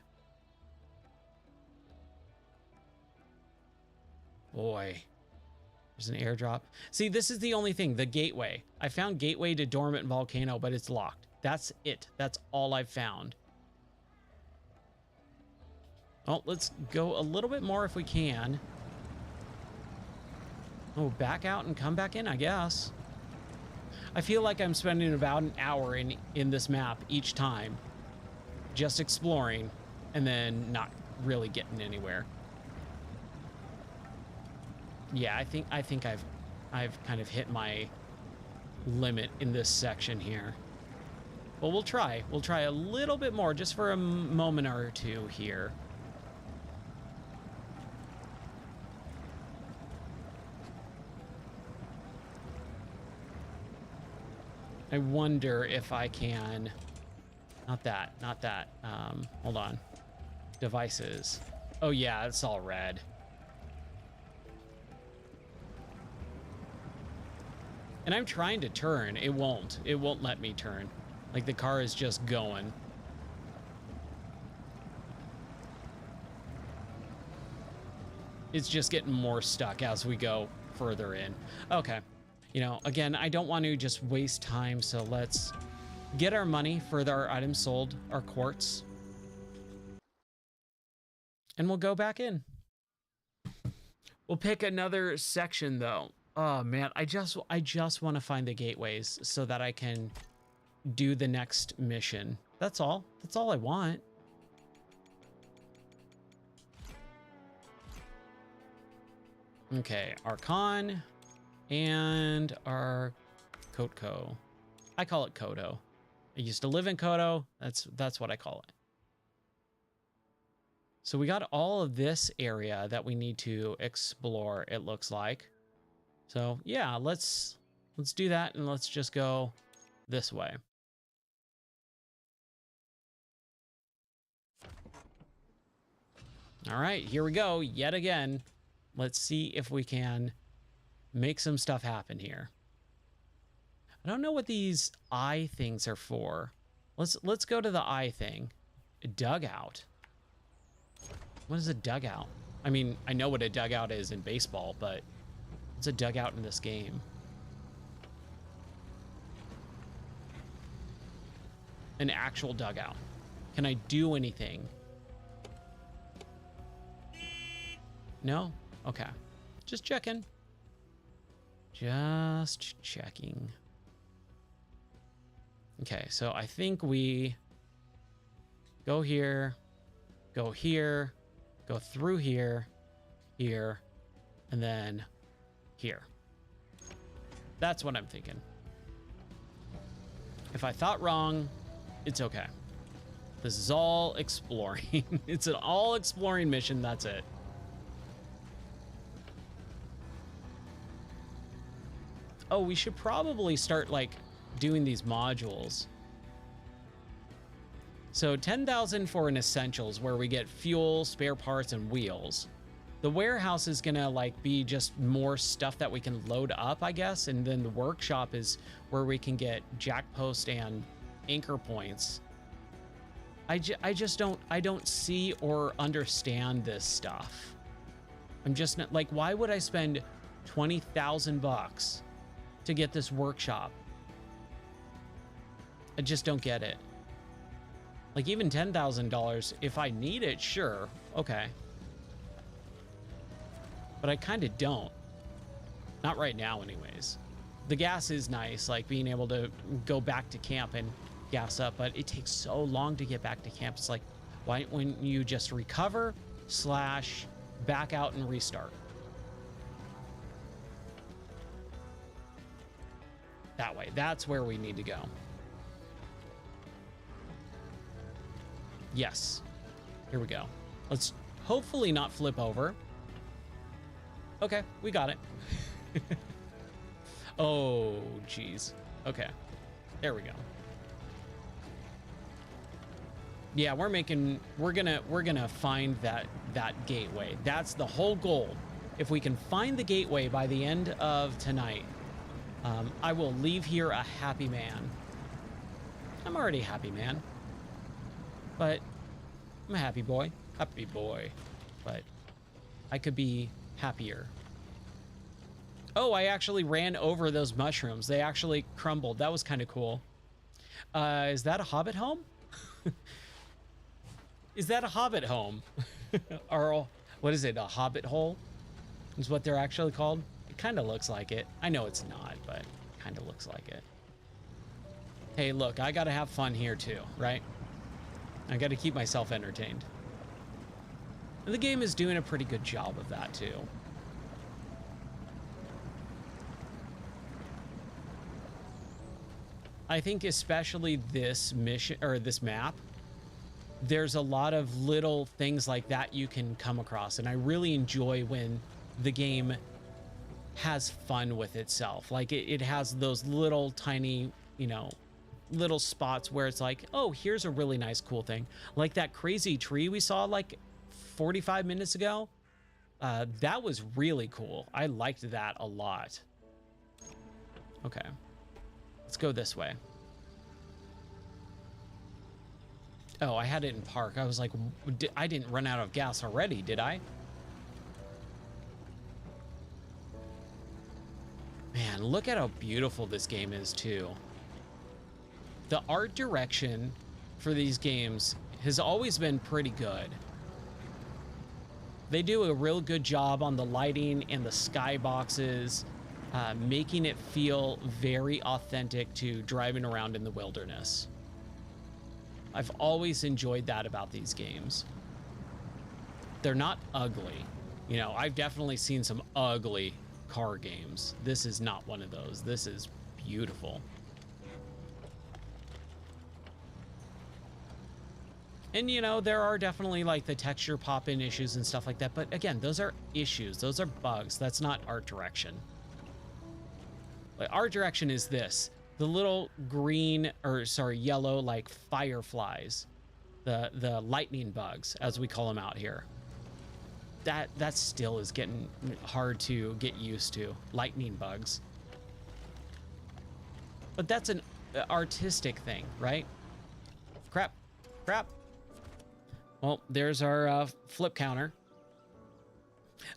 Boy, there's an airdrop. See, this is the only thing, the gateway. I found gateway to dormant volcano, but it's locked. That's it. That's all I've found. Oh, let's go a little bit more if we can. Oh, back out and come back in, I guess. I feel like I'm spending about an hour in this map each time, just exploring and then not really getting anywhere. Yeah, I think I've kind of hit my limit in this section here. But we'll try a little bit more just for a moment or two here. I wonder if I can, not that, hold on, devices. Oh yeah, it's all red. And I'm trying to turn, it won't let me turn. Like the car is just going. It's just getting more stuck as we go further in. Okay. You know, again, I don't want to just waste time, so let's get our money for our items sold, our quartz, and we'll go back in. We'll pick another section though. Oh man, I just want to find the gateways so that I can do the next mission. That's all. That's all I want. Okay, Archon. And our Kotko. I call it Kodo. I used to live in Kodo. That's what I call it. So we got all of this area that we need to explore, it looks like. So yeah, let's do that, and let's just go this way. All right, here we go yet again. Let's see if we can make some stuff happen here. I don't know what these eye things are for. Let's go to the eye thing. A dugout. What is a dugout? I mean, I know what a dugout is in baseball, but what's a dugout in this game? An actual dugout. Can I do anything? No? Okay. Just checking. Just checking. Okay, so I think we go here, go here, go through here, here, and then here. That's what I'm thinking. If I thought wrong, it's okay. This is all exploring. It's an all exploring mission. That's it. Oh, we should probably start like doing these modules. So 10,000 for an essentials where we get fuel, spare parts, and wheels. The warehouse is gonna like be just more stuff that we can load up, I guess. And then the workshop is where we can get jack post and anchor points. I just don't see or understand this stuff. I'm just not like, why would I spend 20,000 bucks to get this workshop? I just don't get it. Like even $10,000, if I need it, sure, okay. But I kind of don't. Not right now, anyways. The gas is nice, like being able to go back to camp and gas up, but it takes so long to get back to camp. It's like, why wouldn't you just recover / back out and restart? That way, that's where we need to go. Yes, here we go. Let's hopefully not flip over. Okay, we got it. Oh, geez. Okay, there we go. Yeah, we're gonna find that gateway. That's the whole goal. If we can find the gateway by the end of tonight, I will leave here a happy man. I'm already a happy man, but I'm a happy boy, but I could be happier. Oh, I actually ran over those mushrooms. They actually crumbled. That was kind of cool. Is that a hobbit home? Is that a hobbit home? Or what is it? A hobbit hole is what they're actually called. It kind of looks like it. I know it's not, but it kind of looks like it. Hey, look, I got to have fun here too, right? I got to keep myself entertained. And the game is doing a pretty good job of that too. I think especially this mission or this map, there's a lot of little things like that you can come across. And I really enjoy when the game has fun with itself. Like it has those little tiny, you know, little spots where it's like, oh, here's a really nice, cool thing. Like that crazy tree we saw like 45 minutes ago. That was really cool. I liked that a lot. Okay. Let's go this way. Oh, I had it in park. I was like, I didn't run out of gas already, did I? Man, look at how beautiful this game is too. The art direction for these games has always been pretty good. They do a real good job on the lighting and the skyboxes. Making it feel very authentic to driving around in the wilderness. I've always enjoyed that about these games. They're not ugly. You know, I've definitely seen some ugly car games. This is not one of those. This is beautiful. And, you know, there are definitely like the texture pop-in issues and stuff like that. But again, those are issues. Those are bugs. That's not art direction. Art direction is this, the little green, or sorry, yellow, like fireflies, the lightning bugs, as we call them out here. That still is getting hard to get used to, lightning bugs. But that's an artistic thing, right? Crap. Well, there's our flip counter.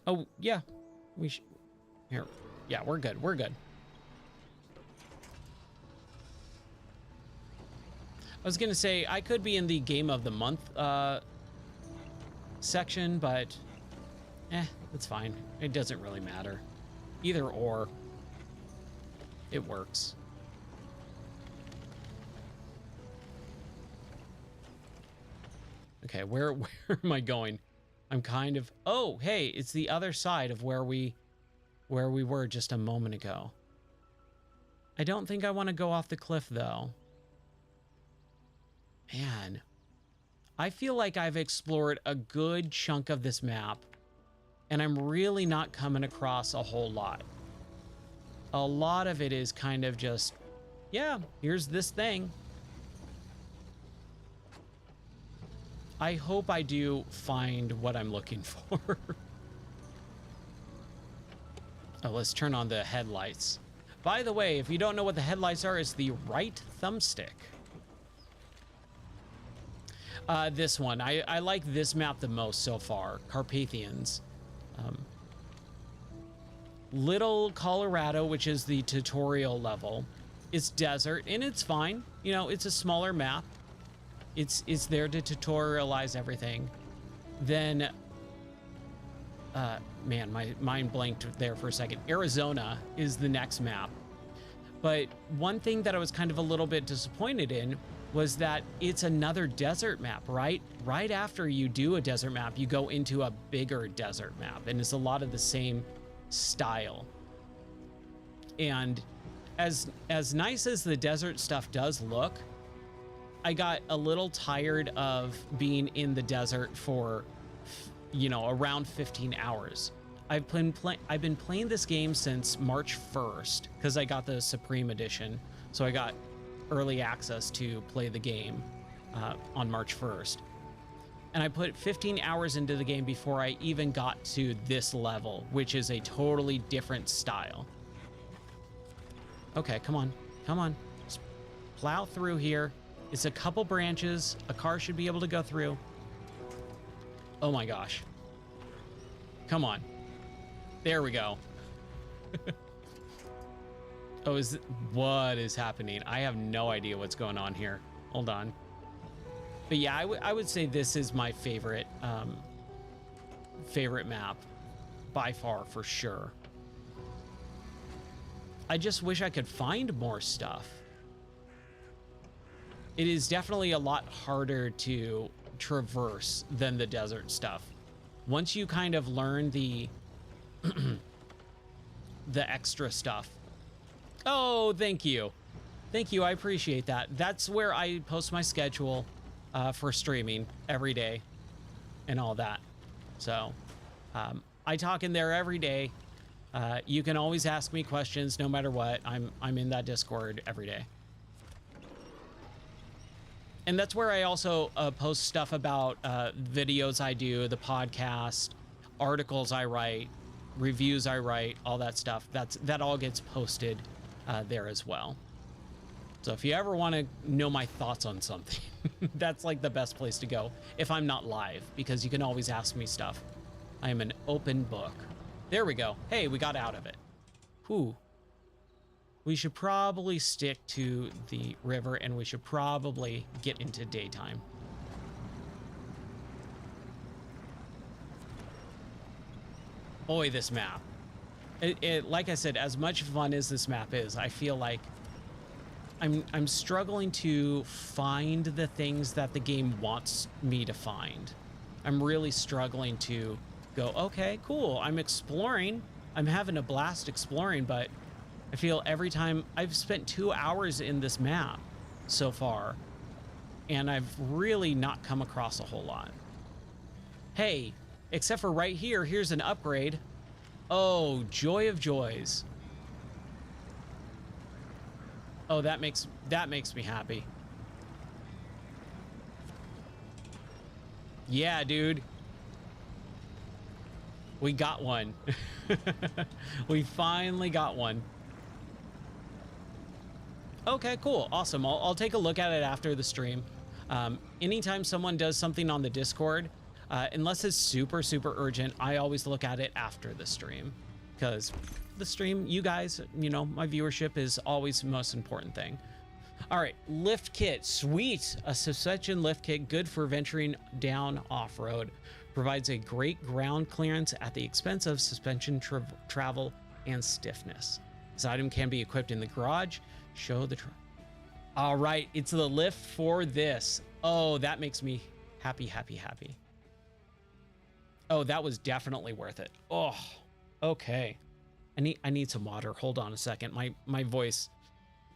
Oh, yeah, we should, here. Yeah, we're good. I was gonna say I could be in the game of the month section, but that's fine. It doesn't really matter. Either or. It works. Okay, where am I going? I'm kind of, oh, hey, it's the other side of where we were just a moment ago. I don't think I want to go off the cliff though. Man, I feel like I've explored a good chunk of this map and I'm really not coming across a whole lot. A lot of it is kind of just, yeah, here's this thing. I hope I do find what I'm looking for. Oh, let's turn on the headlights. By the way, if you don't know what the headlights are, it's the right thumbstick. This one, I like this map the most so far, Carpathians. Little Colorado, which is the tutorial level. It's desert and it's fine. You know, it's a smaller map. It's there to tutorialize everything. Then, man, my mind blanked there for a second. Arizona is the next map. But one thing that I was kind of a little bit disappointed in was that it's another desert map, right? Right after you do a desert map, you go into a bigger desert map, and it's a lot of the same style. And as nice as the desert stuff does look, I got a little tired of being in the desert for, you know, around 15 hours. I've been playing this game since March 1st because I got the Supreme Edition. So I got early access to play the game on March 1st. And I put 15 hours into the game before I even got to this level, which is a totally different style. Okay, come on, come on. Just plow through here. It's a couple branches. A car should be able to go through. Oh my gosh. Come on. There we go. Oh, what is happening? I have no idea what's going on here. Hold on. But yeah, I would say this is my favorite favorite map by far, for sure. I just wish I could find more stuff. It is definitely a lot harder to traverse than the desert stuff. Once you kind of learn the the extra stuff. Oh, thank you. Thank you. I appreciate that. That's where I post my schedule for streaming every day and all that. So I talk in there every day. You can always ask me questions no matter what. I'm in that Discord every day. And that's where I also post stuff about videos I do, the podcast, articles I write, reviews I write, all that stuff. That all gets posted there as well. So if you ever want to know my thoughts on something, that's like the best place to go if I'm not live, because you can always ask me stuff. I am an open book. There we go. Hey, we got out of it. Whew. We should probably stick to the river, and we should probably get into daytime. Boy, this map. Like I said, as much fun as this map is, I feel like I'm struggling to find the things that the game wants me to find. I'm really struggling to go, okay, cool, I'm exploring. I'm having a blast exploring, but I feel every time I've spent 2 hours in this map so far, and I've really not come across a whole lot. Hey, except for right here, here's an upgrade. Oh, joy of joys. Oh, that makes me happy. Yeah, dude. We got one. We finally got one. Okay, cool. Awesome. I'll take a look at it after the stream. Anytime someone does something on the Discord, unless it's super, super urgent, I always look at it after the stream, because the stream, you guys, you know, my viewership is always the most important thing. All right, lift kit, sweet. A suspension lift kit, good for venturing down off-road. Provides a great ground clearance at the expense of suspension travel and stiffness. This item can be equipped in the garage. Show the truck. All right, it's the lift for this. Oh, that makes me happy, happy, happy. Oh, that was definitely worth it. Oh, okay. I need some water. Hold on a second. My voice.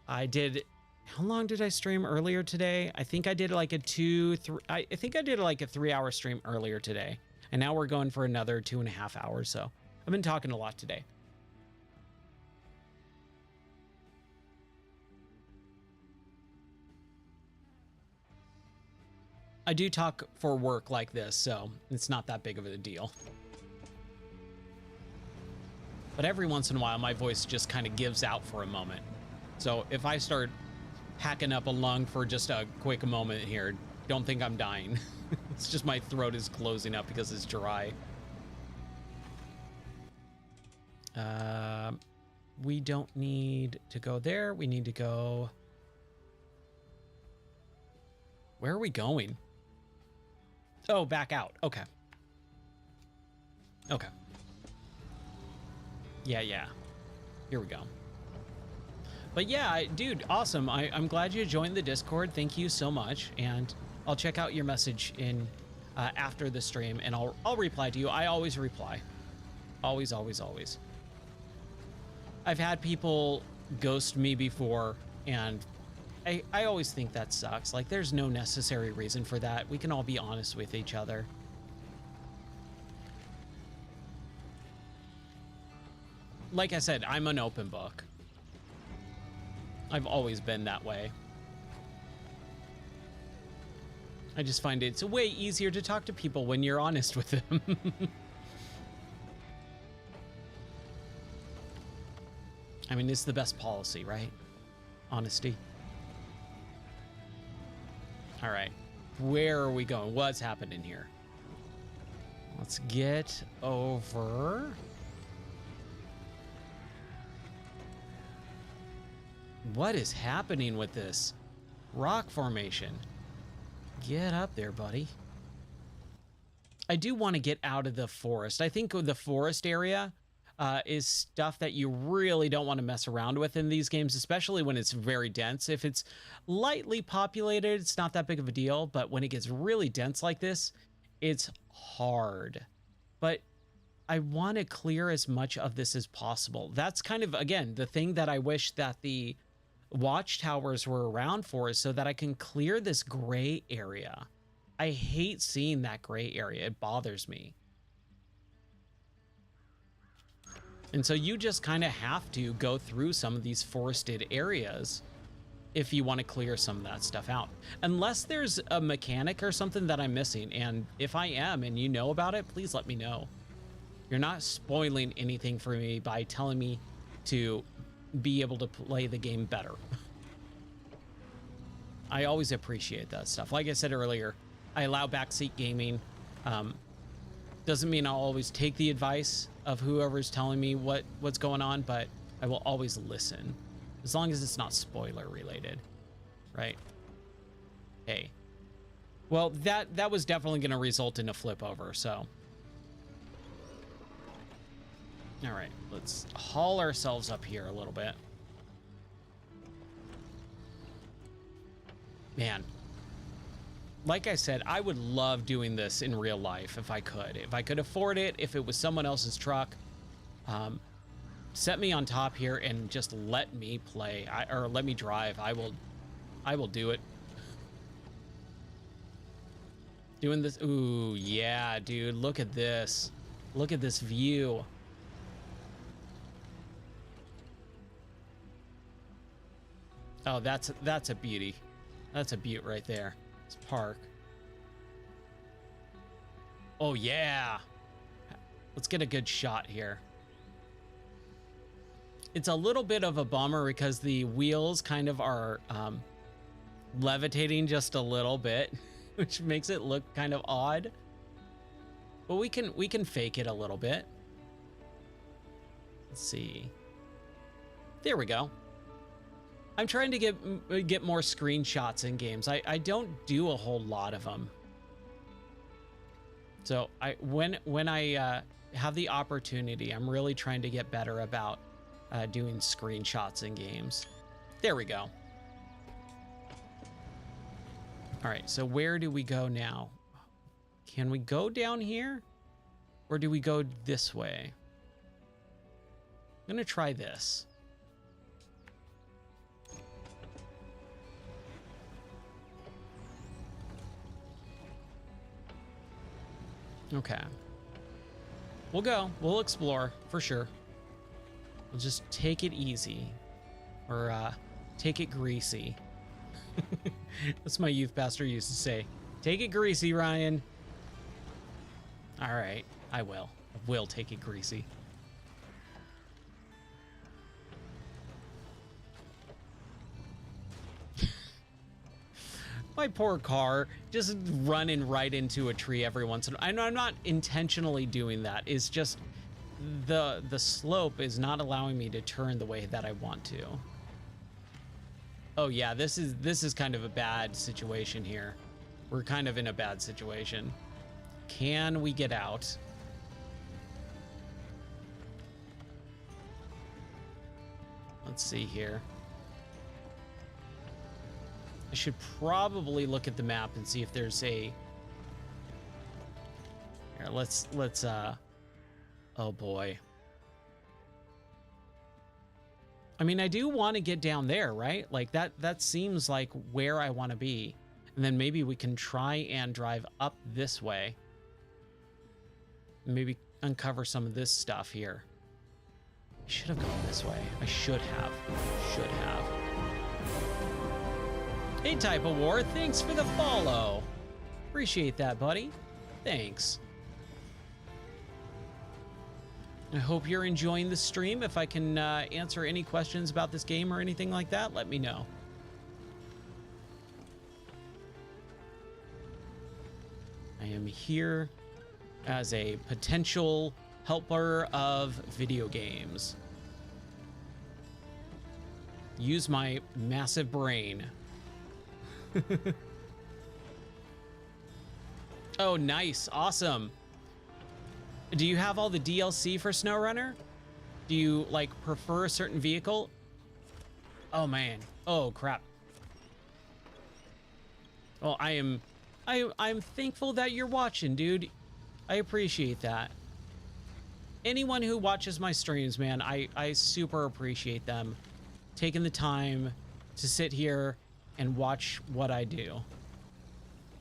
I did. How long did I stream earlier today? I think I did like a 3-hour stream earlier today. And now we're going for another 2.5 hours. So I've been talking a lot today. I do talk for work like this, so it's not that big of a deal. But every once in a while, my voice just kind of gives out for a moment. So if I start hacking up a lung for just a quick moment here, don't think I'm dying. It's just my throat is closing up because it's dry. We don't need to go there. We need to go... Where are we going? Oh, back out. Okay. Okay. Yeah. Here we go. But yeah, dude, awesome. I'm glad you joined the Discord. Thank you so much. And I'll check out your message in after the stream, and I'll reply to you. I always reply. Always, always, always. I've had people ghost me before, and I always think that sucks. Like, there's no necessary reason for that. We can all be honest with each other. Like I said, I'm an open book. I've always been that way. I just find it's way easier to talk to people when you're honest with them. I mean, it's the best policy, right? Honesty. All right, where are we going? What's happening here? Let's get over. What is happening with this rock formation? Get up there, buddy. I do want to get out of the forest. I think the forest area is stuff that you really don't want to mess around with in these games, especially when it's very dense. If it's lightly populated, it's not that big of a deal, but when it gets really dense like this, it's hard. But I want to clear as much of this as possible. That's kind of, again, the thing that I wish that the watchtowers were around for, is so that I can clear this gray area. I hate seeing that gray area. It bothers me. And so you just kind of have to go through some of these forested areas if you want to clear some of that stuff out. Unless there's a mechanic or something that I'm missing. And if I am and you know about it, please let me know. You're not spoiling anything for me by telling me to be able to play the game better. I always appreciate that stuff. Like I said earlier, I allow backseat gaming. Doesn't mean I'll always take the advice of whoever's telling me what's going on, but I will always listen, as long as it's not spoiler related, right? Hey, well, that was definitely going to result in a flip over. So, all right, let's haul ourselves up here a little bit. Man, like I said, I would love doing this in real life if I could. If I could afford it, if it was someone else's truck, set me on top here and just let me play, or let me drive. I will do it. Doing this. Ooh, yeah, dude. Look at this. Look at this view. Oh, that's a beauty. That's a beaut right there. Let's park. Oh, yeah. Let's get a good shot here. It's a little bit of a bummer because the wheels kind of are levitating just a little bit, which makes it look kind of odd. But we can fake it a little bit. Let's see. There we go. I'm trying to get more screenshots in games. I don't do a whole lot of them. So when I have the opportunity, I'm really trying to get better about doing screenshots in games. There we go. All right, so where do we go now? Can we go down here? Or do we go this way? I'm gonna try this. Okay. We'll go. We'll explore, for sure. We'll just take it easy. Or, take it greasy. That's my youth pastor used to say. Take it greasy, Ryan. All right, I will. I will take it greasy. My poor car just running right into a tree every once in a while. I know I'm not intentionally doing that. It's just the slope is not allowing me to turn the way that I want to. Oh yeah, this is kind of a bad situation here. We're kind of in a bad situation. Can we get out? Let's see here. I should probably look at the map and see if there's a... Here, let's oh boy. I mean, I do want to get down there, right? Like that seems like where I want to be. And then maybe we can try and drive up this way. Maybe uncover some of this stuff here. I should have gone this way. I should have. Should have. Hey, Type of War, thanks for the follow. Appreciate that, buddy. Thanks. I hope you're enjoying the stream. If I can answer any questions about this game or anything like that, let me know. I am here as a potential helper of video games. Use my massive brain. Oh, nice. Awesome. Do you have all the DLC for SnowRunner? Do you like prefer a certain vehicle? Oh man. Oh crap. Well, I'm thankful that you're watching, dude. I appreciate that. Anyone who watches my streams, man, I super appreciate them taking the time to sit here and watch what I do.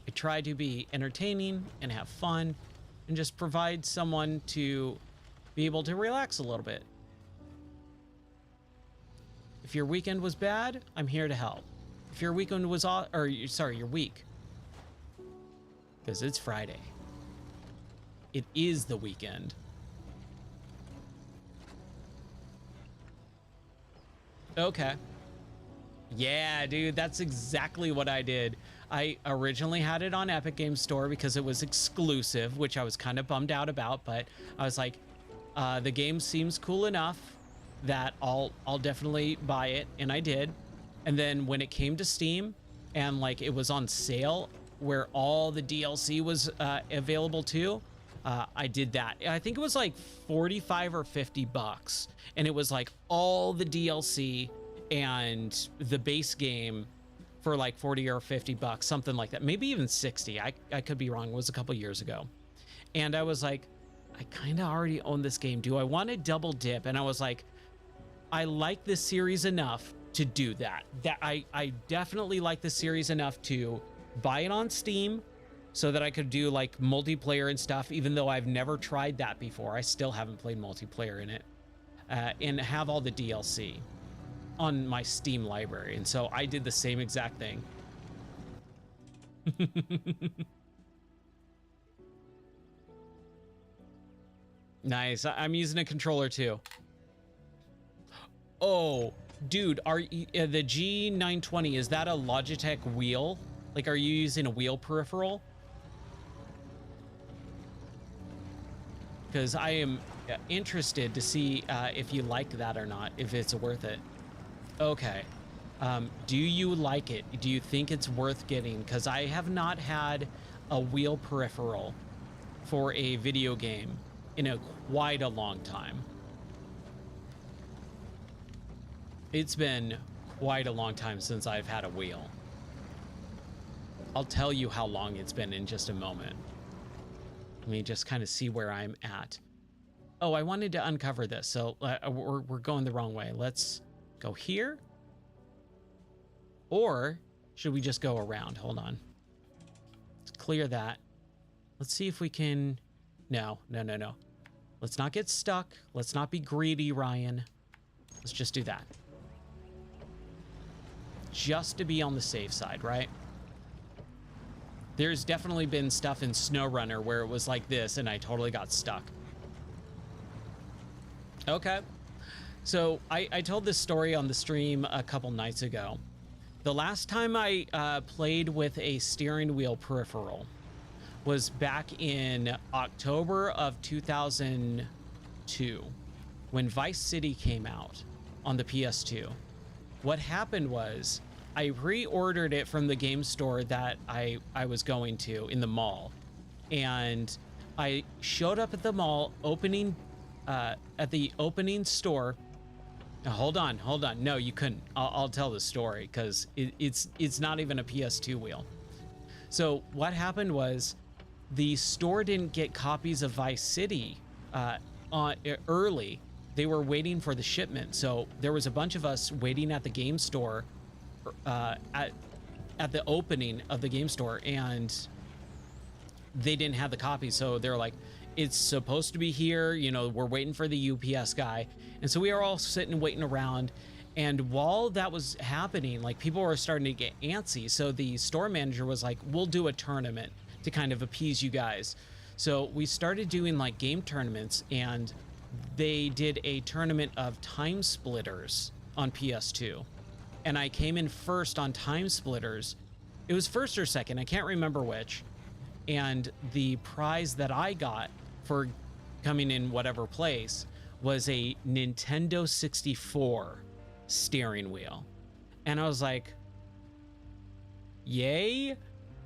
I try to be entertaining and have fun and just provide someone to be able to relax a little bit. If your weekend was bad, I'm here to help. If your weekend was your week, because it's Friday. It is the weekend. Okay. Yeah, dude, that's exactly what I did. I originally had it on Epic Games Store because it was exclusive, which I was kind of bummed out about, but I was like, the game seems cool enough that I'll definitely buy it, and I did. And then when it came to Steam and like it was on sale where all the DLC was available too, I did that. I think it was like 45 or 50 bucks, and it was like all the DLC and the base game for like 40 or 50 bucks, something like that. Maybe even 60. I could be wrong. It was a couple years ago. And I was like, I kind of already own this game. Do I want to double dip? And I was like, I like this series enough to do that. I definitely like this series enough to buy it on Steam so that I could do like multiplayer and stuff, even though I've never tried that before. I still haven't played multiplayer in it, and have all the DLC on my Steam library. And so I did the same exact thing. Nice. I'm using a controller too. Oh, dude, the G920, is that a Logitech wheel? Like, are you using a wheel peripheral? Because I am interested to see if you like that or not, if it's worth it. Okay. Do you like it? Do you think it's worth getting? Because I have not had a wheel peripheral for a video game in quite a long time. It's been quite a long time since I've had a wheel. I'll tell you how long it's been in just a moment. Let me just kind of see where I'm at. Oh, I wanted to uncover this, so we're going the wrong way. Let's go here. Or should we just go around? Hold on. Let's clear that. Let's see if we can... No. Let's not get stuck. Let's not be greedy, Ryan. Let's just do that. Just to be on the safe side, right? There's definitely been stuff in SnowRunner where it was like this and I totally got stuck. Okay. So I told this story on the stream a couple nights ago. The last time I played with a steering wheel peripheral was back in October of 2002 when Vice City came out on the PS2. What happened was I pre-ordered it from the game store that I was going to in the mall, and I showed up at the mall at the opening store. Now, hold on. No, you couldn't. I'll tell the story because it's not even a PS2 wheel. So what happened was the store didn't get copies of Vice City early. They were waiting for the shipment. So there was a bunch of us waiting at the game store at the opening of the game store, and they didn't have the copy. So they're like, it's supposed to be here. You know, we're waiting for the UPS guy. And so we are all sitting waiting around. And while that was happening, like, people were starting to get antsy. So the store manager was like, we'll do a tournament to kind of appease you guys. So we started doing like game tournaments, and they did a tournament of Time Splitters on PS2. And I came in first on Time Splitters. It was first or second, I can't remember which. And the prize that I got for coming in whatever place was a Nintendo 64 steering wheel. And I was like, yay?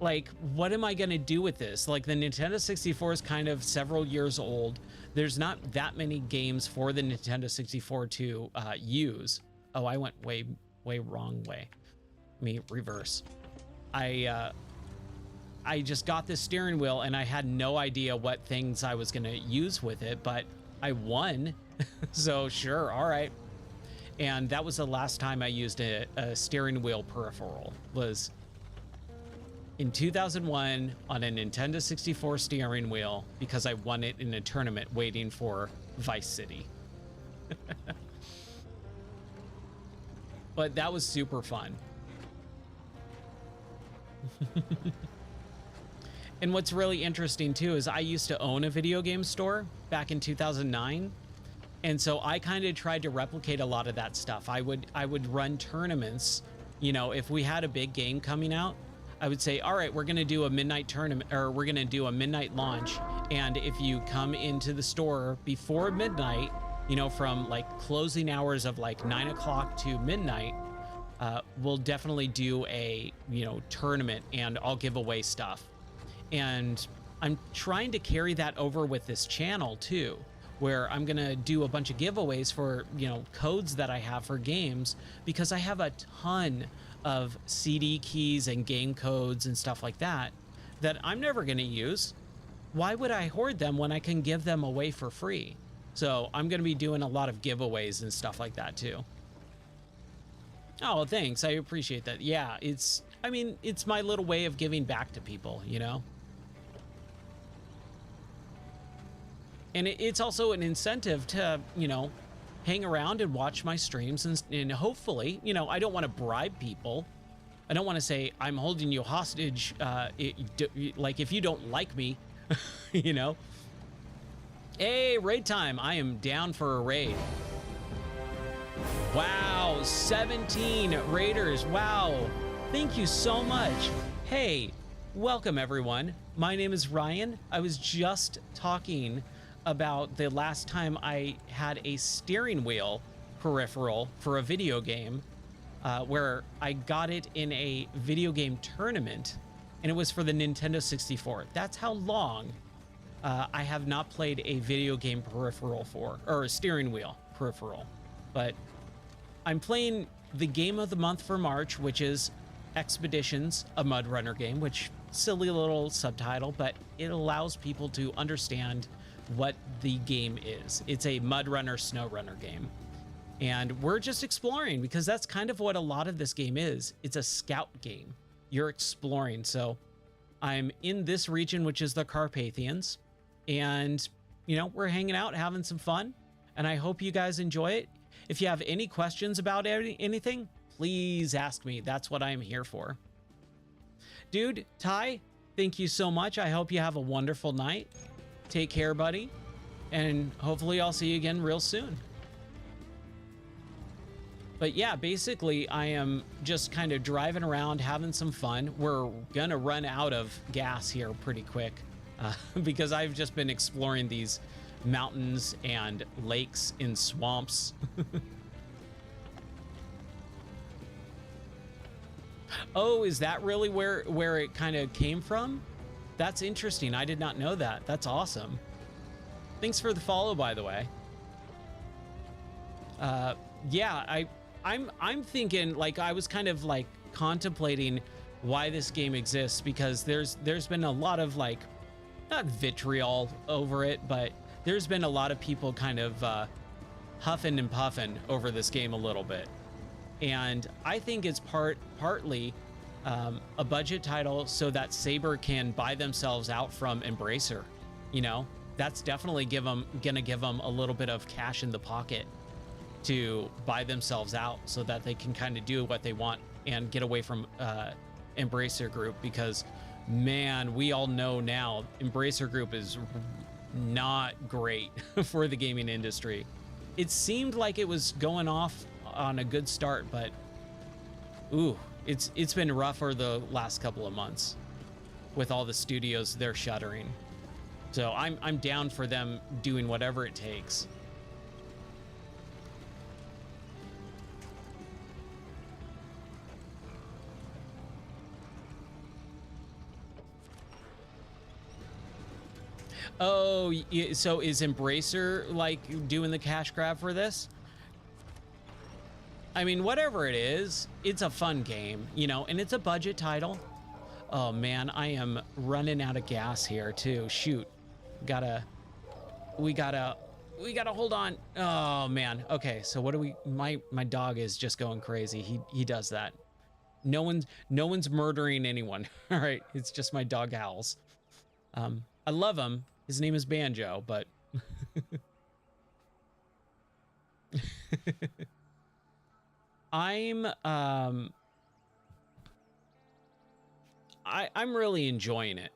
Like, what am I gonna do with this? Like, the Nintendo 64 is kind of several years old. There's not that many games for the Nintendo 64 to use. Oh, I went way wrong way. Let me reverse. I just got this steering wheel and I had no idea what things I was gonna use with it, but I won. So sure, all right. And that was the last time I used a steering wheel peripheral, was in 2001 on a Nintendo 64 steering wheel, because I won it in a tournament waiting for Vice City. But that was super fun. And what's really interesting too is I used to own a video game store back in 2009. And so I kind of tried to replicate a lot of that stuff. I would run tournaments. You know, if we had a big game coming out, I would say, all right, we're going to do a midnight tournament, or we're going to do a midnight launch. And if you come into the store before midnight, you know, from like closing hours of like 9 o'clock to midnight, we'll definitely do a, you know, tournament, and I'll give away stuff. And I'm trying to carry that over with this channel too, where I'm going to do a bunch of giveaways for, you know, codes that I have for games, because I have a ton of CD keys and game codes and stuff like that I'm never going to use. Why would I hoard them when I can give them away for free? So I'm going to be doing a lot of giveaways and stuff like that too. Oh, thanks. I appreciate that. Yeah, I mean, it's my little way of giving back to people, you know? And it's also an incentive to, you know, hang around and watch my streams, and hopefully, you know, I don't want to bribe people. I don't want to say I'm holding you hostage, like if you don't like me, you know. Hey, raid time. I am down for a raid. Wow, 17 raiders. Wow, thank you so much. Hey, welcome everyone. My name is Ryan. I was just talking about the last time I had a steering wheel peripheral for a video game, where I got it in a video game tournament, and it was for the Nintendo 64. That's how long I have not played a video game peripheral for, or a steering wheel peripheral. But I'm playing the game of the month for March, which is Expeditions, a Mud Runner game, which silly little subtitle, but it allows people to understand what the game is. It's a Mud Runner, Snow Runner game. And we're just exploring because that's kind of what a lot of this game is. It's a scout game. You're exploring. So I'm in this region, which is the Carpathians. And, you know, we're hanging out, having some fun. And I hope you guys enjoy it. If you have any questions about anything, please ask me. That's what I'm here for. Dude, Ty, thank you so much. I hope you have a wonderful night. Take care, buddy. And hopefully I'll see you again real soon. But yeah, basically I am just kind of driving around, having some fun. We're gonna run out of gas here pretty quick because I've just been exploring these mountains and lakes in swamps. Oh, is that really where it kind of came from? That's interesting. I did not know that. That's awesome. Thanks for the follow, by the way. Yeah, I'm thinking, like, I was kind of like contemplating why this game exists, because there's been a lot of, like, not vitriol over it, but there's been a lot of people kind of huffing and puffing over this game a little bit. And I think it's partly a budget title so that Saber can buy themselves out from Embracer. You know, that's definitely gonna give them a little bit of cash in the pocket to buy themselves out so that they can kind of do what they want and get away from Embracer Group, because man, we all know now Embracer Group is not great for the gaming industry. It seemed like it was going off on a good start, but ooh, it's been rough for the last couple of months with all the studios they're shuttering. So I'm down for them doing whatever it takes. Oh, so is Embracer like doing the cash grab for this? I mean, whatever it is, it's a fun game, you know, and it's a budget title. Oh man, I am running out of gas here too. Shoot. We gotta hold on. Oh man. Okay, so what do we, my dog is just going crazy. He does that. No one's murdering anyone. All right, it's just my dog howls. I love him. His name is Banjo, but I'm really enjoying it.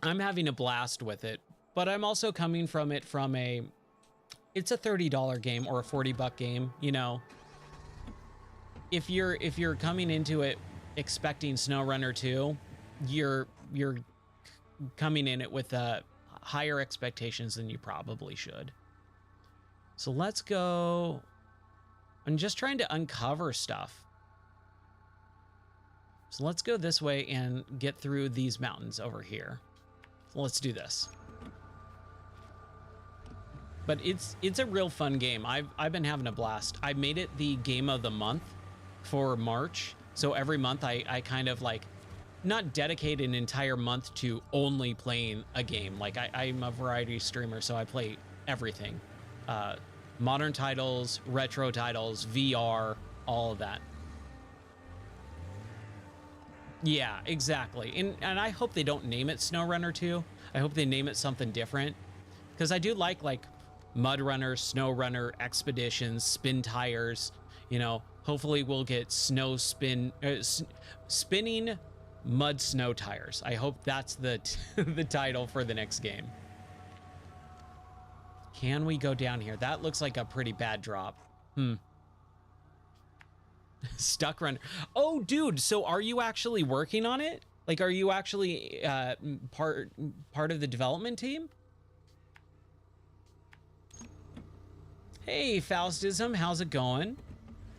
I'm having a blast with it, but I'm also coming from it from it's a $30 game or a $40 game, you know. If you're coming into it expecting SnowRunner 2, you're coming in it with higher expectations than you probably should. So let's go. I'm just trying to uncover stuff. So let's go this way and get through these mountains over here. So let's do this. But it's a real fun game. I've been having a blast. I made it the game of the month for March. So every month I kind of like not dedicate an entire month to only playing a game. Like I'm a variety streamer, so I play everything. Modern titles, retro titles, VR, all of that. Yeah, exactly. And I hope they don't name it SnowRunner 2. I hope they name it something different, because I do like Mud Runner, Snow Runner, Expeditions, Spin Tires. You know, hopefully we'll get spinning mud snow tires. I hope that's the the title for the next game. Can we go down here? That looks like a pretty bad drop. Stuck Runner. Oh, dude, so are you actually working on it? Like, are you actually part of the development team? Hey, Faustism, how's it going?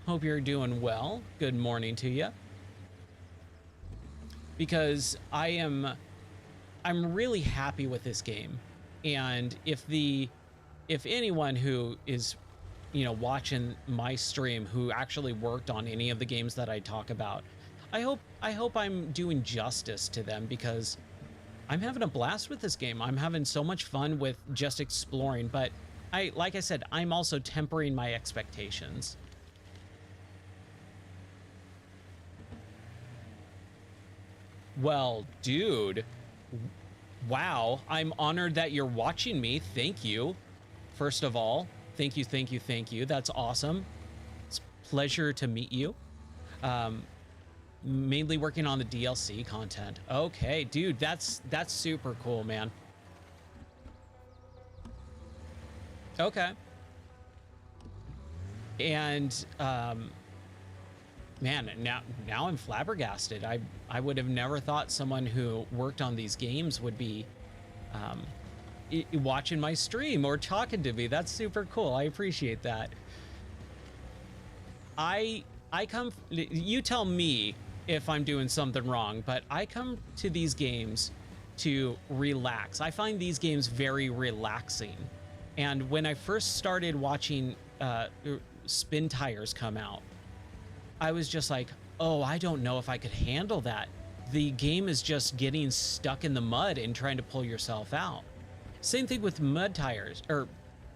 Hope you're doing well. Good morning to you. Because I'm really happy with this game, and if anyone who is you know, watching my stream who actually worked on any of the games that I talk about. I hope I'm doing justice to them, because I'm having a blast with this game. I'm having so much fun with just exploring, but like I said, I'm also tempering my expectations. Well, dude, wow, I'm honored that you're watching me. Thank you. First of all, thank you, thank you, thank you. That's awesome. It's a pleasure to meet you. Mainly working on the DLC content. Okay, dude, that's super cool, man. Okay. And man, now I'm flabbergasted. I would have never thought someone who worked on these games would be watching my stream or talking to me. That's super cool. I appreciate that. You tell me if I'm doing something wrong, but I come to these games to relax. I find these games very relaxing. And when I first started watching Spin Tires come out, I was just like, oh, I don't know if I could handle that. The game is just getting stuck in the mud and trying to pull yourself out. Same thing with Mud Tires or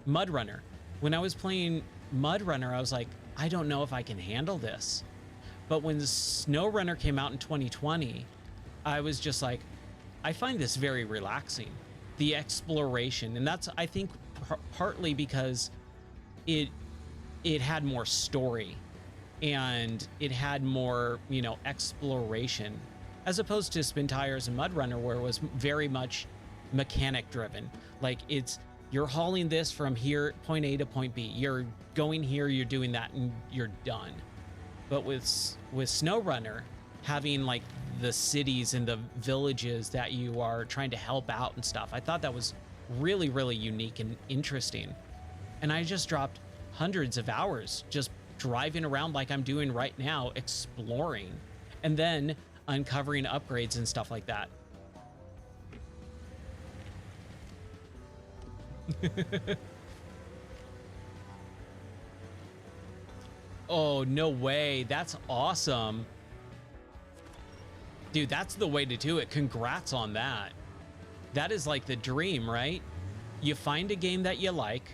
Mud Runner. When I was playing Mud Runner, I was like, I don't know if I can handle this. But when the Snow Runner came out in 2020, I was just like, I find this very relaxing. The exploration, and that's, I think, partly because it had more story and it had more, you know, exploration, as opposed to Spin Tires and Mud Runner, where it was very much mechanic driven. Like, you're hauling this from here, point A to point B. You're going here, you're doing that, and you're done. But with Snow Runner, having like the cities and the villages that you are trying to help out and stuff, I thought that was really, really unique and interesting. And I just dropped hundreds of hours just driving around like I'm doing right now, exploring, and then uncovering upgrades and stuff like that. Oh, no way. That's awesome. Dude, that's the way to do it. Congrats on that. That is like the dream, right? You find a game that you like,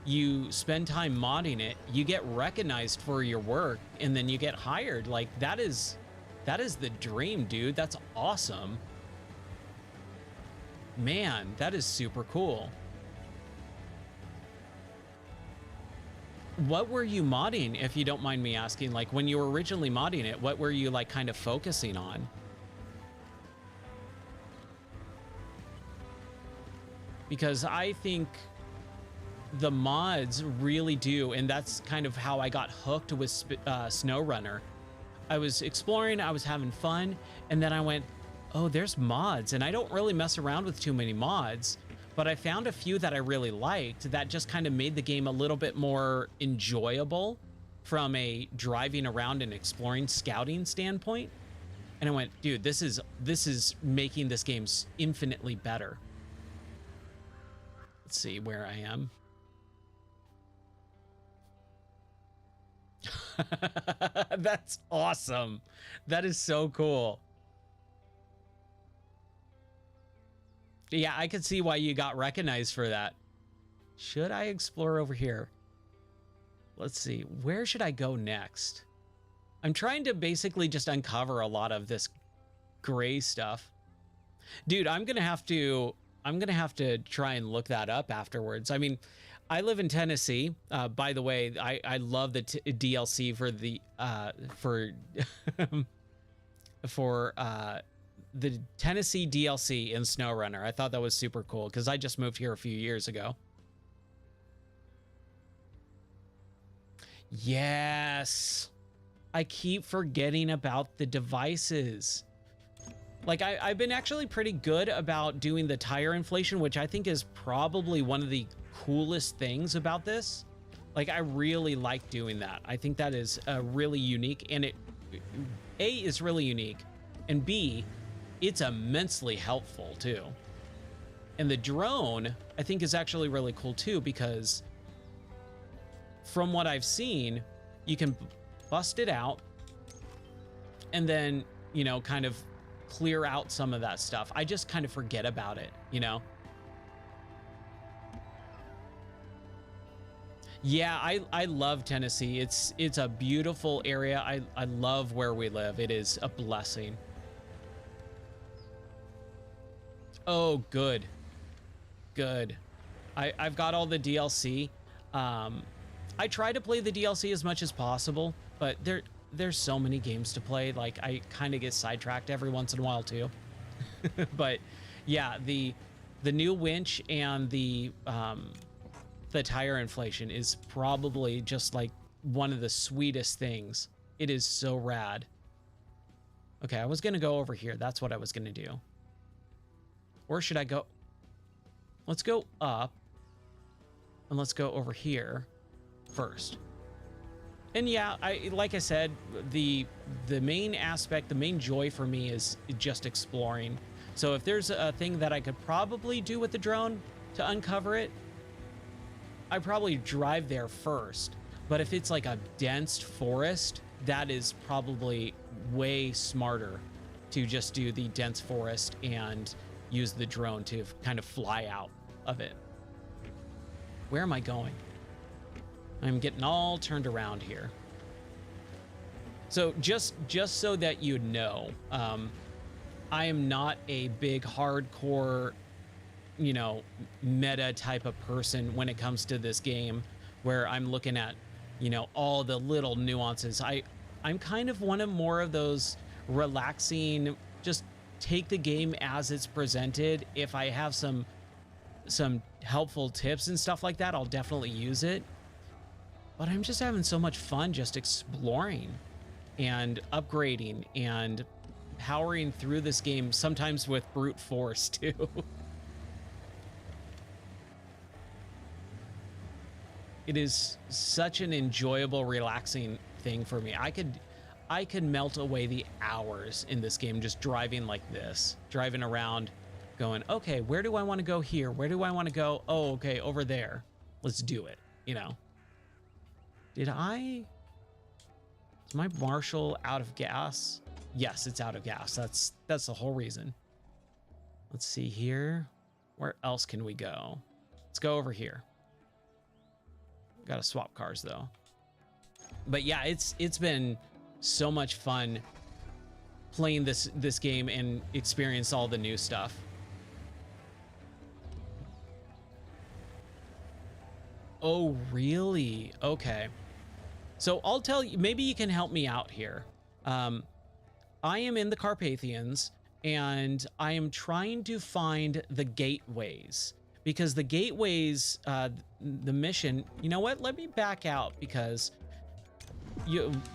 you spend time modding it, you get recognized for your work, and then you get hired. Like, that is the dream, dude. That's awesome. Man, that is super cool. What were you modding, if you don't mind me asking? Like, when you were originally modding it, what were you like kind of focusing on? Because I think the mods really do, and that's kind of how I got hooked with Snow Runner. I was exploring, I was having fun, and then I went, oh, there's mods, and I don't really mess around with too many mods. But I found a few that I really liked that just kind of made the game a little bit more enjoyable from a driving around and exploring scouting standpoint. And I went, dude, this is making this game infinitely better. Let's see where I am. That's awesome. That is so cool. Yeah, I could see why you got recognized for that. Should I explore over here? Let's see. Where should I go next? I'm trying to basically just uncover a lot of this gray stuff. Dude, I'm going to have to try and look that up afterwards. I mean, I live in Tennessee. By the way, I love the DLC for the the Tennessee DLC in Snow Runner. I thought that was super cool because I just moved here a few years ago. Yes. I keep forgetting about the devices. Like, I've been actually pretty good about doing the tire inflation, which I think is probably one of the coolest things about this. Like, I really like doing that. I think that is really unique, and A, is really unique, and B, it's immensely helpful too. And the drone, I think, is actually really cool too, because from what I've seen, you can bust it out and then, you know, kind of clear out some of that stuff. I just kind of forget about it, you know? Yeah, I love Tennessee. It's a beautiful area. I love where we live. It is a blessing. Oh, good. Good. I've got all the DLC. I try to play the DLC as much as possible, but there's so many games to play. Like, I kind of get sidetracked every once in a while too. But yeah, the new winch and the tire inflation is probably just like one of the sweetest things. It is so rad. Okay, I was gonna go over here. That's what I was gonna do. Or should I go? Let's go up and let's go over here first. And yeah, like I said, the main aspect, the main joy for me is just exploring. So if there's a thing that I could probably do with the drone to uncover it, I'd probably drive there first. But if it's like a dense forest, that is probably way smarter to just do the dense forest and use the drone to kind of fly out of it. Where am I going? I'm getting all turned around here. So just so that you know, I am not a big hardcore, you know, meta type of person when it comes to this game, where I'm looking at, you know, all the little nuances. I'm kind of one of more of those relaxing, just take the game as it's presented. If I have some helpful tips and stuff like that, I'll definitely use it. But I'm just having so much fun just exploring and upgrading and powering through this game, sometimes with brute force too. It is such an enjoyable, relaxing thing for me. I could melt away the hours in this game just driving like this, driving around going, okay, where do I want to go here? Where do I want to go? Oh, okay, over there. Let's do it, you know. Is my Marshall out of gas? Yes, it's out of gas. That's the whole reason. Let's see here. Where else can we go? Let's go over here. Gotta swap cars though. But yeah, it's been so much fun playing this game and experience all the new stuff. Oh, really? Okay. So I'll tell you, maybe you can help me out here. I am in the Carpathians and I am trying to find the gateways, because the gateways, the mission, you know what? Let me back out, because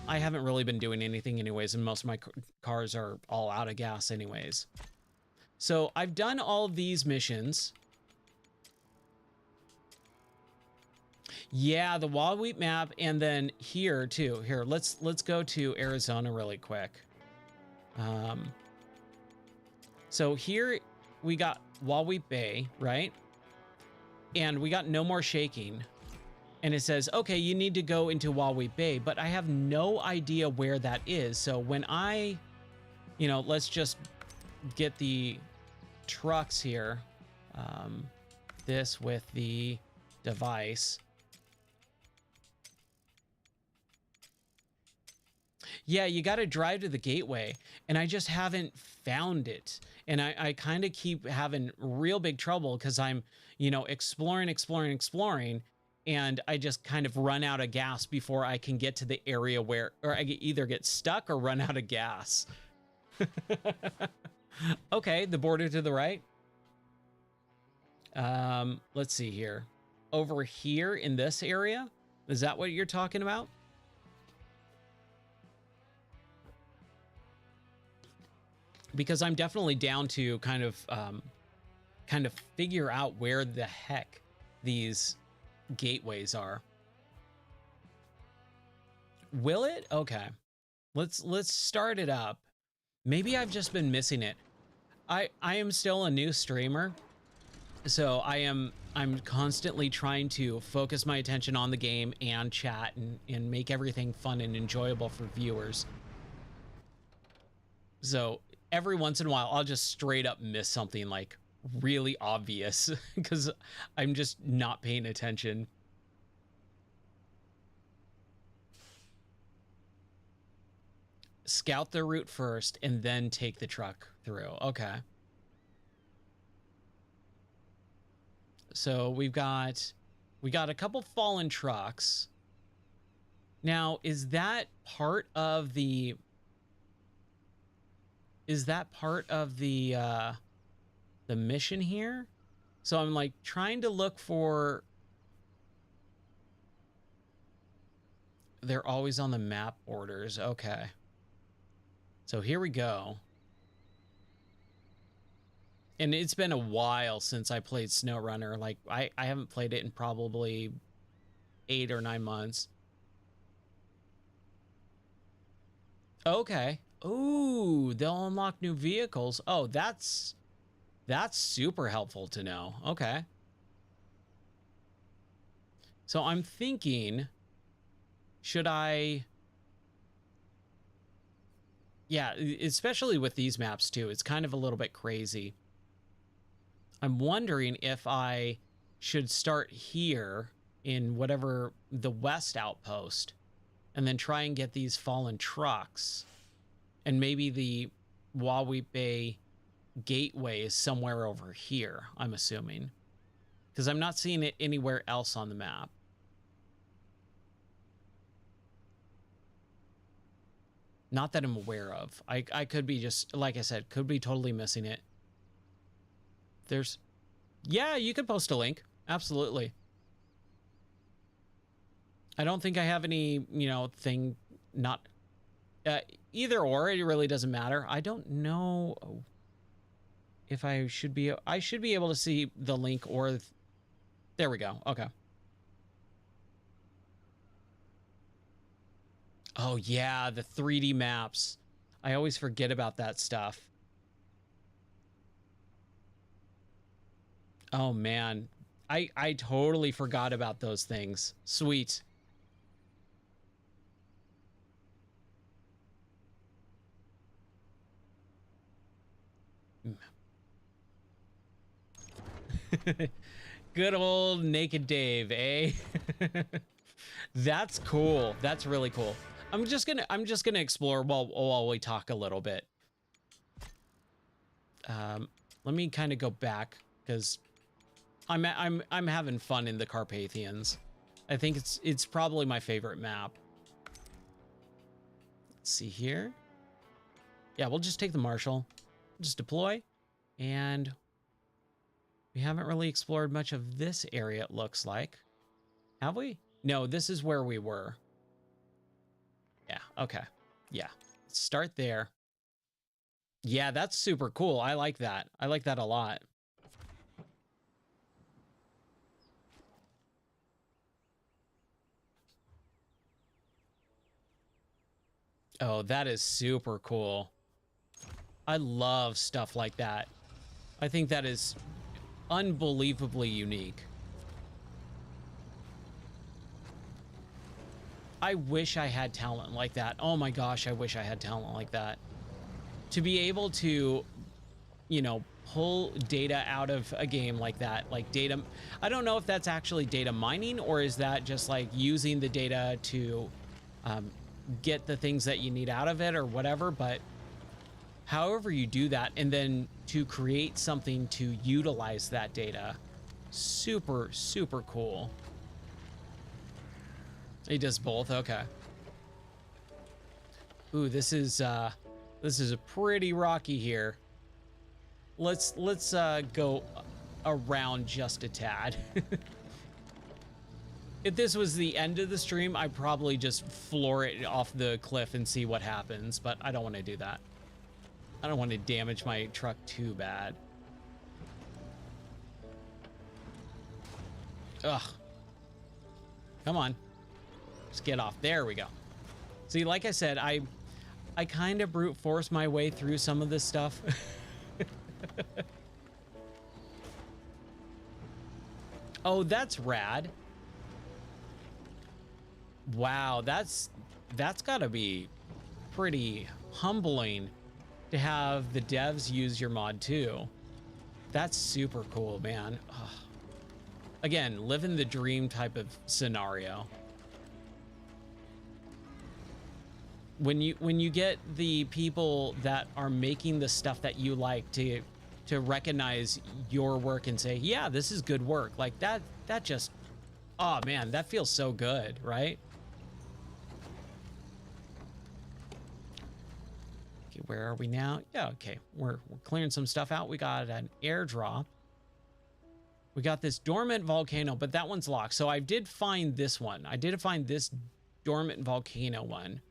I haven't really been doing anything anyways, and most of my cars are all out of gas anyways. So I've done all of these missions. Yeah, the Wild Wheat map, and then here too. Here, let's go to Arizona really quick. So here we got Wild Wheat Bay, right? And we got no more shaking. And it says, okay, you need to go into Wild Wheat Bay, but I have no idea where that is. So when I, you know, let's just get the trucks here. This with the device. Yeah, you got to drive to the gateway, and I just haven't found it. And I kind of keep having real big trouble because I'm, you know, exploring, and I just kind of run out of gas before I can get to the area where, or I either get stuck or run out of gas. Okay, the border to the right. Let's see here. Over here in this area, is that what you're talking about? Because I'm definitely down to kind of figure out where the heck these gateways are. Will it? Okay. Let's start it up. Maybe I've just been missing it. I am still a new streamer, So I'm constantly trying to focus my attention on the game and chat and make everything fun and enjoyable for viewers. So every once in a while, I'll just straight up miss something like really obvious because I'm just not paying attention. Scout the route first and then take the truck through. Okay. So we got a couple fallen trucks. Now, is that part of the mission here? So I'm like trying to look for, they're always on the map borders. Okay. So here we go. And it's been a while since I played SnowRunner. Like I haven't played it in probably 8 or 9 months. Okay. Ooh, they'll unlock new vehicles. Oh, that's super helpful to know. Okay. So I'm thinking, should I... Yeah, especially with these maps too, it's kind of a little bit crazy. I'm wondering if I should start here in whatever the west outpost and then try and get these fallen trucks, and maybe the Wawi Bay gateway is somewhere over here, I'm assuming, because I'm not seeing it anywhere else on the map. Not that I'm aware of. I could be just, like I said, could be totally missing it. There's, yeah, you could post a link. Absolutely. I don't think I have any, you know, thing, not, either or, it really doesn't matter. I don't know if I should be able to see the link or, there we go. Okay. Oh yeah, the 3D maps. I always forget about that stuff. Oh man, I totally forgot about those things. Sweet. Good old Naked Dave, eh? That's cool. That's really cool. I'm just gonna explore while we talk a little bit. Let me kind of go back because I'm having fun in the Carpathians. I think it's probably my favorite map. Let's see here. Yeah, we'll just take the Marshall, just deploy, and we haven't really explored much of this area, it looks like. Have we? No, this is where we were. Yeah, okay. Yeah, start there. Yeah, that's super cool. I like that. I like that a lot. Oh, that is super cool. I love stuff like that. I think that is unbelievably unique. I wish I had talent like that. Oh my gosh, I wish I had talent like that. To be able to, you know, pull data out of a game like that, like data. I don't know if that's actually data mining or is that just like using the data to get the things that you need out of it or whatever, but however you do that and then to create something to utilize that data, super, super cool. He does both. Okay. Ooh, this is a pretty rocky here. Let's go around just a tad. If this was the end of the stream, I'd probably just floor it off the cliff and see what happens, but I don't want to do that. I don't want to damage my truck too bad. Ugh. Come on. Just get off. There we go. See, like I said, I kind of brute force my way through some of this stuff. Oh, that's rad. Wow, that's gotta be pretty humbling to have the devs use your mod too. That's super cool, man. Ugh. Again, living the dream type of scenario. When you get the people that are making the stuff that you like to recognize your work and say, yeah, this is good work. Like that just, oh man, that feels so good, right? Okay, where are we now? Yeah, okay. We're clearing some stuff out. We got an airdrop. We got this dormant volcano, but that one's locked. So I did find this one. I did find this dormant volcano one.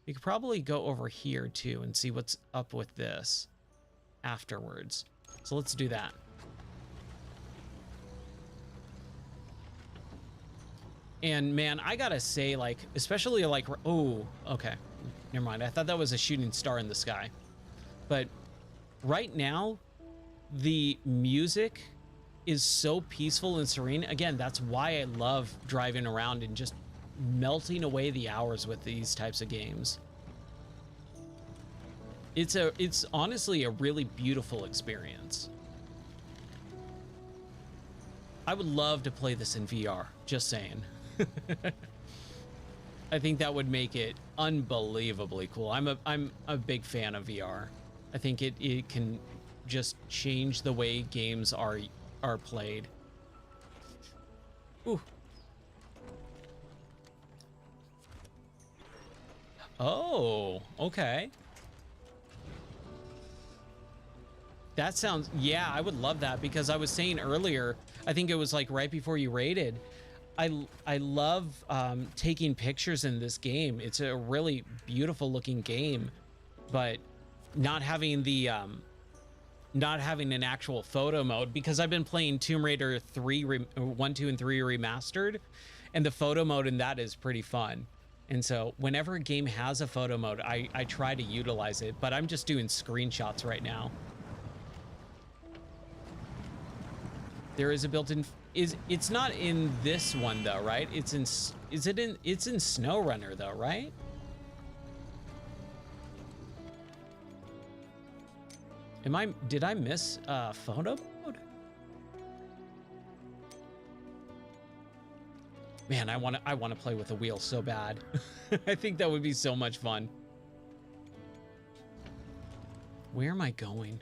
We could probably go over here too and see what's up with this afterwards. So let's do that. And man, I gotta say, like, especially like, oh, okay. Never mind. I thought that was a shooting star in the sky. But right now, the music is so peaceful and serene. Again, that's why I love driving around and just melting away the hours with these types of games. It's honestly a really beautiful experience. I would love to play this in VR, just saying. I think that would make it unbelievably cool. I'm a big fan of VR. I think it can just change the way games are played. Ooh. Oh, okay. That sounds, yeah, I would love that, because I was saying earlier, I think it was like right before you raided, I love taking pictures in this game. It's a really beautiful looking game, but not having the not having an actual photo mode, because I've been playing Tomb Raider 1, 2, and 3 remastered, and the photo mode in that is pretty fun. And so whenever a game has a photo mode, I try to utilize it, but I'm just doing screenshots right now. There is a built-in, it's not in this one though, right? It's in, it's in SnowRunner though, right? Did I miss photo mode? Man, I want to play with a wheel so bad. I think that would be so much fun. Where am I going?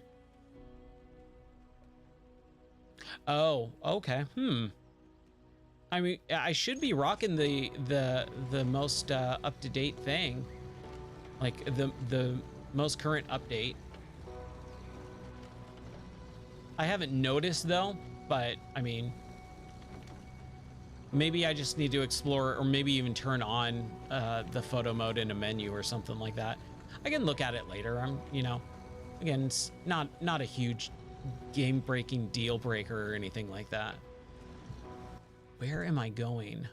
Oh, okay. I mean, I should be rocking the most up-to-date thing, like the most current update. I haven't noticed though, but I mean, maybe I just need to explore, or maybe even turn on the photo mode in a menu or something like that. I can look at it later. You know, again, it's not a huge game-breaking deal breaker or anything like that. Where am I going?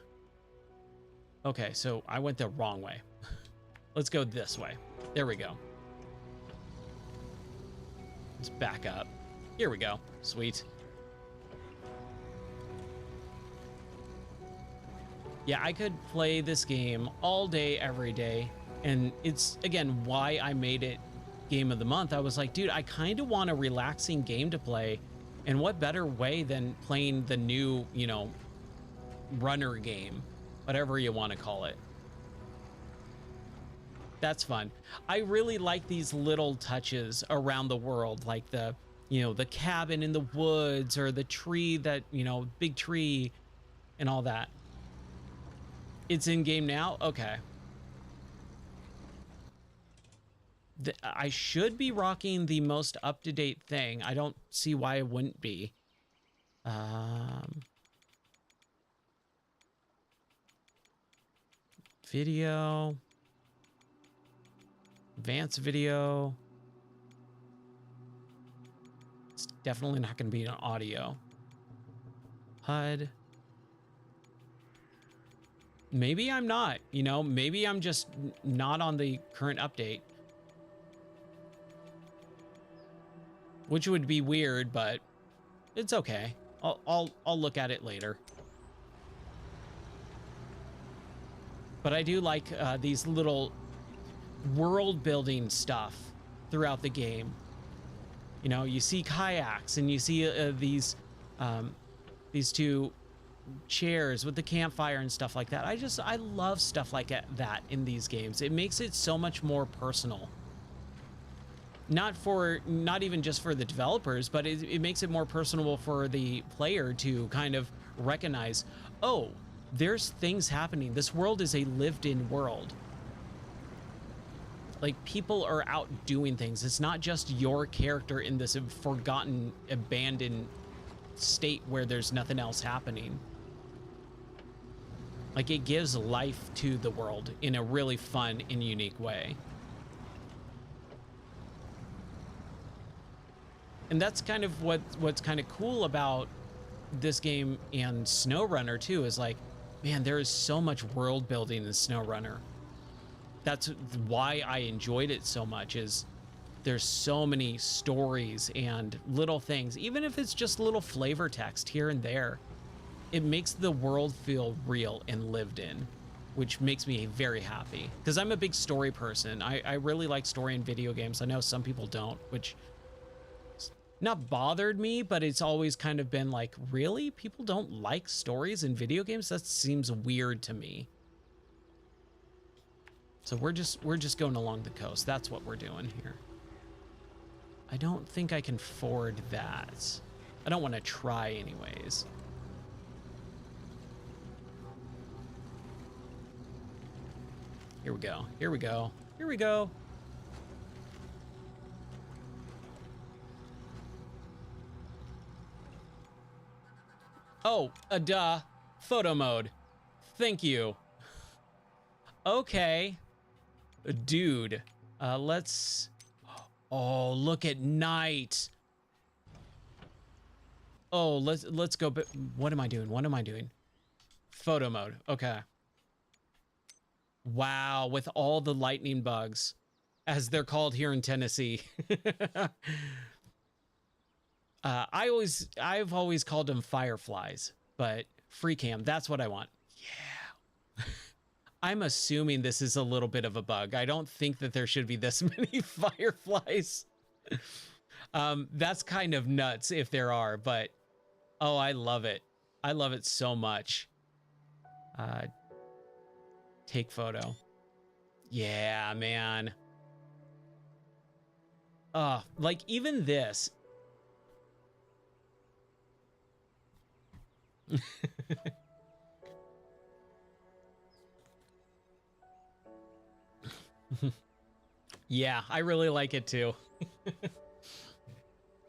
Okay, so I went the wrong way. Let's go this way. There we go. Let's back up. Here we go. Sweet. Yeah, I could play this game all day, every day. And it's, again, why I made it game of the month. I was like, dude, I kind of want a relaxing game to play. And what better way than playing the new, you know, runner game, whatever you want to call it. That's fun. I really like these little touches around the world, like the, you know, the cabin in the woods, or the tree that, you know, big tree and all that. It's in game now? Okay. I should be rocking the most up-to-date thing. I don't see why I wouldn't be. Video. Advanced video. It's definitely not going to be an audio. HUD. Maybe I'm not, you know, maybe I'm just not on the current update. Which would be weird, but it's okay. I'll look at it later. But I do like these little world building stuff throughout the game. You know, you see kayaks and you see these two chairs with the campfire and stuff like that. I love stuff like that in these games. It makes it so much more personal. Not even just for the developers, but it makes it more personable for the player to kind of recognize, oh, there's things happening. This world is a lived-in world. Like, people are out doing things. It's not just your character in this forgotten, abandoned state where there's nothing else happening. Like, it gives life to the world in a really fun and unique way. And that's kind of what's kind of cool about this game and SnowRunner too, is like, man, there is so much world building in SnowRunner. That's why I enjoyed it so much, is there's so many stories and little things, even if it's just little flavor text here and there. It makes the world feel real and lived in, which makes me very happy, because I'm a big story person. I really like story in video games. I know some people don't, which not bothered me, but it's always kind of been like, really? People don't like stories in video games? That seems weird to me. So we're just going along the coast. That's what we're doing here. I don't think I can ford that. I don't want to try anyways. Here we go. Here we go. Here we go. Oh, duh. Photo mode. Thank you. Okay. Dude, let's... Oh, look at night. Oh, let's go. But what am I doing? What am I doing? Photo mode. Okay. Wow, with all the lightning bugs, as they're called here in Tennessee. I've always called them fireflies, but free cam, that's what I want. Yeah. I'm assuming this is a little bit of a bug. I don't think that there should be this many fireflies. That's kind of nuts if there are, but oh, I love it. I love it so much. Take photo. Yeah, man. Like even this. Yeah, I really like it too.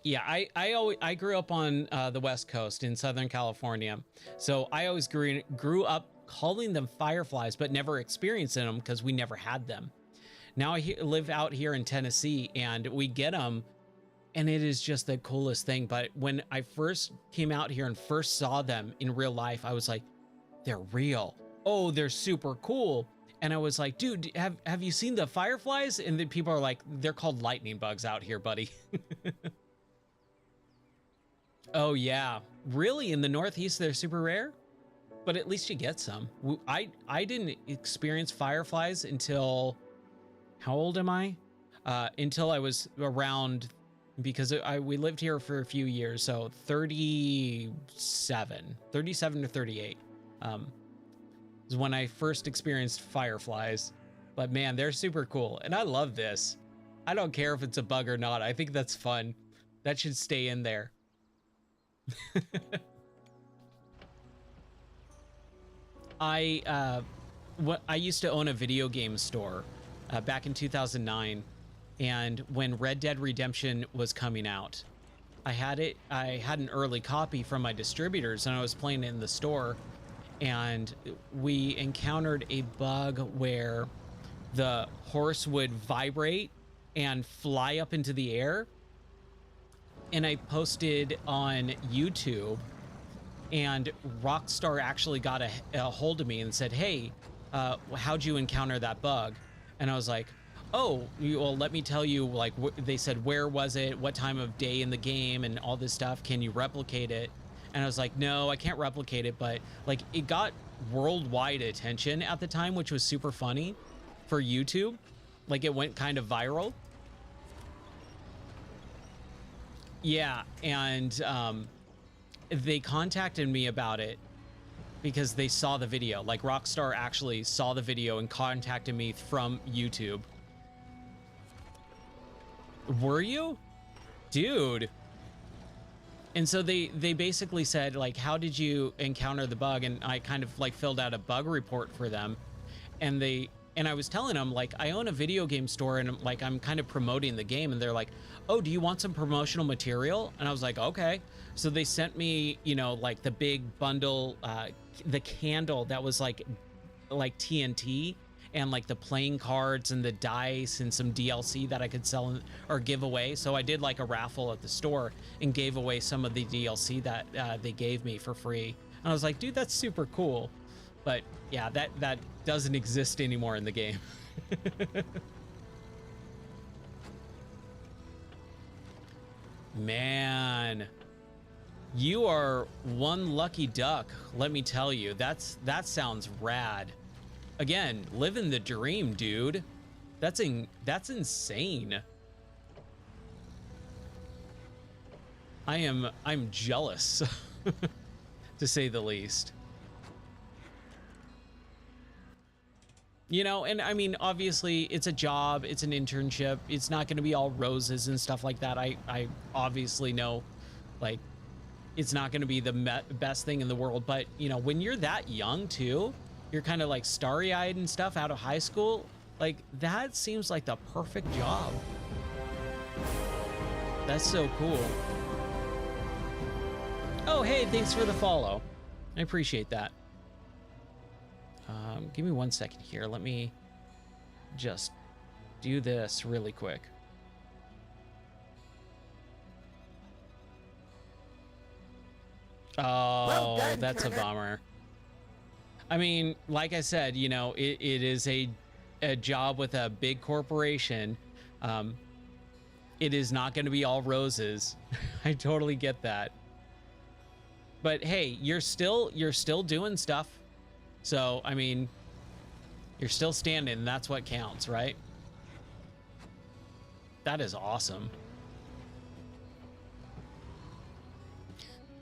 Yeah, I grew up on the West Coast in Southern California, so I always grew up calling them fireflies, but never experiencing them because we never had them. Now I live out here in Tennessee, and we get them, and it is just the coolest thing. But when I first came out here and first saw them in real life, I was like, they're real. Oh, they're super cool. And I was like, dude, have you seen the fireflies? And then people are like, they're called lightning bugs out here, buddy. Oh, yeah. Really? In the Northeast, they're super rare? But at least you get some. I didn't experience fireflies until... How old am I? Until I was around... Because we lived here for a few years, so 37 to 38. Is when I first experienced fireflies. But man, they're super cool. And I love this. I don't care if it's a bug or not. I think that's fun. That should stay in there. I used to own a video game store back in 2009. And when Red Dead Redemption was coming out, I had an early copy from my distributors, and I was playing it in the store. And we encountered a bug where the horse would vibrate and fly up into the air. And I posted on YouTube, and Rockstar actually got a hold of me and said, hey, how'd you encounter that bug? And I was like, oh, well, let me tell you, like, they said, where was it? What time of day in the game and all this stuff? Can you replicate it? And I was like, no, I can't replicate it, but like it got worldwide attention at the time, which was super funny for YouTube. Like, it went kind of viral. Yeah, and they contacted me about it because they saw the video. Like, Rockstar actually saw the video and contacted me from YouTube. Were you? Dude. And so they basically said, like, how did you encounter the bug? And I kind of like filled out a bug report for them. And I was telling them, like, I own a video game store and like I'm kind of promoting the game. And they're like, oh, do you want some promotional material? And I was like, okay. So they sent me, you know, like the big bundle, the candle that was like TNT, and like the playing cards and the dice and some DLC that I could sell or give away. So I did like a raffle at the store and gave away some of the DLC that they gave me for free. And I was like, dude, that's super cool. But yeah, that doesn't exist anymore in the game. Man, you are one lucky duck, let me tell you. That sounds rad. Again, living the dream, dude. That's insane. I'm jealous, to say the least. You know, and I mean, obviously it's a job, it's an internship. It's not going to be all roses and stuff like that. I obviously know, like, it's not going to be the best thing in the world. But, you know, when you're that young too, you're kind of like starry-eyed and stuff out of high school, like that seems like the perfect job. That's so cool. Oh, hey, thanks for the follow. I appreciate that. Give me 1 second here. Let me just do this really quick. Oh, well done, that's a bummer. I mean, like I said, you know, it is a job with a big corporation. It is not going to be all roses. I totally get that. But hey, you're still doing stuff. So, I mean, you're still standing, and that's what counts, right? That is awesome.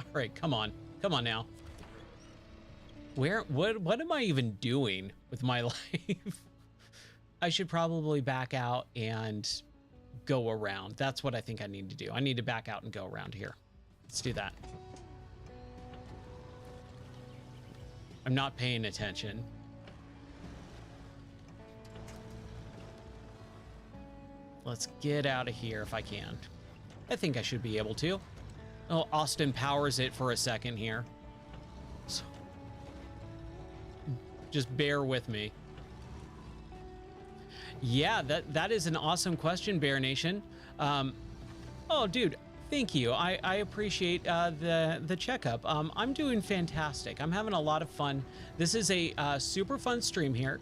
All right, come on. Come on now. What am I even doing with my life? I should probably back out and go around. That's what I think I need to do. I need to back out and go around here. Let's do that. I'm not paying attention. Let's get out of here if I can. I think I should be able to. Oh, Austin powers it for a second here. So, just bear with me. Yeah, that is an awesome question, Bear Nation. Oh, dude, thank you. I appreciate the checkup. I'm doing fantastic. I'm having a lot of fun. This is a super fun stream here.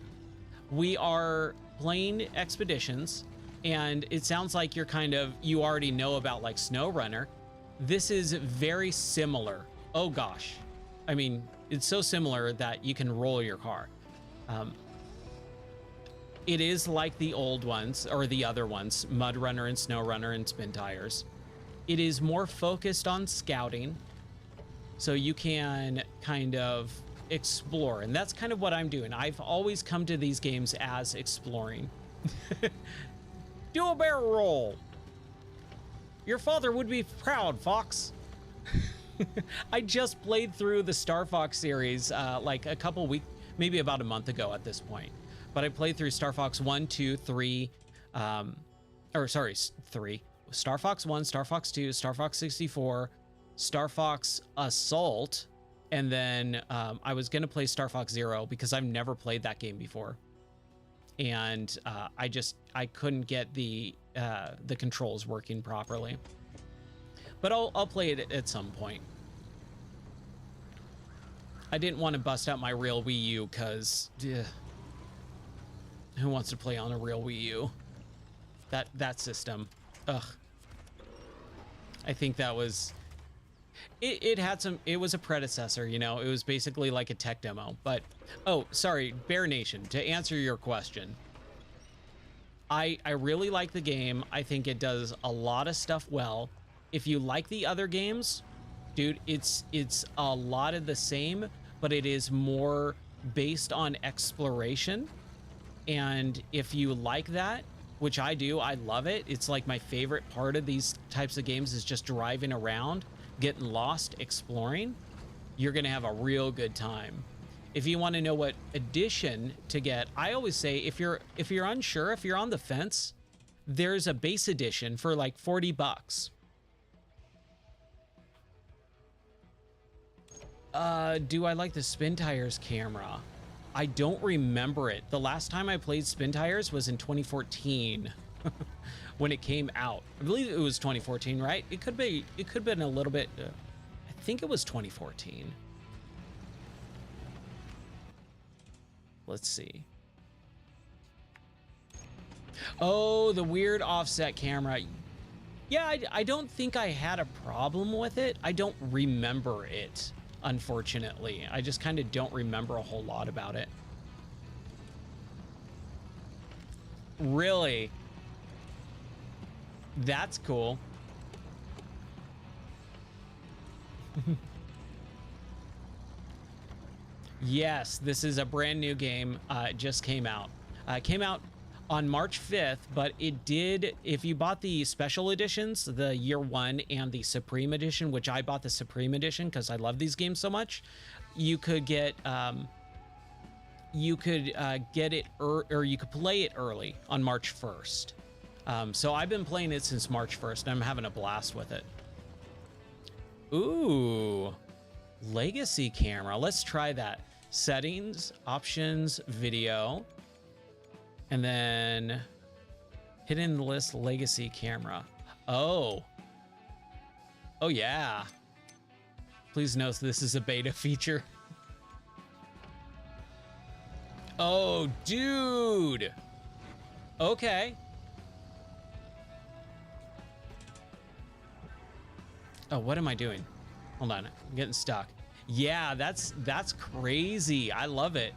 We are playing Expeditions, and it sounds like you already know about like SnowRunner. This is very similar. Oh gosh, I mean, it's so similar that you can roll your car. It is like the old ones, or the other ones, Mud Runner and SnowRunner and Spin Tires. It is more focused on scouting, so you can kind of explore, and that's kind of what I'm doing. I've always come to these games as exploring. Do a barrel roll. Your father would be proud, Fox. I just played through the Star Fox series like a couple weeks, maybe about a month ago at this point. But I played through Star Fox 1, 2, 3, 3. Star Fox 1, Star Fox 2, Star Fox 64, Star Fox Assault, and then I was gonna play Star Fox Zero because I've never played that game before. And I couldn't get the controls working properly. But I'll play it at some point. I didn't want to bust out my real Wii U because who wants to play on a real Wii U? That system. Ugh. I think that was It had some, it was a predecessor, you know, it was basically like a tech demo. But, oh, sorry, Bear Nation, to answer your question, I really like the game. I think it does a lot of stuff well. If you like the other games, dude, it's a lot of the same, but it is more based on exploration. And if you like that, which I do, I love it. It's like my favorite part of these types of games is just driving around, getting lost, exploring. You're gonna have a real good time. If you want to know what edition to get, I always say if you're unsure, if you're on the fence, there's a base edition for like 40 bucks. Do I like the Spin Tires camera? I don't remember it. The last time I played Spin Tires was in 2014 when it came out. I believe it was 2014, right? It could have been a little bit, I think it was 2014. Let's see. Oh, the weird offset camera. Yeah, I don't think I had a problem with it. I don't remember it, unfortunately. I just kind of don't remember a whole lot about it. Really? That's cool. Yes, this is a brand new game. It just came out. It came out on March 5th, but it did, if you bought the special editions, the year one and the Supreme edition, which I bought the Supreme edition because I love these games so much, you could get get it or you could play it early on March 1st. So I've been playing it since March 1st and I'm having a blast with it. Ooh, legacy camera. Let's try that. Settings, options, video, and then hidden list legacy camera. Oh yeah. Please note this is a beta feature. Oh, dude. Okay. Oh, what am I doing? Hold on, I'm getting stuck. Yeah, that's crazy. I love it.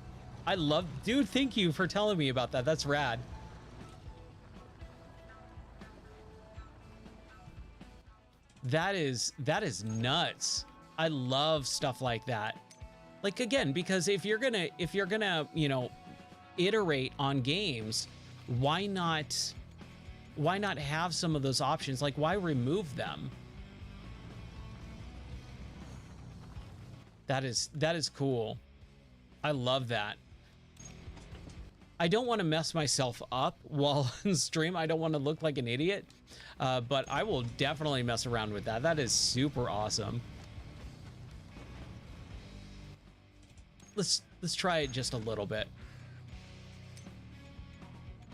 Dude, thank you for telling me about that. That's rad. That is nuts. I love stuff like that. Like, again, because if you're gonna, you know, iterate on games, why not have some of those options? Like, why remove them? That is cool. I love that. I don't want to mess myself up while on stream. I don't want to look like an idiot, but I will definitely mess around with that. That is super awesome. Let's try it just a little bit.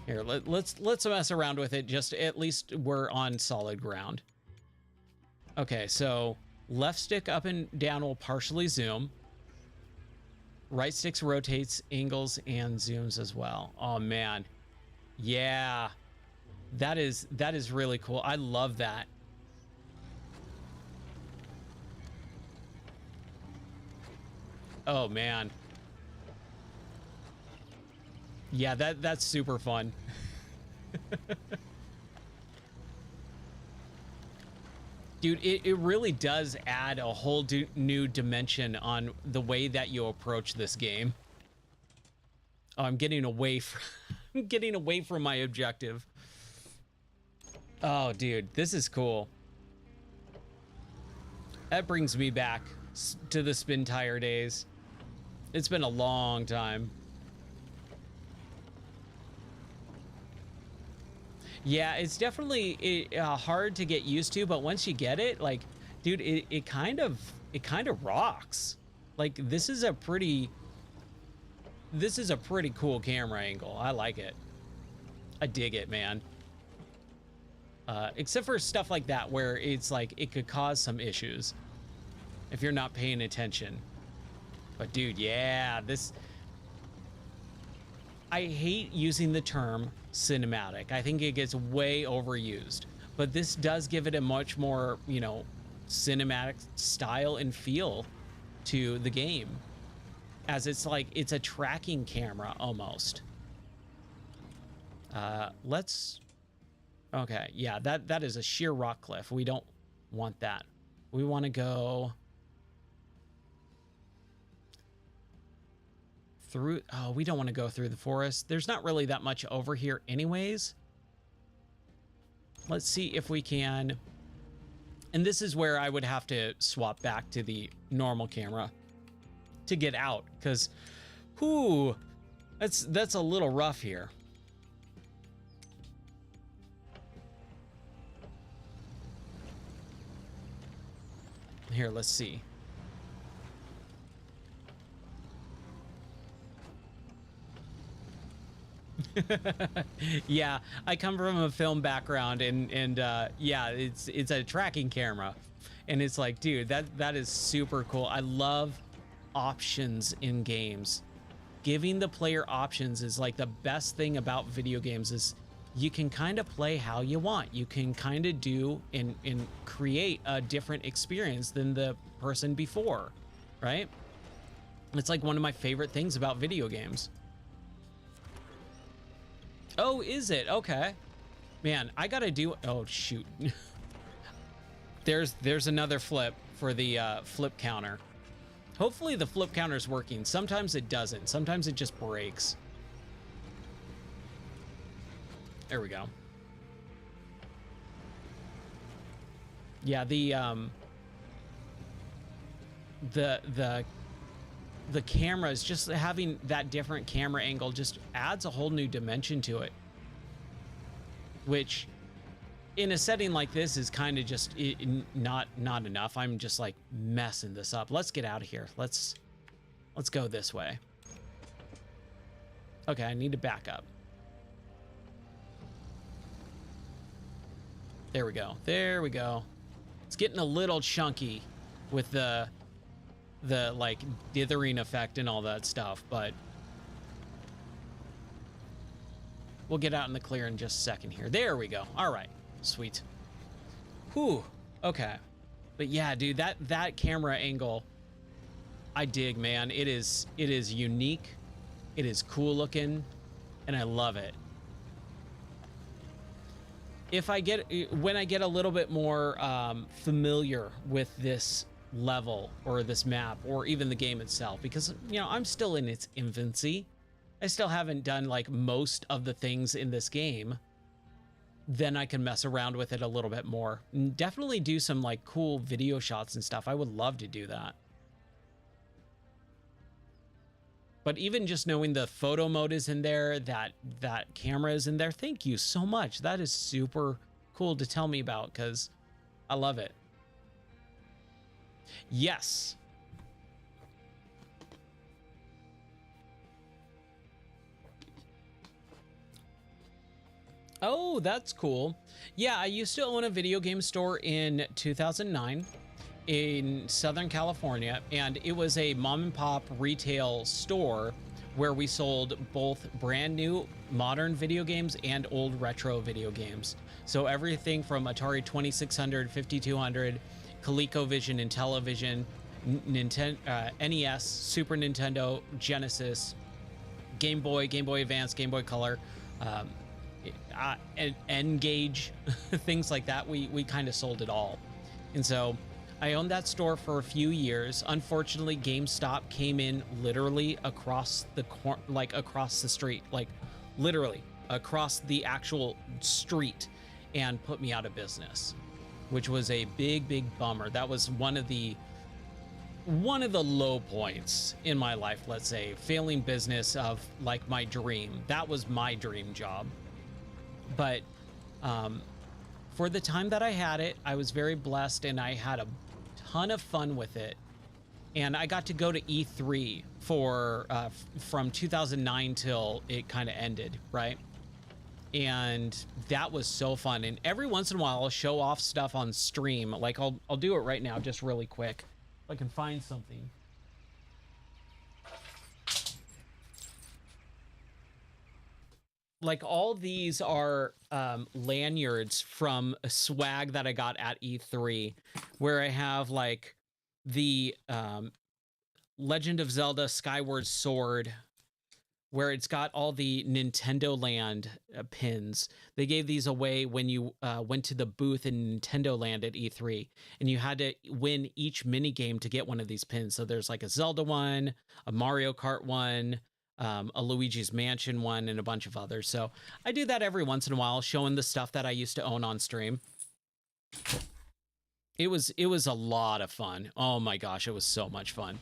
Here, let's mess around with it. Just at least we're on solid ground. Okay, so left stick up and down will partially zoom. Right stick rotates, angles, and zooms as well. Oh man, yeah, that is really cool. I love that. Oh man, yeah, that's super fun. Dude, it really does add a whole new dimension on the way that you approach this game. Oh, I'm getting away from I'm getting away from my objective. Oh, dude, this is cool. That brings me back to the Spin Tire days. It's been a long time. Yeah, it's definitely hard to get used to, but once you get it, like, dude, it kind of rocks. Like, this is a pretty cool camera angle. I like it. I dig it, man. Except for stuff like that where it's like it could cause some issues if you're not paying attention. But dude, yeah, I hate using the term cinematic. I think it gets way overused, but this does give it a much more, you know, cinematic style and feel to the game, as it's like it's a tracking camera almost. Let's, okay, yeah, that is a sheer rock cliff. We don't want that. We want to go through. Oh, we don't want to go through the forest. There's not really that much over here anyways. Let's see if we can, and this is where I would have to swap back to the normal camera to get out, because whoo, that's a little rough here. Here, let's see. Yeah, I come from a film background, and yeah, it's a tracking camera, and it's like, dude, that is super cool. I love options in games. Giving the player options is like the best thing about video games. Is you can kind of play how you want. You can kind of do and create a different experience than the person before, right? It's like one of my favorite things about video games. Oh, is it? Okay. Man, I gotta do, oh shoot. There's another flip for the flip counter. Hopefully the flip counter is working. Sometimes it doesn't. Sometimes it just breaks. There we go. Yeah, the cameras, just having that different camera angle just adds a whole new dimension to it, which in a setting like this is kind of just not enough. I'm just like messing this up. Let's get out of here. Let's go this way. Okay, I need to back up. There we go. There we go. It's getting a little chunky with the like dithering effect and all that stuff, but we'll get out in the clear in just a second here. There we go. All right, sweet. Whew. Okay, but yeah, dude, that camera angle, I dig, man. It is unique. It is cool looking, and I love it. When I get a little bit more familiar with this level or this map or even the game itself, because you know I'm still in its infancy, I still haven't done like most of the things in this game, then I can mess around with it a little bit more and definitely do some like cool video shots and stuff. I would love to do that. But even just knowing the photo mode is in there, that camera is in there, thank you so much. That is super cool to tell me about, because I love it. Yes. Oh, that's cool. Yeah, I used to own a video game store in 2009 in Southern California, and it was a mom and pop retail store where we sold both brand new modern video games and old retro video games. So everything from Atari 2600, 5200, ColecoVision, Intellivision, Nintendo, NES, Super Nintendo, Genesis, Game Boy, Game Boy Advance, Game Boy Color, N-Gage, things like that. We kind of sold it all. And so I owned that store for a few years. Unfortunately, GameStop came in literally across the across the street, like literally across the actual street, and put me out of business, which was a big bummer. That was one of the low points in my life, let's say, failing business of like my dream. That was my dream job. But for the time that I had it, I was very blessed, and I had a ton of fun with it. And I got to go to E3 for from 2009 till it kind of ended, right? And that was so fun. And every once in a while I'll show off stuff on stream. Like I'll do it right now, just really quick, if I can find something. like all these are lanyards from a swag that I got at E3, where I have like the Legend of Zelda Skyward Sword, where it's got all the Nintendo Land pins. They gave these away when you went to the booth in Nintendo Land at E3, and you had to win each mini game to get one of these pins. So there's like a Zelda one, a Mario Kart one, a Luigi's Mansion one, and a bunch of others. So I do that every once in a while, showing the stuff that I used to own on stream. It was a lot of fun. Oh my gosh, it was so much fun.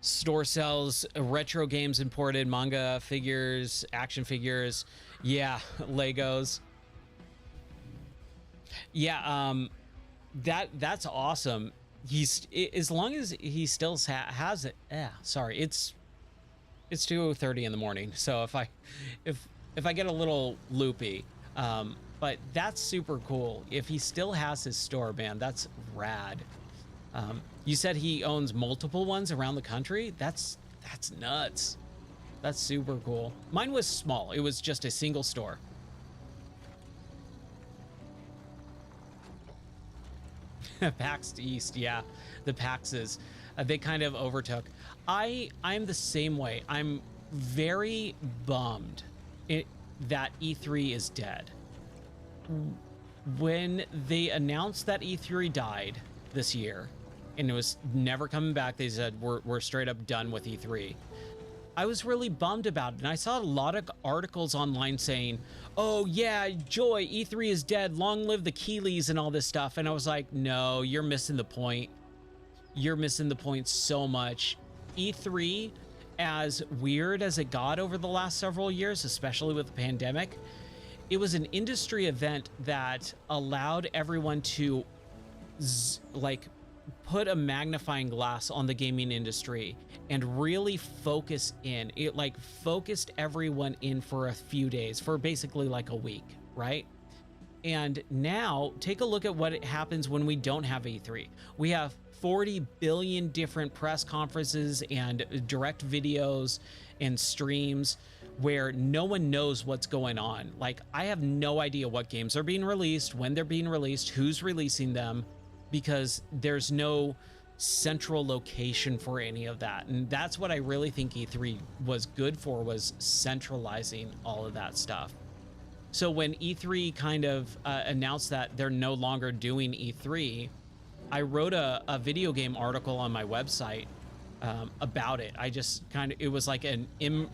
Store sells retro games, imported manga figures, action figures. Yeah, Legos. Yeah, that's awesome. He's, as long as he still has it. Yeah, sorry, it's 2:30 in the morning. So if I get a little loopy, but that's super cool. If he still has his store, man, that's rad. You said he owns multiple ones around the country. That's nuts. That's super cool. Mine was small. It was just a single store. PAX East, yeah, the PAXs, they kind of overtook. I'm the same way. I'm very bummed that E3 is dead. When they announced that E3 died this year, and it was never coming back, they said we're straight up done with E3. I was really bummed about it, and I saw a lot of articles online saying, oh yeah, joy, E3 is dead, long live the Keeleys and all this stuff. And I was like, no, you're missing the point. You're missing the point so much. E3, as weird as it got over the last several years, especially with the pandemic, it was an industry event that allowed everyone to put a magnifying glass on the gaming industry and really focus in. It focused everyone in for a few days, for basically like a week, right? And now take a look at what happens when we don't have E3. We have 40 billion different press conferences and direct videos and streams where no one knows what's going on. Like, I have no idea what games are being released, when they're being released, who's releasing them, because there's no central location for any of that. And that's what I really think E3 was good for, was centralizing all of that stuff. So when E3 kind of announced that they're no longer doing E3, I wrote a video game article on my website about it. I just it was like an in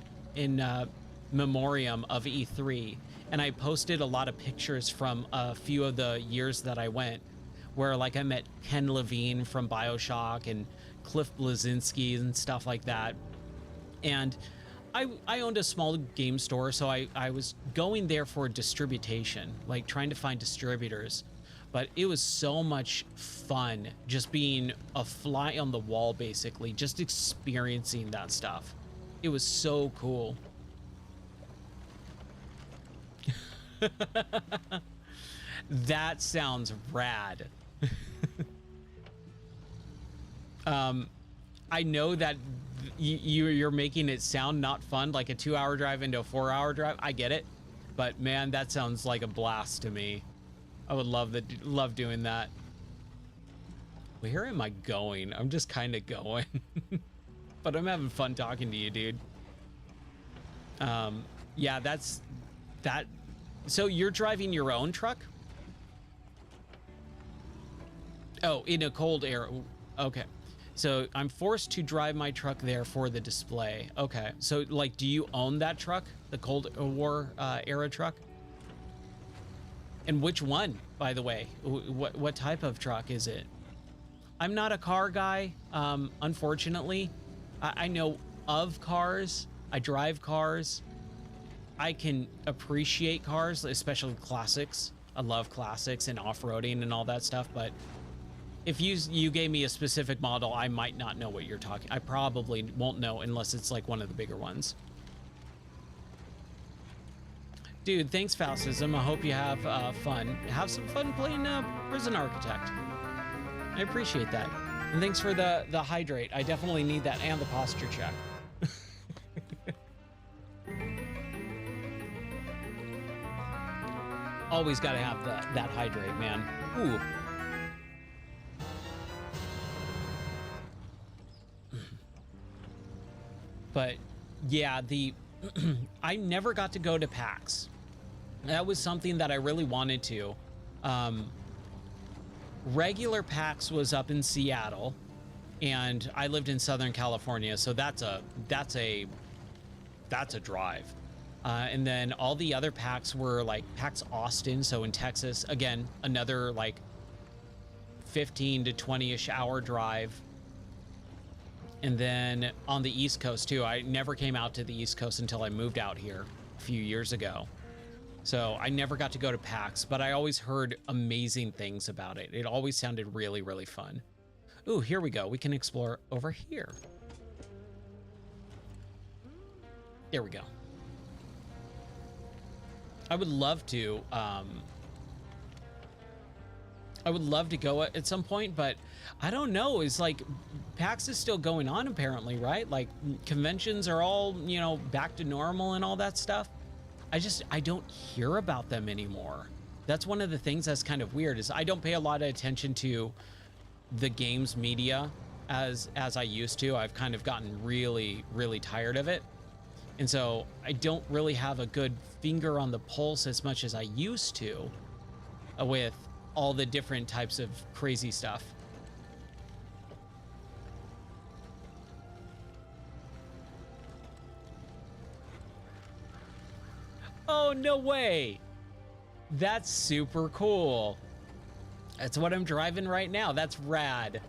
memoriam of E3. And I posted a lot of pictures from a few of the years that I went, where like I met Ken Levine from BioShock and Cliff Bleszinski and stuff like that. And I owned a small game store, so I was going there for distribution, like trying to find distributors. But it was so much fun just being a fly on the wall, basically, just experiencing that stuff. It was so cool. That sounds rad. I know that you're making it sound not fun, like a 2-hour drive into a 4-hour drive. I get it, but man, that sounds like a blast to me. I would love doing that. Where am I going? I'm just kind of going, but I'm having fun talking to you, dude. Yeah, that's that. So you're driving your own truck? Oh, in a cold air. Okay. So I'm forced to drive my truck there for the display. Okay. So like, do you own that truck? The Cold War era truck? And which one, by the way? What type of truck is it? I'm not a car guy, unfortunately. I know of cars. I drive cars. I can appreciate cars, especially classics. I love classics and off-roading and all that stuff, but if you gave me a specific model, I might not know what you're talking. I probably won't know unless it's like one of the bigger ones. Dude, thanks, Faustism. I hope you have fun. Have some fun playing Prison Architect. I appreciate that. And thanks for the hydrate. I definitely need that, and the posture check. Always got to have that hydrate, man. Ooh. But yeah, I never got to go to PAX. That was something that I really wanted to. Regular PAX was up in Seattle, and I lived in Southern California, so that's a drive. And then all the other PAX were like PAX Austin, so in Texas, again, another like 15 to 20-ish hour drive. And then on the East Coast too, I never came out to the East Coast until I moved out here a few years ago. So I never got to go to PAX, but I always heard amazing things about it. It always sounded really, really fun. Ooh, here we go. We can explore over here. There we go. I would love to go at some point, but I don't know. It's like PAX is still going on apparently, right? Like conventions are all, you know, back to normal and all that stuff. I don't hear about them anymore. That's one of the things that's kind of weird is I don't pay a lot of attention to the games media as I used to. I've kind of gotten really, really tired of it. And so I don't really have a good finger on the pulse as much as I used to with all the different types of crazy stuff. Oh, no way. That's super cool. That's what I'm driving right now. That's rad.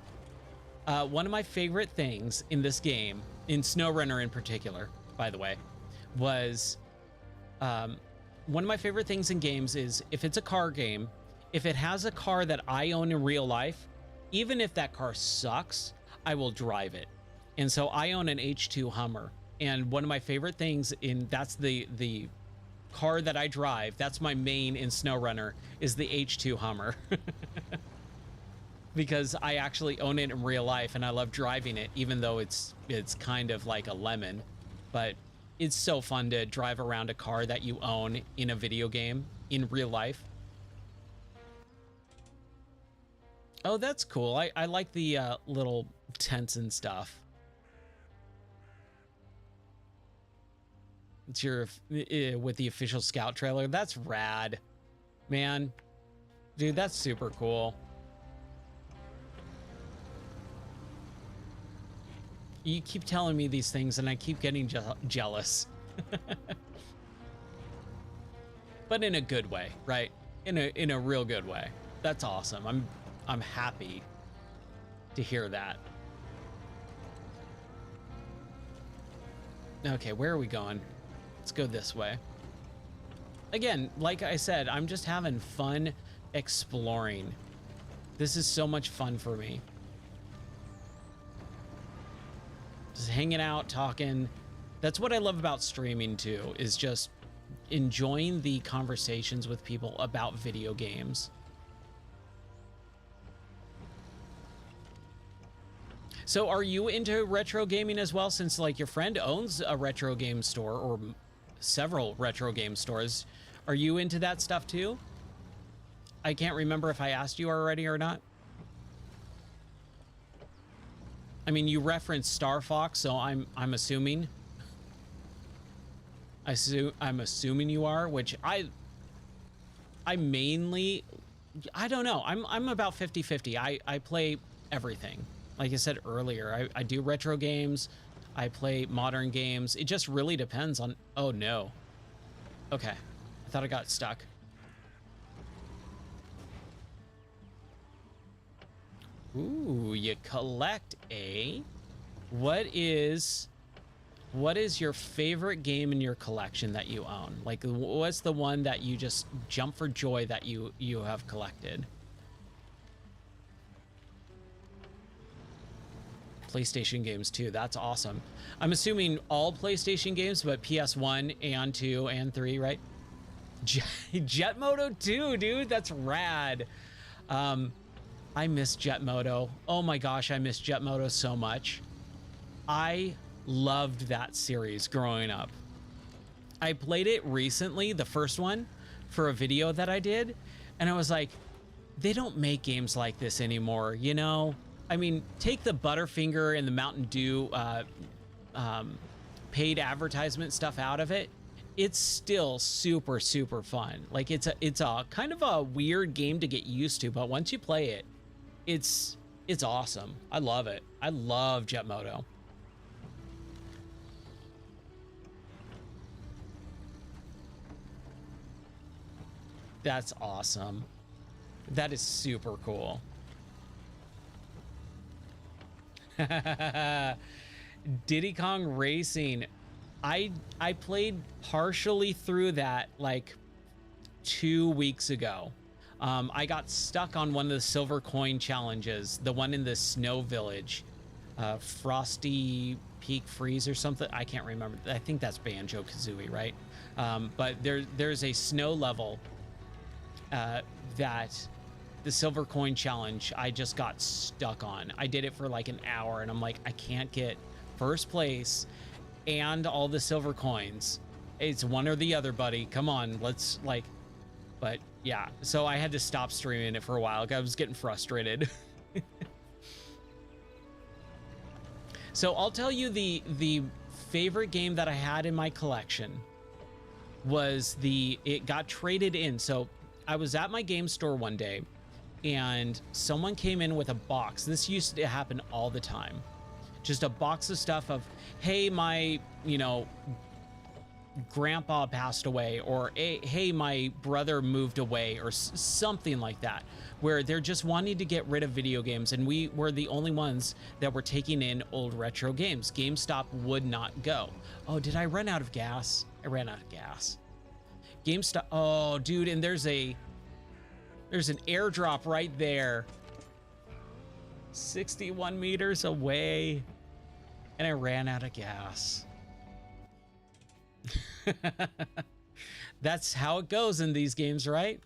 One of my favorite things in this game, in SnowRunner in particular, by the way, was one of my favorite things in games is if it's a car game, if it has a car that I own in real life, even if that car sucks, I will drive it. And so I own an H2 Hummer, and one of my favorite things that's the car that I drive, that's my main in SnowRunner, is the H2 Hummer. Because I actually own it in real life and I love driving it, even though it's kind of like a lemon. But it's so fun to drive around a car that you own in a video game in real life. Oh, that's cool. I like the little tents and stuff. It's your with the official Scout trailer. That's rad, man. Dude, that's super cool. You keep telling me these things and I keep getting jealous. But in a good way, right? In a real good way. That's awesome. I'm happy to hear that. Okay, where are we going? Let's go this way. Again, like I said, I'm just having fun exploring. This is so much fun for me. Just hanging out, talking. That's what I love about streaming too, is just enjoying the conversations with people about video games. So are you into retro gaming as well? Since like your friend owns a retro game store or several retro game stores, are you into that stuff too? I can't remember if I asked you already or not. I mean, you referenced Star Fox, so I'm assuming. I'm assuming you are, which I mainly, I don't know. I'm about 50-50. I play everything. Like I said earlier, I do retro games. I play modern games. It just really depends on, oh no. Okay, I thought I got stuck. Ooh, you collect a, what is your favorite game in your collection that you own? Like, what's the one that you just jump for joy that you have collected? PlayStation games too. That's awesome. I'm assuming all PlayStation games, but PS1 and 2 and 3, right? Jet Moto 2, dude. That's rad. I miss Jet Moto. Oh my gosh, I miss Jet Moto so much. I loved that series growing up. I played it recently, the first one, for a video that I did. And I was like, they don't make games like this anymore, you know? I mean, take the Butterfinger and the Mountain Dew paid advertisement stuff out of it. It's still super, super fun. Like it's a kind of a weird game to get used to, but once you play it, it's awesome. I love it. I love Jet Moto. That's awesome. That is super cool. Diddy Kong Racing. I played partially through that like 2 weeks ago. I got stuck on one of the silver coin challenges, the one in the snow village, Frosty Peak Freeze or something. I can't remember. I think that's Banjo-Kazooie, right? But there's a snow level that the silver coin challenge I just got stuck on. I did it for like an hour and I'm like, I can't get first place and all the silver coins. It's one or the other, buddy. Come on, let's like, but yeah, so I had to stop streaming it for a while. I was getting frustrated. So I'll tell you the favorite game that I had in my collection was it got traded in. So I was at my game store one day and someone came in with a box. This used to happen all the time. Just a box of stuff of, hey, my, you know, grandpa passed away, or hey, my brother moved away, or something like that, where they're just wanting to get rid of video games. And we were the only ones that were taking in old retro games. GameStop would not go. Oh, did I run out of gas? I ran out of gas. GameStop. Oh, dude. And there's an airdrop right there. 61 meters away. And I ran out of gas. That's how it goes in these games, right?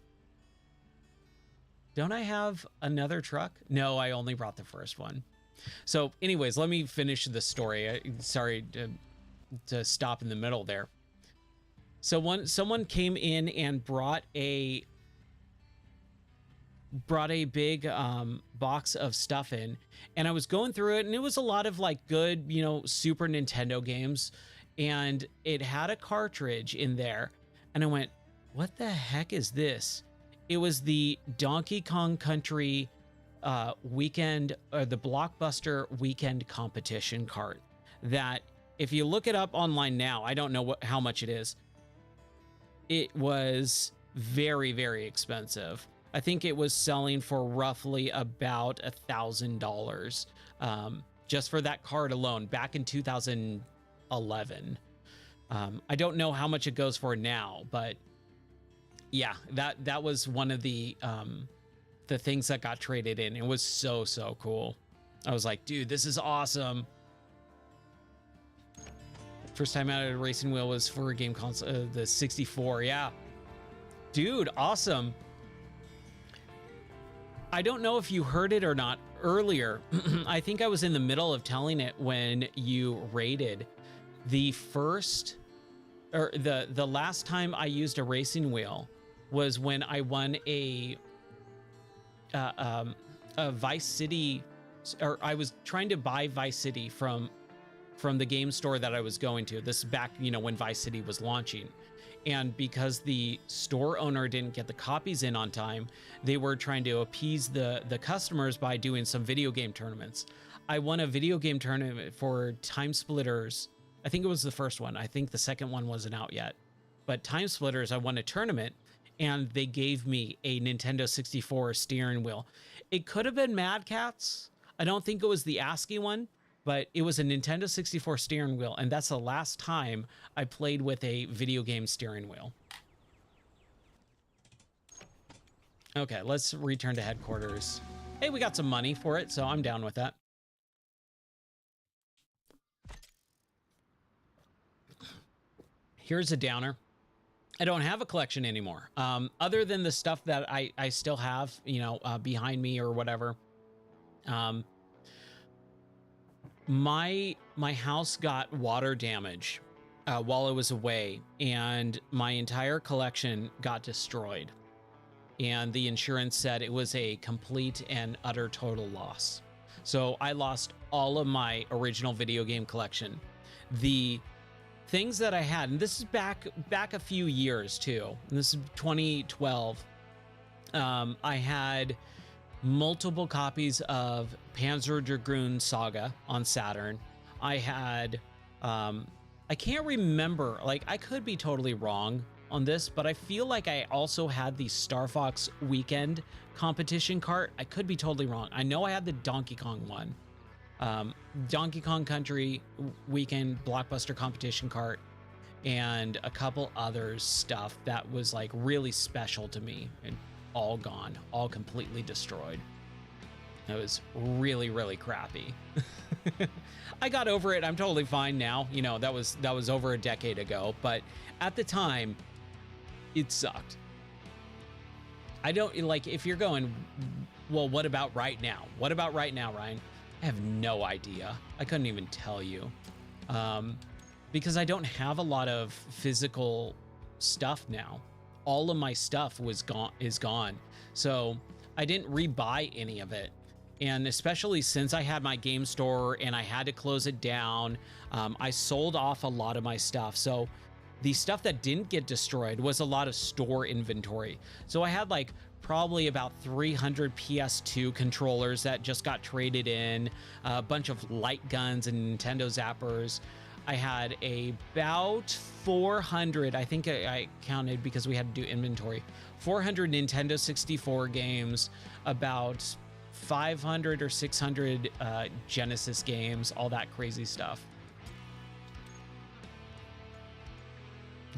Don't I have another truck? No, I only brought the first one. So anyways, let me finish the story. Sorry to stop in the middle there. So someone came in and brought a big box of stuff in, and I was going through it, and it was a lot of like good, you know, Super Nintendo games, and it had a cartridge in there, and I went, what the heck is this? It was the Donkey Kong Country weekend, or the Blockbuster weekend competition cart, that if you look it up online now, I don't know how much it is. It was very, very expensive. I think it was selling for roughly about $1,000 just for that card alone back in 2011. I don't know how much it goes for now, but yeah, that was one of the things that got traded in. It was so cool. I was like, dude, this is awesome. First time out of a racing wheel was for a game console, the 64. Yeah, dude, awesome. I don't know if you heard it or not earlier. I think I was in the middle of telling it when you rated. The last time I used a racing wheel was when I won a Vice City, or I was trying to buy Vice City from the game store that I was going to. This is back, you know, when Vice City was launching. And because the store owner didn't get the copies in on time, they were trying to appease the customers by doing some video game tournaments. I won a video game tournament for Time Splitters. I think it was the first one. I think the second one wasn't out yet. But Time Splitters, I won a tournament, and they gave me a Nintendo 64 steering wheel. It could have been Mad Catz. I don't think it was the ASCII one, but it was a Nintendo 64 steering wheel, and that's the last time I played with a video game steering wheel. Okay, let's return to headquarters. Hey, we got some money for it, so I'm down with that. Here's a downer. I don't have a collection anymore, other than the stuff that I still have, you know, behind me or whatever. My house got water damage while I was away, and my entire collection got destroyed. And the insurance said it was a complete and utter total loss. So I lost all of my original video game collection. The things that I had, and this is back a few years too. And this is 2012. I had multiple copies of Panzer Dragoon Saga on Saturn. I had, I can't remember, like I could be totally wrong on this, but I feel like I also had the Star Fox Weekend competition cart. I could be totally wrong. I know I had the Donkey Kong one. Donkey Kong Country Weekend Blockbuster competition cart, and a couple others stuff that was like really special to me, and all gone, all completely destroyed. It was really, really crappy. I got over it. I'm totally fine now. You know, that was over a decade ago, but at the time it sucked. I don't like, if you're going, well, what about right now? What about right now, Ryan? I have no idea. I couldn't even tell you. Because I don't have a lot of physical stuff now. All of my stuff is gone. So I didn't rebuy any of it. And especially since I had my game store and I had to close it down, I sold off a lot of my stuff. So the stuff that didn't get destroyed was a lot of store inventory. So I had like probably about 300 PS2 controllers that just got traded in, a bunch of light guns and Nintendo zappers. I had about 400, I think I counted because we had to do inventory, 400 Nintendo 64 games, about 500 or 600 Genesis games, all that crazy stuff.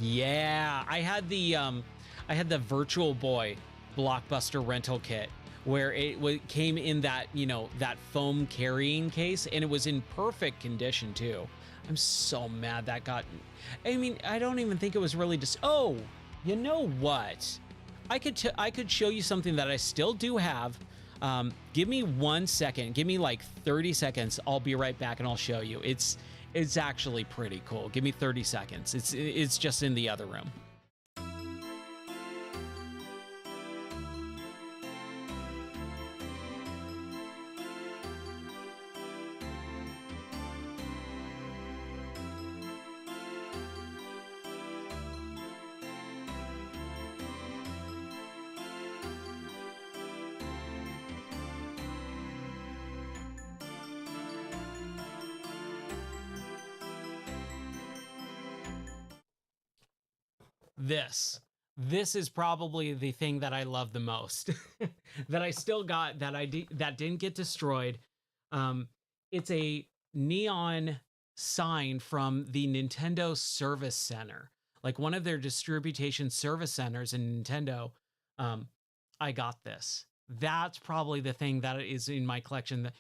Yeah, I had the Virtual Boy Blockbuster rental kit where it came in that, you know, that foam carrying case, and it was in perfect condition too. I'm so mad that got, I mean, I don't even think it was really just, oh, you know what? I could show you something that I still do have. Give me 1 second. Give me like 30 seconds. I'll be right back and I'll show you. It's actually pretty cool. Give me 30 seconds. It's just in the other room. This is probably the thing that I love the most that I still got, that didn't get destroyed. It's a neon sign from the Nintendo Service Center, like one of their distribution service centers in Nintendo. I got this. That's probably the thing that is in my collection.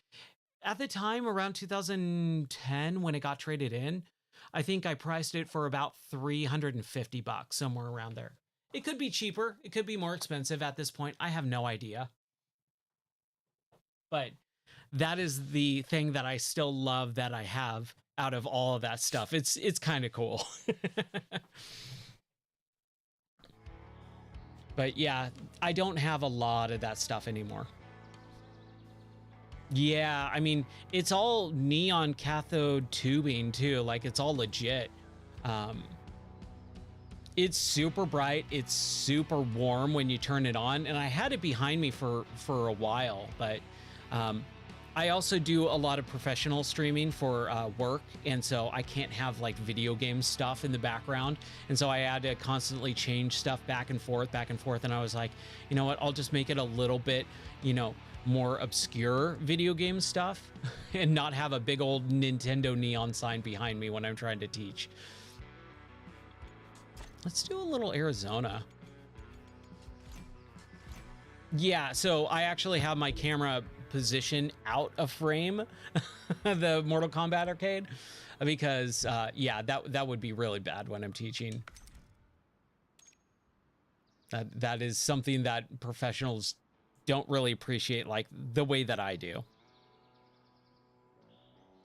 At the time, around 2010, when it got traded in, I think I priced it for about $350, somewhere around there. It could be cheaper. It could be more expensive at this point. I have no idea. But that is the thing that I still love that I have out of all of that stuff. It's kind of cool. But yeah, I don't have a lot of that stuff anymore. Yeah, I mean, it's all neon cathode tubing too. Like, it's all legit. It's super bright. It's super warm when you turn it on. And I had it behind me for a while, but I also do a lot of professional streaming for work. And so I can't have like video game stuff in the background. And so I had to constantly change stuff back and forth. And I was like, you know what, I'll just make it a little bit, you know, more obscure video game stuff and not have a big old Nintendo neon sign behind me when I'm trying to teach. Let's do a little Arizona. Yeah, so I actually have my camera position out of frame, the Mortal Kombat arcade, because yeah, that would be really bad when I'm teaching. That is something that professionals don't really appreciate like the way that I do.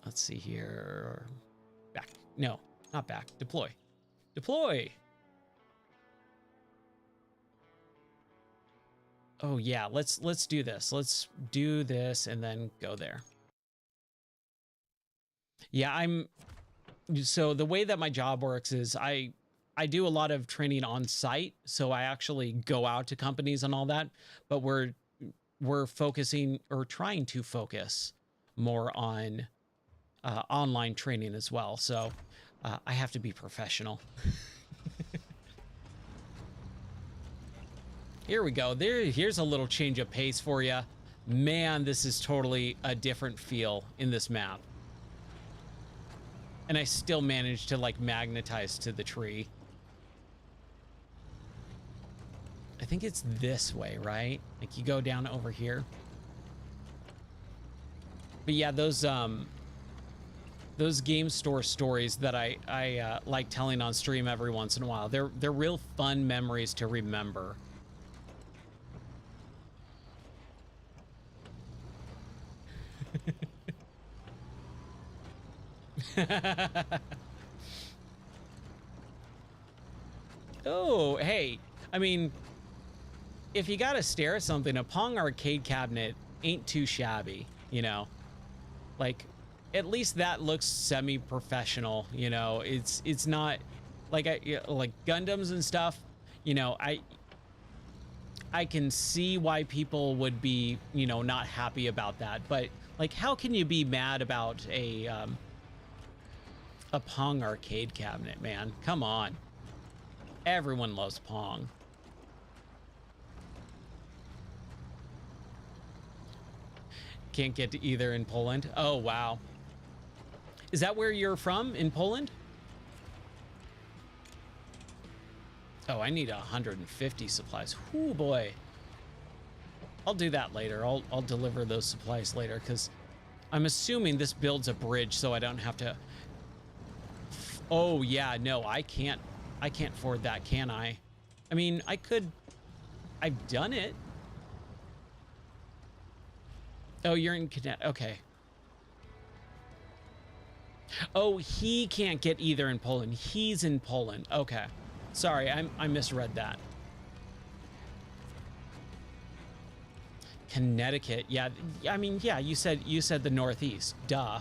Let's see here. Back. No. Not back. Deploy. Deploy. Oh yeah, let's do this. Let's do this and then go there. Yeah, so the way that my job works is I do a lot of training on site, so I actually go out to companies and all that, but we're focusing or trying to focus more on online training as well. So I have to be professional. Here we go. Here's a little change of pace for you. Man, this is totally a different feel in this map. And I still managed to like magnetize to the tree. I think it's this way, right? Like you go down over here. But yeah, those game store stories that I like telling on stream every once in a while, they're real fun memories to remember. Oh, hey, I mean, if you gotta stare at something, a Pong arcade cabinet ain't too shabby, you know? Like, at least that looks semi-professional, you know? It's not like like Gundams and stuff, you know, I can see why people would be, you know, not happy about that, but like, how can you be mad about a Pong arcade cabinet, man? Come on. Everyone loves Pong. Can't get to either in Poland. Oh, wow. Is that where you're from, in Poland? Oh, I need 150 supplies. Whoo, boy. I'll do that later. I'll deliver those supplies later, because I'm assuming this builds a bridge so I don't have to... Oh, yeah, no, I can't ford that, can I? I mean, I could... I've done it. Oh, you're in Connecticut. Okay. Oh, he can't get either in Poland. He's in Poland. Okay. Sorry, I misread that. Connecticut. Yeah, I mean, yeah, you said the Northeast. Duh.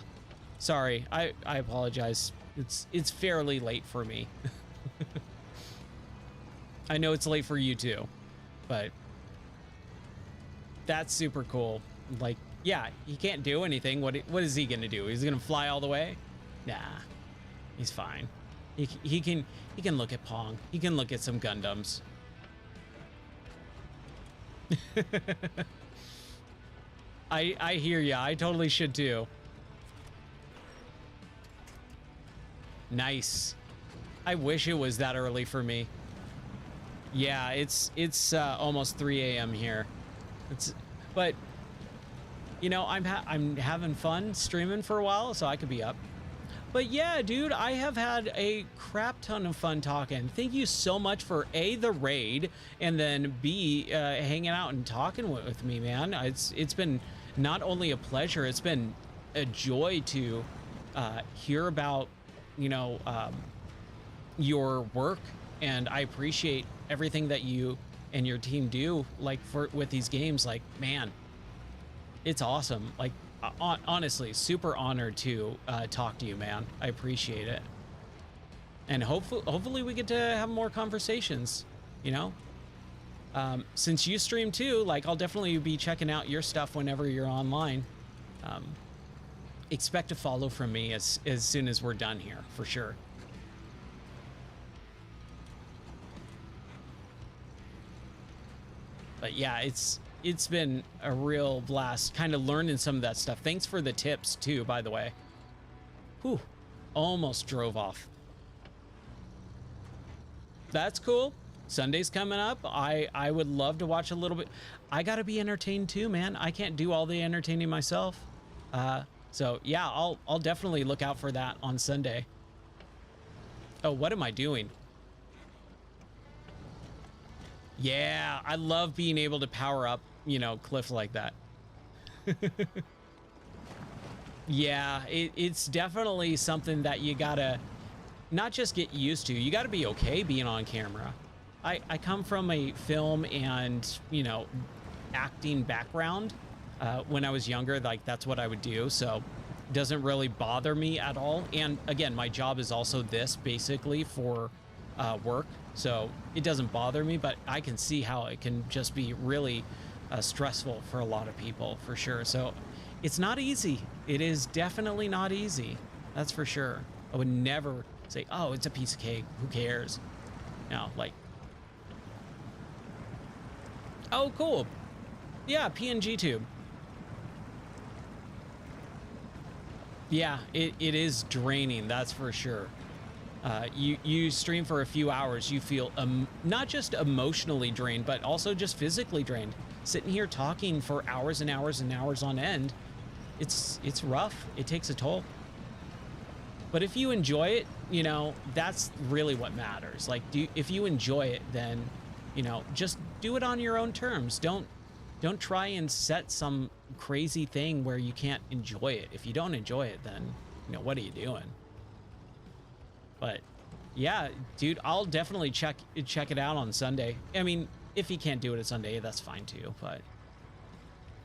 Sorry. I apologize. It's fairly late for me. I know it's late for you too, but that's super cool. Like, yeah, he can't do anything. What is he gonna do? He's gonna fly all the way? Nah, he's fine. He can look at Pong. He can look at some Gundams. I hear ya. I totally should too. Nice. I wish it was that early for me. Yeah, it's almost 3 a.m. here. But you know, I'm having fun streaming for a while, so I could be up. But yeah, dude, I have had a crap ton of fun talking. Thank you so much for A, the raid, and then B, hanging out and talking with me, man. It's been not only a pleasure, it's been a joy to hear about, you know, your work, and I appreciate everything that you and your team do, like with these games. Like, man, it's awesome. Like, honestly, super honored to talk to you, man. I appreciate it, and hopefully we get to have more conversations, you know. Since you stream too, like, I'll definitely be checking out your stuff whenever you're online. Expect a follow from me as soon as we're done here, for sure. But yeah, it's been a real blast kind of learning some of that stuff. Thanks for the tips too, by the way. Whew, almost drove off. That's cool. Sunday's coming up. I would love to watch a little bit. I gotta be entertained too, man. I can't do all the entertaining myself. So yeah, I'll definitely look out for that on Sunday. Oh, what am I doing? Yeah, I love being able to power up, you know, cliff like that. Yeah, it's definitely something that you gotta not just get used to, you got to be okay being on camera. I come from a film and, you know, acting background. When I was younger, like that's what I would do. So it doesn't really bother me at all. And again, my job is also this basically for work. So it doesn't bother me, but I can see how it can just be really stressful for a lot of people for sure. So it's not easy. It is definitely not easy. That's for sure. I would never say, oh, it's a piece of cake. Who cares? No, like, oh, cool. Yeah, PNG tube. Yeah, it is draining. That's for sure. You stream for a few hours, you feel not just emotionally drained, but also just physically drained. Sitting here talking for hours and hours and hours on end, it's rough. It takes a toll. But if you enjoy it, you know, that's really what matters. Like, if you enjoy it, then, you know, just do it on your own terms. Don't try and set some crazy thing where you can't enjoy it. If you don't enjoy it, then, you know, what are you doing? But yeah, dude, I'll definitely check it out on Sunday. I mean, if you can't do it at Sunday, that's fine too, but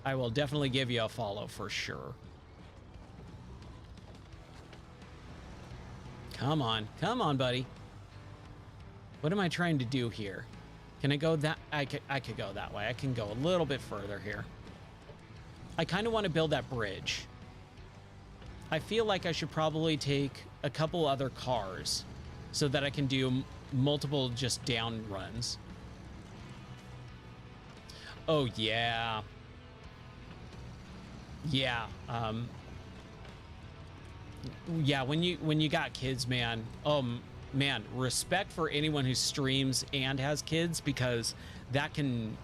I will definitely give you a follow for sure. Come on, buddy. What am I trying to do here? Can I go that? I could go that way. I can go a little bit further here. I kind of want to build that bridge. I feel like I should probably take a couple other cars so that I can do multiple just down runs. Oh yeah. Yeah. Yeah, when you got kids, man. Man, respect for anyone who streams and has kids, because that can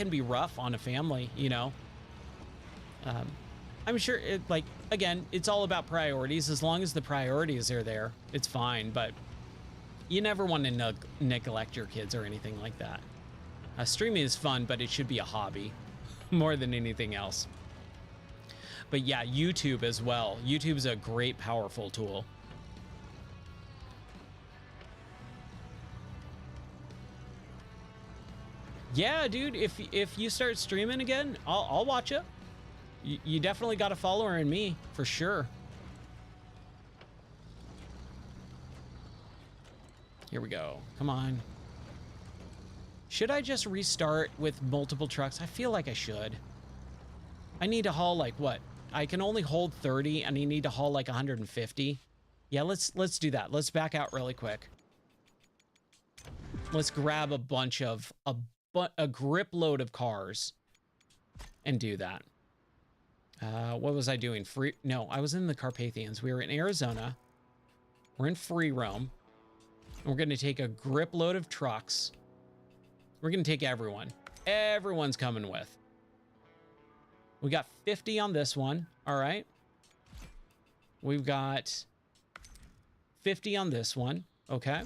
be rough on a family, you know. I'm sure like, again, it's all about priorities. As long as the priorities are there, it's fine, but you never want to neglect your kids or anything like that. Streaming is fun, but it should be a hobby more than anything else. But yeah, YouTube as well. YouTube is a great, powerful tool. Yeah, dude, if you start streaming again, I'll watch it. You definitely got a follower in me, for sure. Here we go. Come on. Should I just restart with multiple trucks? I feel like I should. I need to haul like what? I can only hold 30 and I need to haul like 150. Yeah, let's do that. Let's back out really quick. Let's grab a bunch of a grip load of cars and do that. What was I doing? No, I was in the Carpathians. We were in Arizona. We're in free roam. We're going to take a grip load of trucks. We're going to take everyone. Everyone's coming with. We got 50 on this one. All right. We've got 50 on this one. Okay.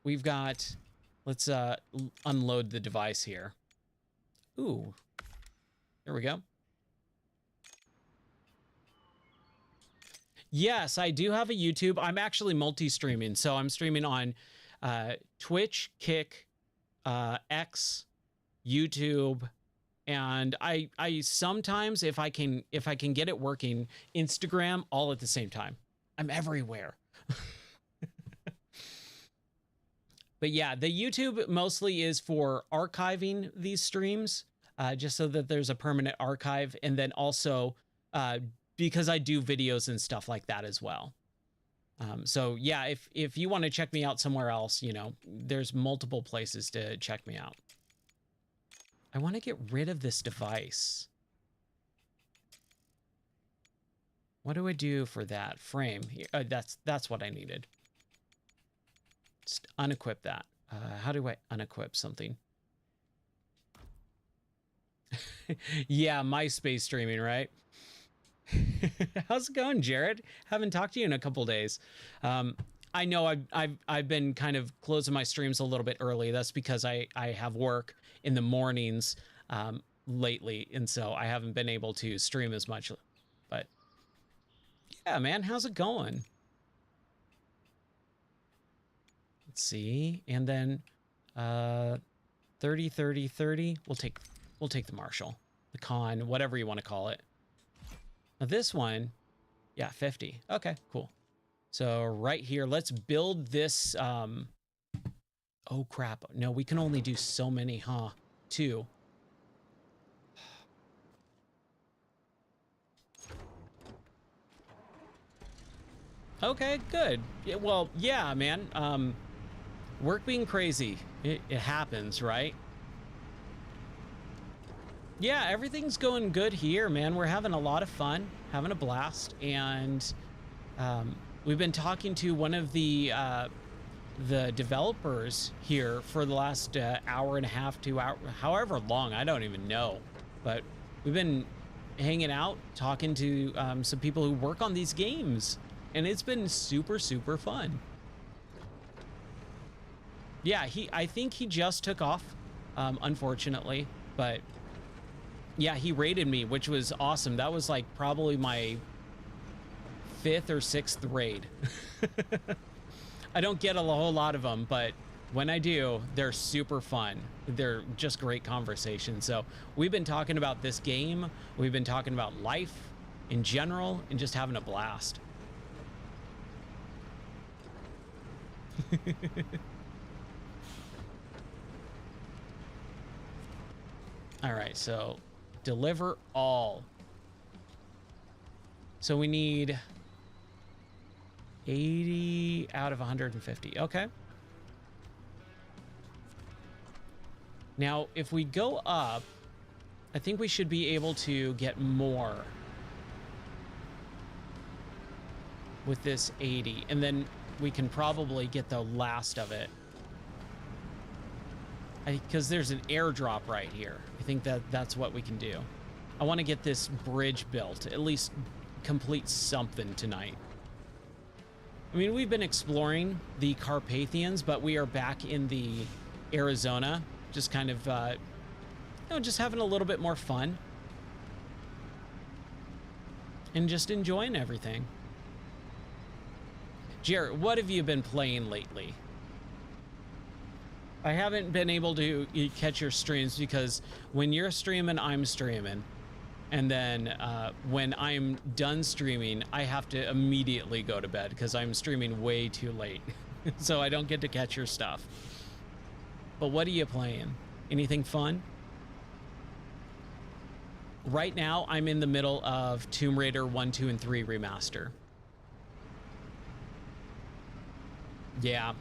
We've got, let's unload the device here. Ooh. There we go. Yes, I do have a YouTube. I'm actually multi-streaming. So I'm streaming on Twitch, Kick, X, YouTube, and I sometimes, if I can get it working, Instagram, all at the same time. I'm everywhere. But yeah, the YouTube mostly is for archiving these streams, just so that there's a permanent archive, and then also because I do videos and stuff like that as well. So yeah, if you want to check me out somewhere else, you know, there's multiple places to check me out. I want to get rid of this device. What do I do for that frame? That's what I needed. Just unequip that. How do I unequip something? Yeah, MySpace streaming, right? How's it going, Jared? Haven't talked to you in a couple days. I know I've been kind of closing my streams a little bit early. That's because I have work in the mornings lately, and so I haven't been able to stream as much. But yeah, man, how's it going? Let's see. And then 30, 30, 30. We'll take the Marshall, the Con, whatever you want to call it. Now this one, yeah, 50. Okay, cool. So right here, let's build this. Oh crap. No, we can only do so many, huh? 2. Okay, good. Yeah, well, yeah, man. Work being crazy. It happens, right? Yeah, everything's going good here, man. We're having a lot of fun, having a blast, and we've been talking to one of the developers here for the last hour and a half, 2 hours, however long, I don't even know. But we've been hanging out, talking to some people who work on these games, and it's been super, super fun. Yeah, I think he just took off, unfortunately, but yeah, he raided me, which was awesome. That was like probably my 5th or 6th raid. I don't get a whole lot of them, but when I do, they're super fun. They're just great conversations. So we've been talking about this game. We've been talking about life in general and just having a blast. All right, so deliver all. So we need 80 out of 150. Okay. Now, if we go up, I think we should be able to get more with this 80, and then we can probably get the last of it. Because there's an airdrop right here. I think that's what we can do. I want to get this bridge built, at least complete something tonight. I mean, we've been exploring the Carpathians, but we are back in the Arizona, just kind of, you know, just having a little bit more fun and just enjoying everything. Jarrett, what have you been playing lately? I haven't been able to catch your streams because when you're streaming, I'm streaming. And then when I'm done streaming, I have to immediately go to bed because I'm streaming way too late. So I don't get to catch your stuff. But what are you playing? Anything fun? Right now, I'm in the middle of Tomb Raider 1, 2, and 3 Remaster. Yeah.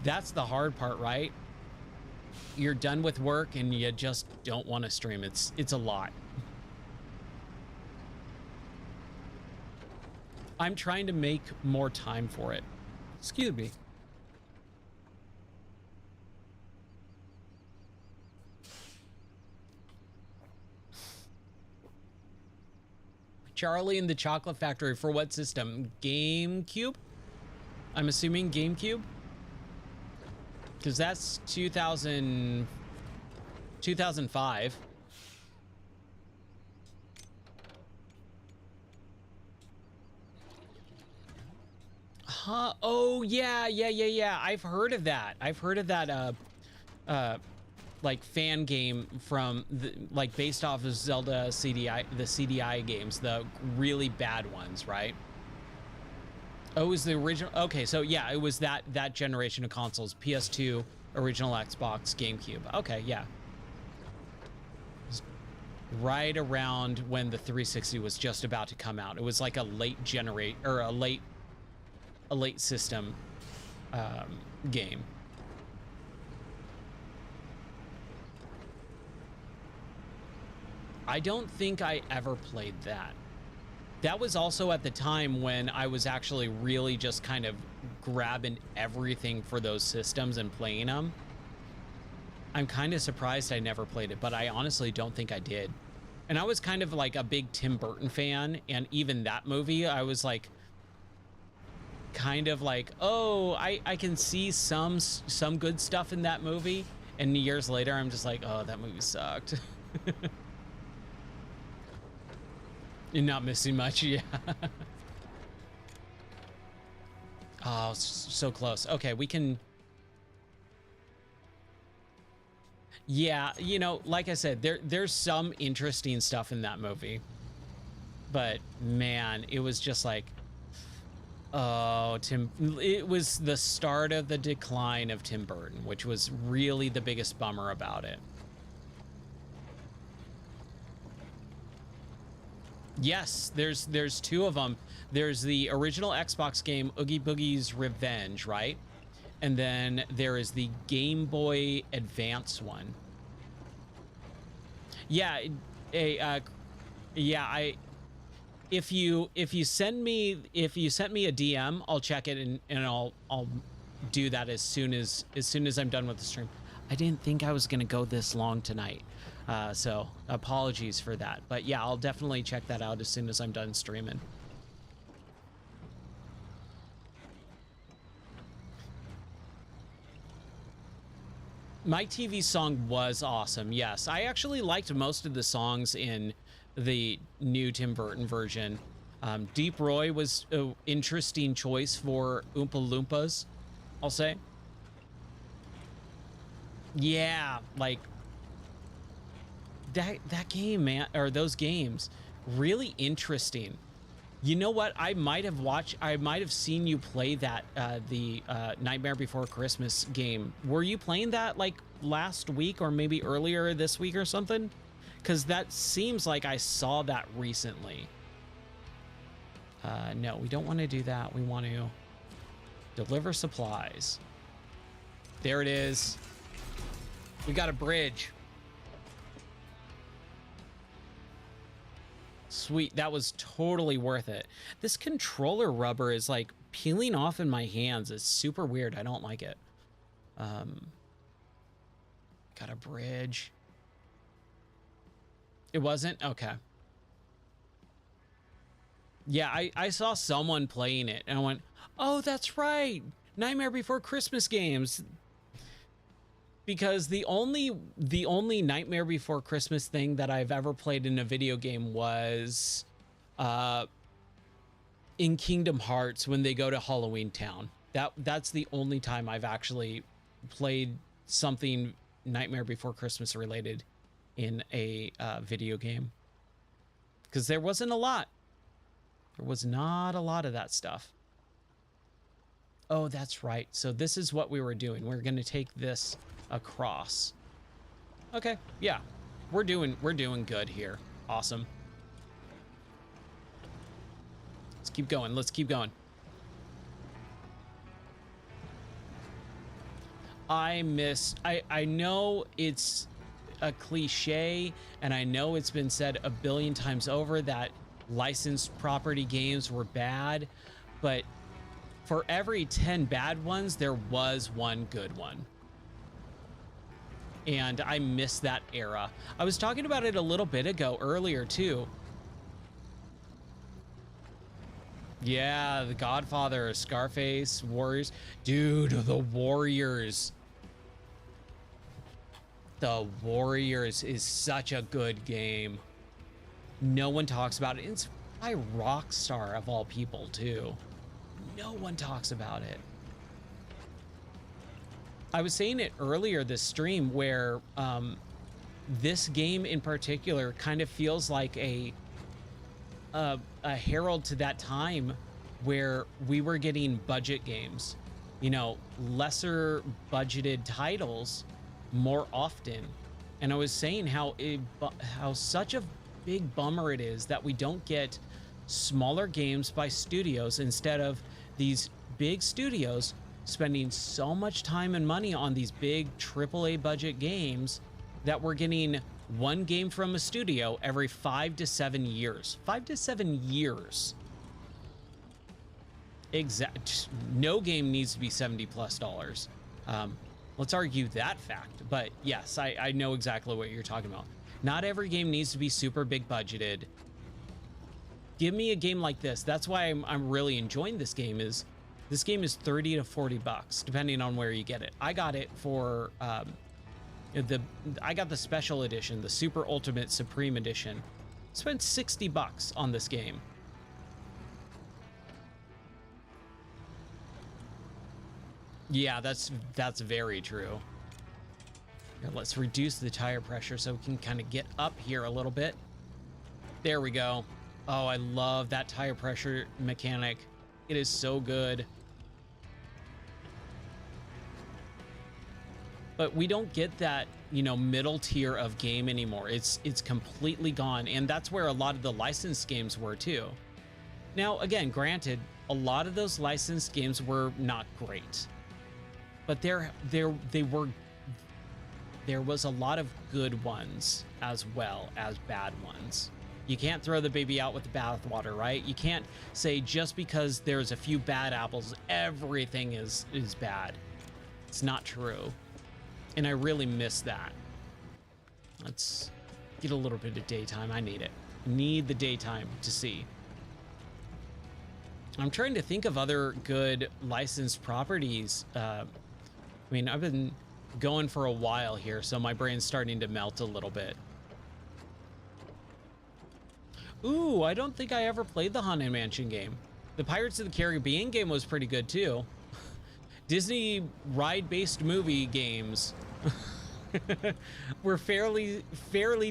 That's the hard part, right? You're done with work and you just don't want to stream. It's a lot. I'm trying to make more time for it. Excuse me. Charlie and the Chocolate Factory for what system? GameCube? I'm assuming GameCube? Because that's 2005. Huh? Oh, yeah. I've heard of that. I've heard of that, like, fan game from, like, based off of Zelda CDI, the CDI games, the really bad ones, right? Oh, it was the original. Okay, so yeah, it was that generation of consoles: PS2, original Xbox, GameCube. Okay, yeah. It was right around when the 360 was just about to come out. It was like a late system game. I don't think I ever played that. That was also at the time when I was actually really just kind of grabbing everything for those systems and playing them. I'm kind of surprised I never played it, but I honestly don't think I did. And I was kind of like a big Tim Burton fan, and even that movie, I was like, kind of like, oh, I can see some good stuff in that movie. And years later, I'm just like, oh, that movie sucked. You're not missing much, yeah. Oh, so close. Okay, we can Yeah, you know, like I said, there's some interesting stuff in that movie, but man, it was just like, oh, Tim, it was the start of the decline of Tim Burton, which was really the biggest bummer about it. Yes, there's two of them. There's the original Xbox game Oogie Boogie's Revenge, right? And then there is the Game Boy Advance one. Yeah, yeah, if you send me a DM, I'll check it and I'll do that as soon as I'm done with the stream. I didn't think I was gonna go this long tonight, so apologies for that. But yeah, I'll definitely check that out as soon as I'm done streaming. My TV song was awesome. Yes, I actually liked most of the songs in the new Tim Burton version. Deep Roy was an interesting choice for Oompa Loompas, I'll say. Yeah, like that game, man, or those games, really interesting. You know what? I might have seen you play that the Nightmare Before Christmas game. Were you playing that like last week or maybe earlier this week or something? Because that seems like I saw that recently. No, we don't want to do that. We want to deliver supplies. There it is. We got a bridge. Sweet, that was totally worth it. This controller rubber is like peeling off in my hands. It's super weird. I don't like it. Got a bridge. It wasn't? Okay. Yeah, I saw someone playing it and I went, oh, that's right. Nightmare Before Christmas games. Because the only Nightmare Before Christmas thing that I've ever played in a video game was in Kingdom Hearts when they go to Halloween Town. That's the only time I've actually played something Nightmare Before Christmas related in a video game. Because there wasn't a lot. There was not a lot of that stuff. Oh, that's right. So this is what we were doing. We're going to take this across. Okay, yeah. We're doing good here. Awesome. Let's keep going. Let's keep going. I know it's a cliche and I know it's been said a billion times over that licensed property games were bad, but for every 10 bad ones, there was one good one. And I miss that era. I was talking about it a little bit ago earlier too. Yeah, The Godfather, Scarface, Warriors. Dude, the Warriors. The Warriors is such a good game. No one talks about it. It's by Rockstar of all people too. No one talks about it. I was saying it earlier this stream where this game in particular kind of feels like a herald to that time where we were getting budget games, you know, lesser budgeted titles more often. And I was saying how such a big bummer it is that we don't get smaller games by studios instead of these big studios spending so much time and money on these big AAA budget games that we're getting one game from a studio every 5 to 7 years. 5 to 7 years. Exact. No game needs to be $70+. Let's argue that fact. But yes, I know exactly what you're talking about. Not every game needs to be super big budgeted. Give me a game like this. That's why I'm really enjoying this game. Is this game is 30 to 40 bucks depending on where you get it. I got it for I got the special edition, the Super Ultimate Supreme Edition. Spent 60 bucks on this game. Yeah, that's very true. Here, let's reduce the tire pressure so we can kind of get up here a little bit. There we go. Oh, I love that tire pressure mechanic. It is so good. But we don't get that, you know, middle tier of game anymore. It's completely gone. And that's where a lot of the licensed games were too. Now, again, granted, a lot of those licensed games were not great. But there was a lot of good ones as well as bad ones. You can't throw the baby out with the bathwater, right? You can't say just because there's a few bad apples, everything is bad. It's not true. And I really miss that. Let's get a little bit of daytime. I need it. Need the daytime to see. I'm trying to think of other good licensed properties. I mean, I've been going for a while here, so my brain's starting to melt a little bit. Ooh, I don't think I ever played the Haunted Mansion game. The Pirates of the Caribbean game was pretty good too. Disney ride-based movie games were fairly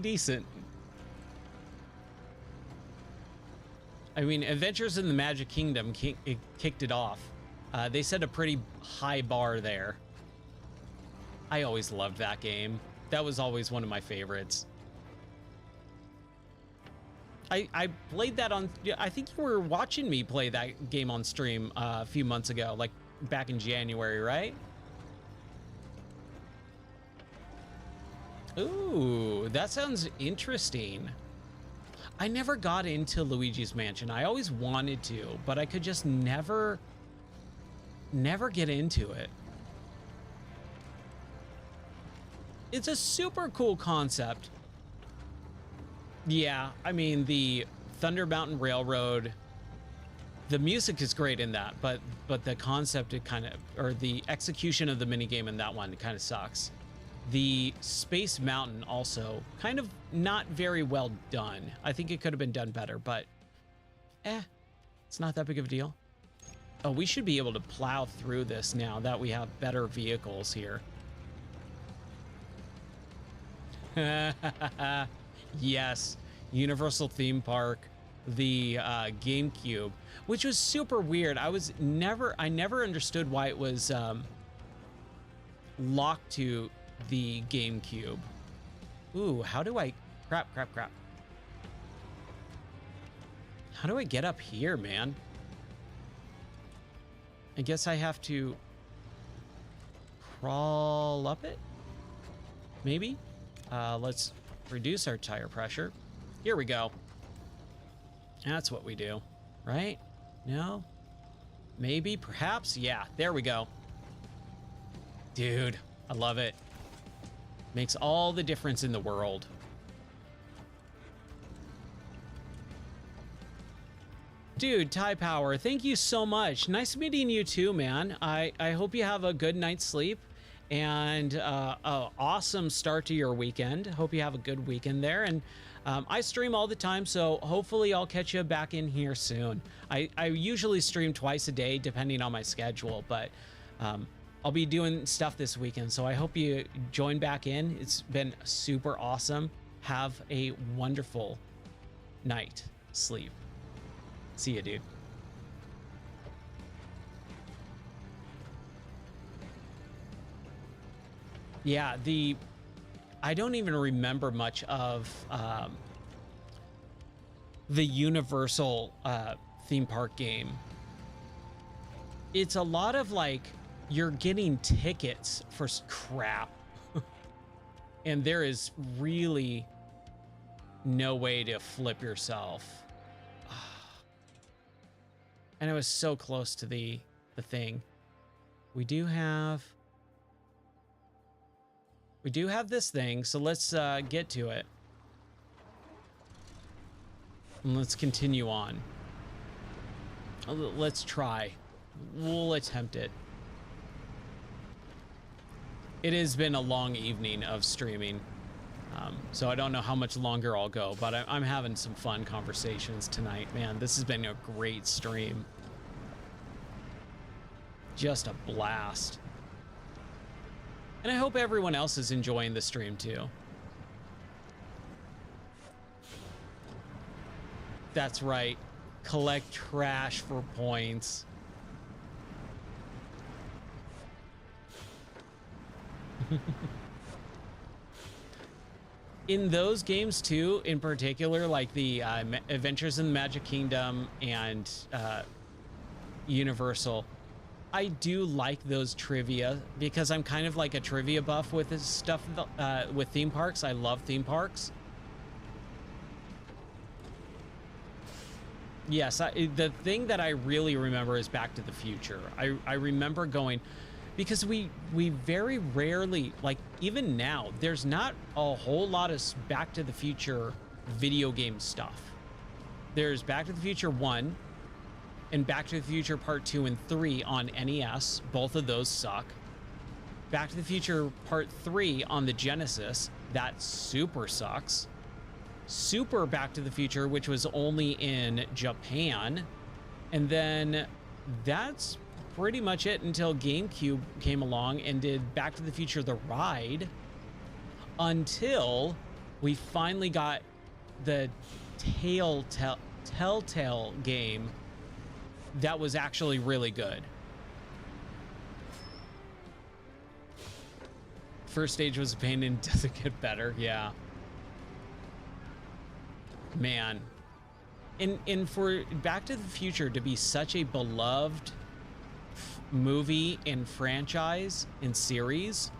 decent. I mean, Adventures in the Magic Kingdom kicked it off. They set a pretty high bar there. I always loved that game. That was always one of my favorites. I played that on, I think you were watching me play that game on stream a few months ago, like back in January, right? Ooh, that sounds interesting. I never got into Luigi's Mansion. I always wanted to, but I could just never get into it. It's a super cool concept. Yeah, I mean, the Thunder Mountain Railroad, the music is great in that, but the concept, it kind of, or the execution of the minigame in that one, it kind of sucks. The Space Mountain also kind of not very well done. I think it could have been done better, but it's not that big of a deal. Oh, we should be able to plow through this now that we have better vehicles here. Yes, Universal Theme Park, the GameCube, which was super weird. I never understood why it was locked to the GameCube. Ooh, how do I crap. How do I get up here, man? I guess I have to crawl up it, maybe. Let's reduce our tire pressure. Here we go. That's what we do, right? No? Maybe, perhaps? Yeah, there we go. Dude, I love it. Makes all the difference in the world. Dude, Ty Power, thank you so much. Nice meeting you too, man. I hope you have a good night's sleep and an awesome start to your weekend. Hope you have a good weekend there. And I stream all the time, so hopefully I'll catch you back in here soon. I usually stream twice a day, depending on my schedule, but I'll be doing stuff this weekend, so I hope you join back in. It's been super awesome. Have a wonderful night. Sleep. See ya, dude. Yeah, I don't even remember much of the Universal theme park game. It's a lot of like, you're getting tickets for crap. And there is really no way to flip yourself. And I was so close to the thing. We do have this thing, so let's get to it. And let's continue on. Let's try. We'll attempt it. It has been a long evening of streaming, so I don't know how much longer I'll go, but I'm having some fun conversations tonight. Man, this has been a great stream. Just a blast. And I hope everyone else is enjoying the stream too. That's right. Collect trash for points. In those games too, in particular, like the Adventures in the Magic Kingdom and Universal, I do like those trivia because I'm kind of like a trivia buff with this stuff with theme parks. I love theme parks. Yes, the thing that I really remember is Back to the Future. I remember going, because we very rarely, like even now, there's not a whole lot of Back to the Future video game stuff. There's Back to the Future 1 and Back to the Future Part 2 and 3 on NES. Both of those suck. Back to the Future Part 3 on the Genesis, that super sucks. Super Back to the Future, which was only in Japan. And then that's pretty much it until GameCube came along and did Back to the Future The Ride, until we finally got the Telltale game that was actually really good. First stage was a pain and doesn't get better. Yeah. Man. And for Back to the Future to be such a beloved movie and franchise and series,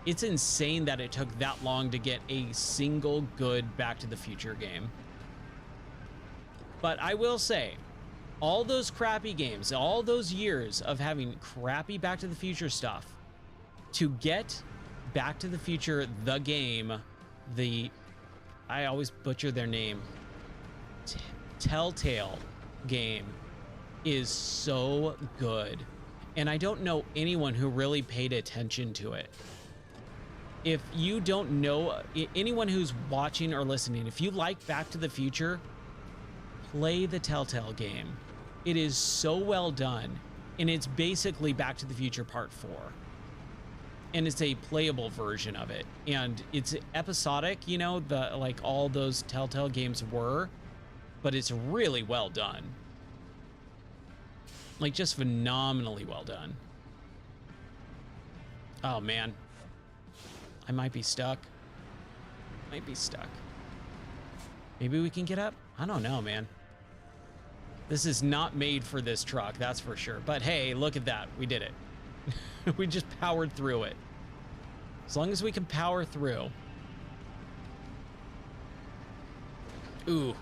it's insane that it took that long to get a single good Back to the Future game. But I will say, all those crappy games, all those years of having crappy Back to the Future stuff, to get Back to the Future the game, I always butcher their name, Telltale game, is so good. And I don't know anyone who really paid attention to it. If you don't know, anyone who's watching or listening, if you like Back to the Future, play the Telltale game. It is so well done, and it's basically Back to the Future Part 4. And it's a playable version of it. And it's episodic, you know, like all those Telltale games were, but it's really well done. Like, just phenomenally well done. Oh, man. I might be stuck. Might be stuck. Maybe we can get up? I don't know, man. This is not made for this truck, that's for sure. But hey, look at that. We did it. We just powered through it. As long as we can power through. Ooh.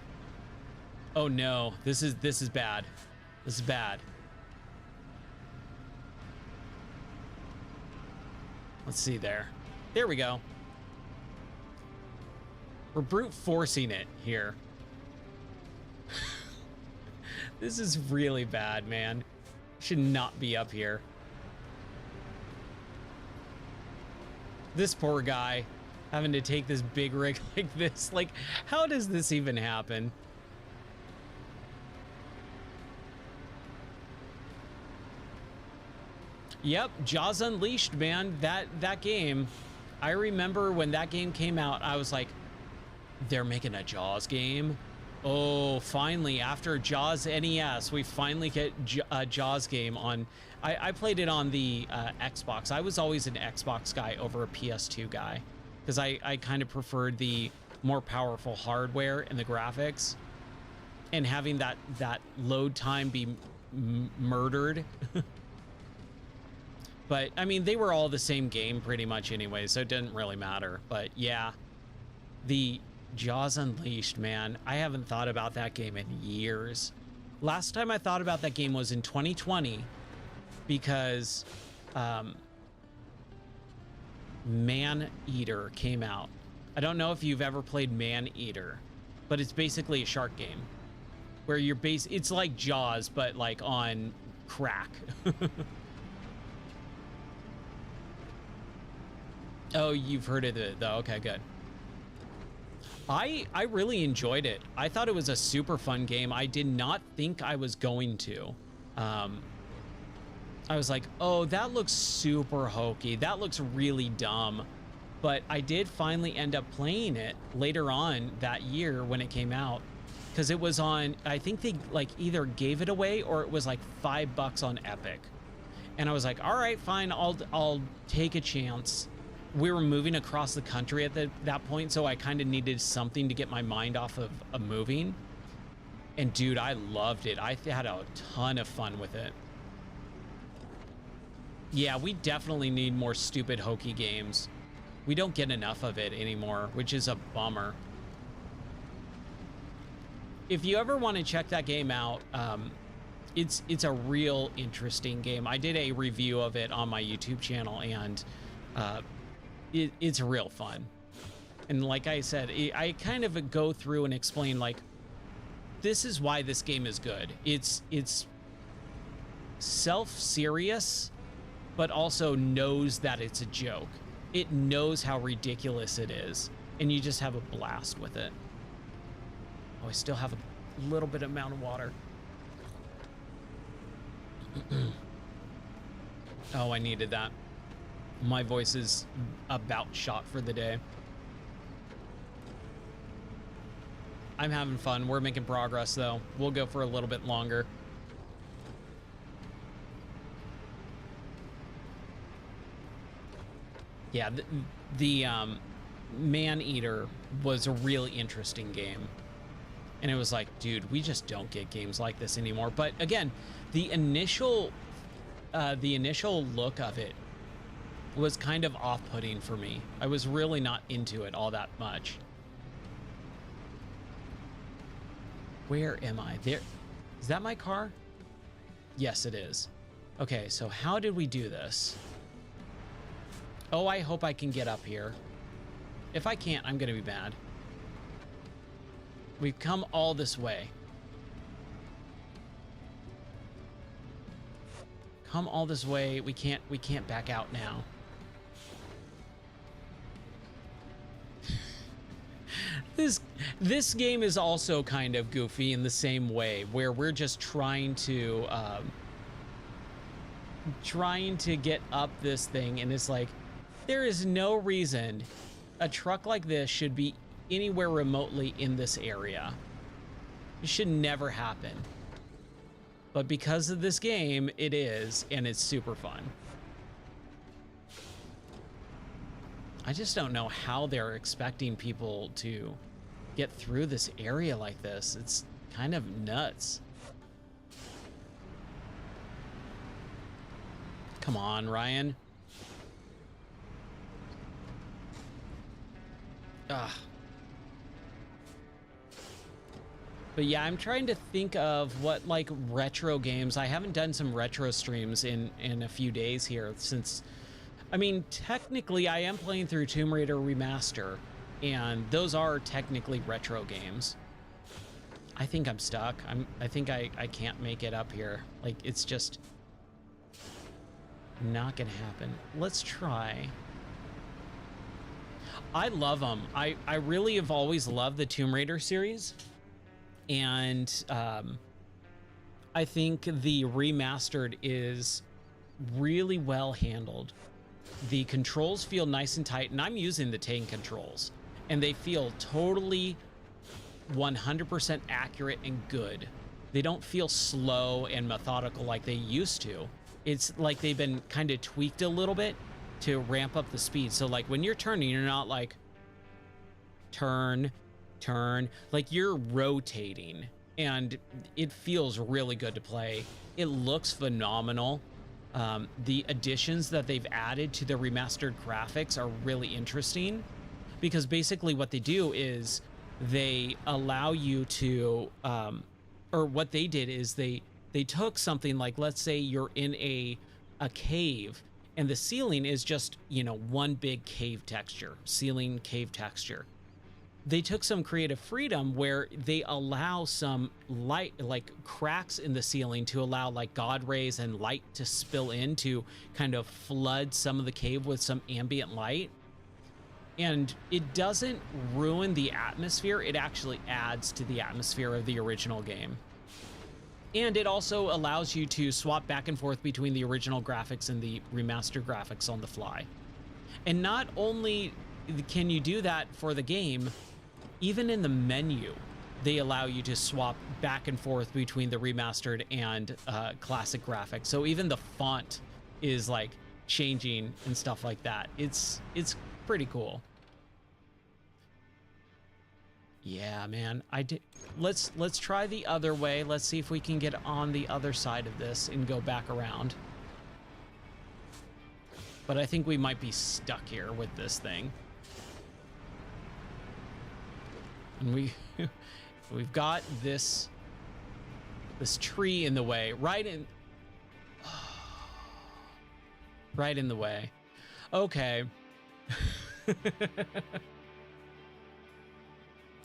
Oh no, this is bad. This is bad. Let's see there. There we go. We're brute forcing it here. This is really bad, man. Should not be up here. This poor guy having to take this big rig like this. Like, how does this even happen? Yep, Jaws Unleashed, man. That game, I remember when that game came out, I was like, they're making a Jaws game? Oh, finally, after Jaws NES, we finally get a Jaws game on... I played it on the Xbox. I was always an Xbox guy over a PS2 guy, because I kind of preferred the more powerful hardware and the graphics, and having that load time be murdered. But, I mean, they were all the same game pretty much anyway, so it didn't really matter. But, yeah, the Jaws Unleashed, man, I haven't thought about that game in years. Last time I thought about that game was in 2020, because Man-Eater came out. I don't know if you've ever played Man-Eater, but it's basically a shark game where you're it's like Jaws, but like on crack. Oh, you've heard of it though. Okay, good. I really enjoyed it. I thought it was a super fun game. I did not think I was going to. I was like, oh, that looks super hokey. That looks really dumb. But I did finally end up playing it later on that year when it came out, because it was on, I think they like either gave it away or it was like $5 on Epic. And I was like, all right, fine, I'll take a chance. We were moving across the country at that point, so I kind of needed something to get my mind off of moving. And dude, I loved it. I had a ton of fun with it. Yeah, we definitely need more stupid hokey games. We don't get enough of it anymore, which is a bummer. If you ever want to check that game out, it's a real interesting game. I did a review of it on my YouTube channel, and it's real fun. And like I said, I kind of go through and explain, like, this is why this game is good. It's self-serious, but also knows that it's a joke. It knows how ridiculous it is, and you just have a blast with it. Oh, I still have a little bit amount of water. Oh, I needed that. My voice is about shot for the day. I'm having fun. We're making progress, though. We'll go for a little bit longer. Yeah, the Man-Eater was a really interesting game. And it was like, dude, we just don't get games like this anymore. But again, the initial look of it was kind of off-putting for me. I was really not into it all that much. Where am I? There. Is that my car? Yes, it is. Okay, so how did we do this? Oh, I hope I can get up here. If I can't, I'm gonna be mad. We've come all this way. Come all this way. We can't back out now. This game is also kind of goofy in the same way, where we're just trying to get up this thing, and it's like, there is no reason a truck like this should be anywhere remotely in this area. It should never happen. But because of this game, it is, and it's super fun. I just don't know how they're expecting people to get through this area like this. It's kind of nuts. Come on, Ryan. Ugh. But yeah, I'm trying to think of what, like, retro games. I haven't done some retro streams in a few days here since, I mean, technically I am playing through Tomb Raider Remaster, and those are technically retro games. I think I'm stuck. I think I can't make it up here. Like, it's just not gonna happen. Let's try. I love them. I really have always loved the Tomb Raider series. And I think the remastered is really well handled. The controls feel nice and tight, and I'm using the Tang controls, and they feel totally 100% accurate and good. They don't feel slow and methodical like they used to. It's like they've been kind of tweaked a little bit to ramp up the speed. So like when you're turning, you're not like turn, like you're rotating, and it feels really good to play. It looks phenomenal. The additions that they've added to the remastered graphics are really interesting, because basically what they do is they allow you to, or what they did is they took something like, let's say you're in a cave, and the ceiling is just, you know, one big cave texture, ceiling cave texture. They took some creative freedom where they allow some light, like cracks in the ceiling, to allow like God rays and light to spill in to kind of flood some of the cave with some ambient light. And it doesn't ruin the atmosphere. It actually adds to the atmosphere of the original game. And it also allows you to swap back and forth between the original graphics and the remastered graphics on the fly. And not only can you do that for the game, even in the menu, they allow you to swap back and forth between the remastered and classic graphics. So even the font is like changing and stuff like that. It's pretty cool. Yeah, man. Let's try the other way. Let's see if we can get on the other side of this and go back around. But I think we might be stuck here with this thing. And we've got this tree in the way, right in the way. Okay.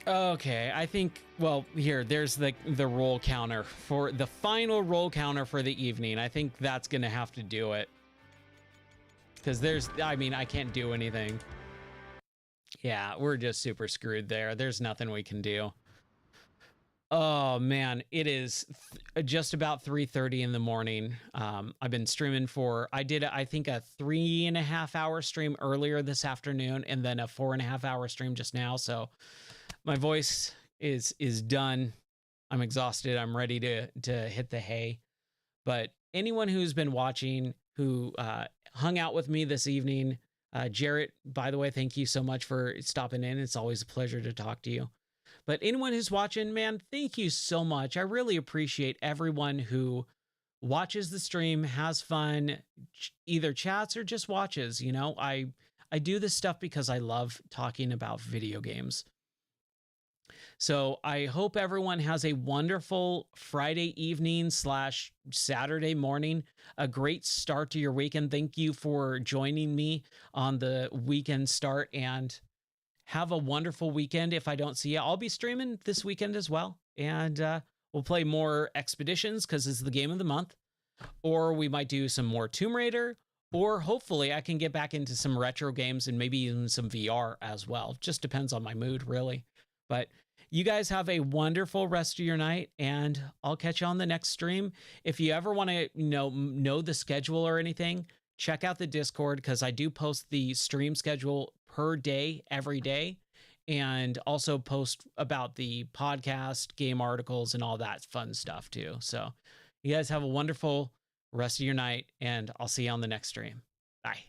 Okay, I think, well, here, there's the roll counter for the final roll counter for the evening. I think that's gonna have to do it. Because I mean, I can't do anything. Yeah, we're just super screwed there. There's nothing we can do. Oh man, it is just about 3:30 in the morning. I've been streaming I did, I think, a 3.5-hour stream earlier this afternoon, and then a 4.5-hour stream just now. So my voice is done. I'm exhausted. I'm ready to hit the hay. But anyone who's been watching, who hung out with me this evening, Jarrett, by the way, thank you so much for stopping in. It's always a pleasure to talk to you. But anyone who's watching, man, thank you so much. I really appreciate everyone who watches the stream, has fun, either chats or just watches. You know, I do this stuff because I love talking about video games. So I hope everyone has a wonderful Friday evening / Saturday morning, a great start to your weekend. Thank you for joining me on the weekend start, and have a wonderful weekend. If I don't see you, I'll be streaming this weekend as well. And we'll play more Expeditions because it's the game of the month. Or we might do some more Tomb Raider. Or hopefully I can get back into some retro games and maybe even some VR as well. Just depends on my mood, really. But you guys have a wonderful rest of your night, and I'll catch you on the next stream. If you ever want to know the schedule or anything, check out the Discord, because I do post the stream schedule per day, every day, and also post about the podcast, game articles, and all that fun stuff too. So you guys have a wonderful rest of your night, and I'll see you on the next stream. Bye.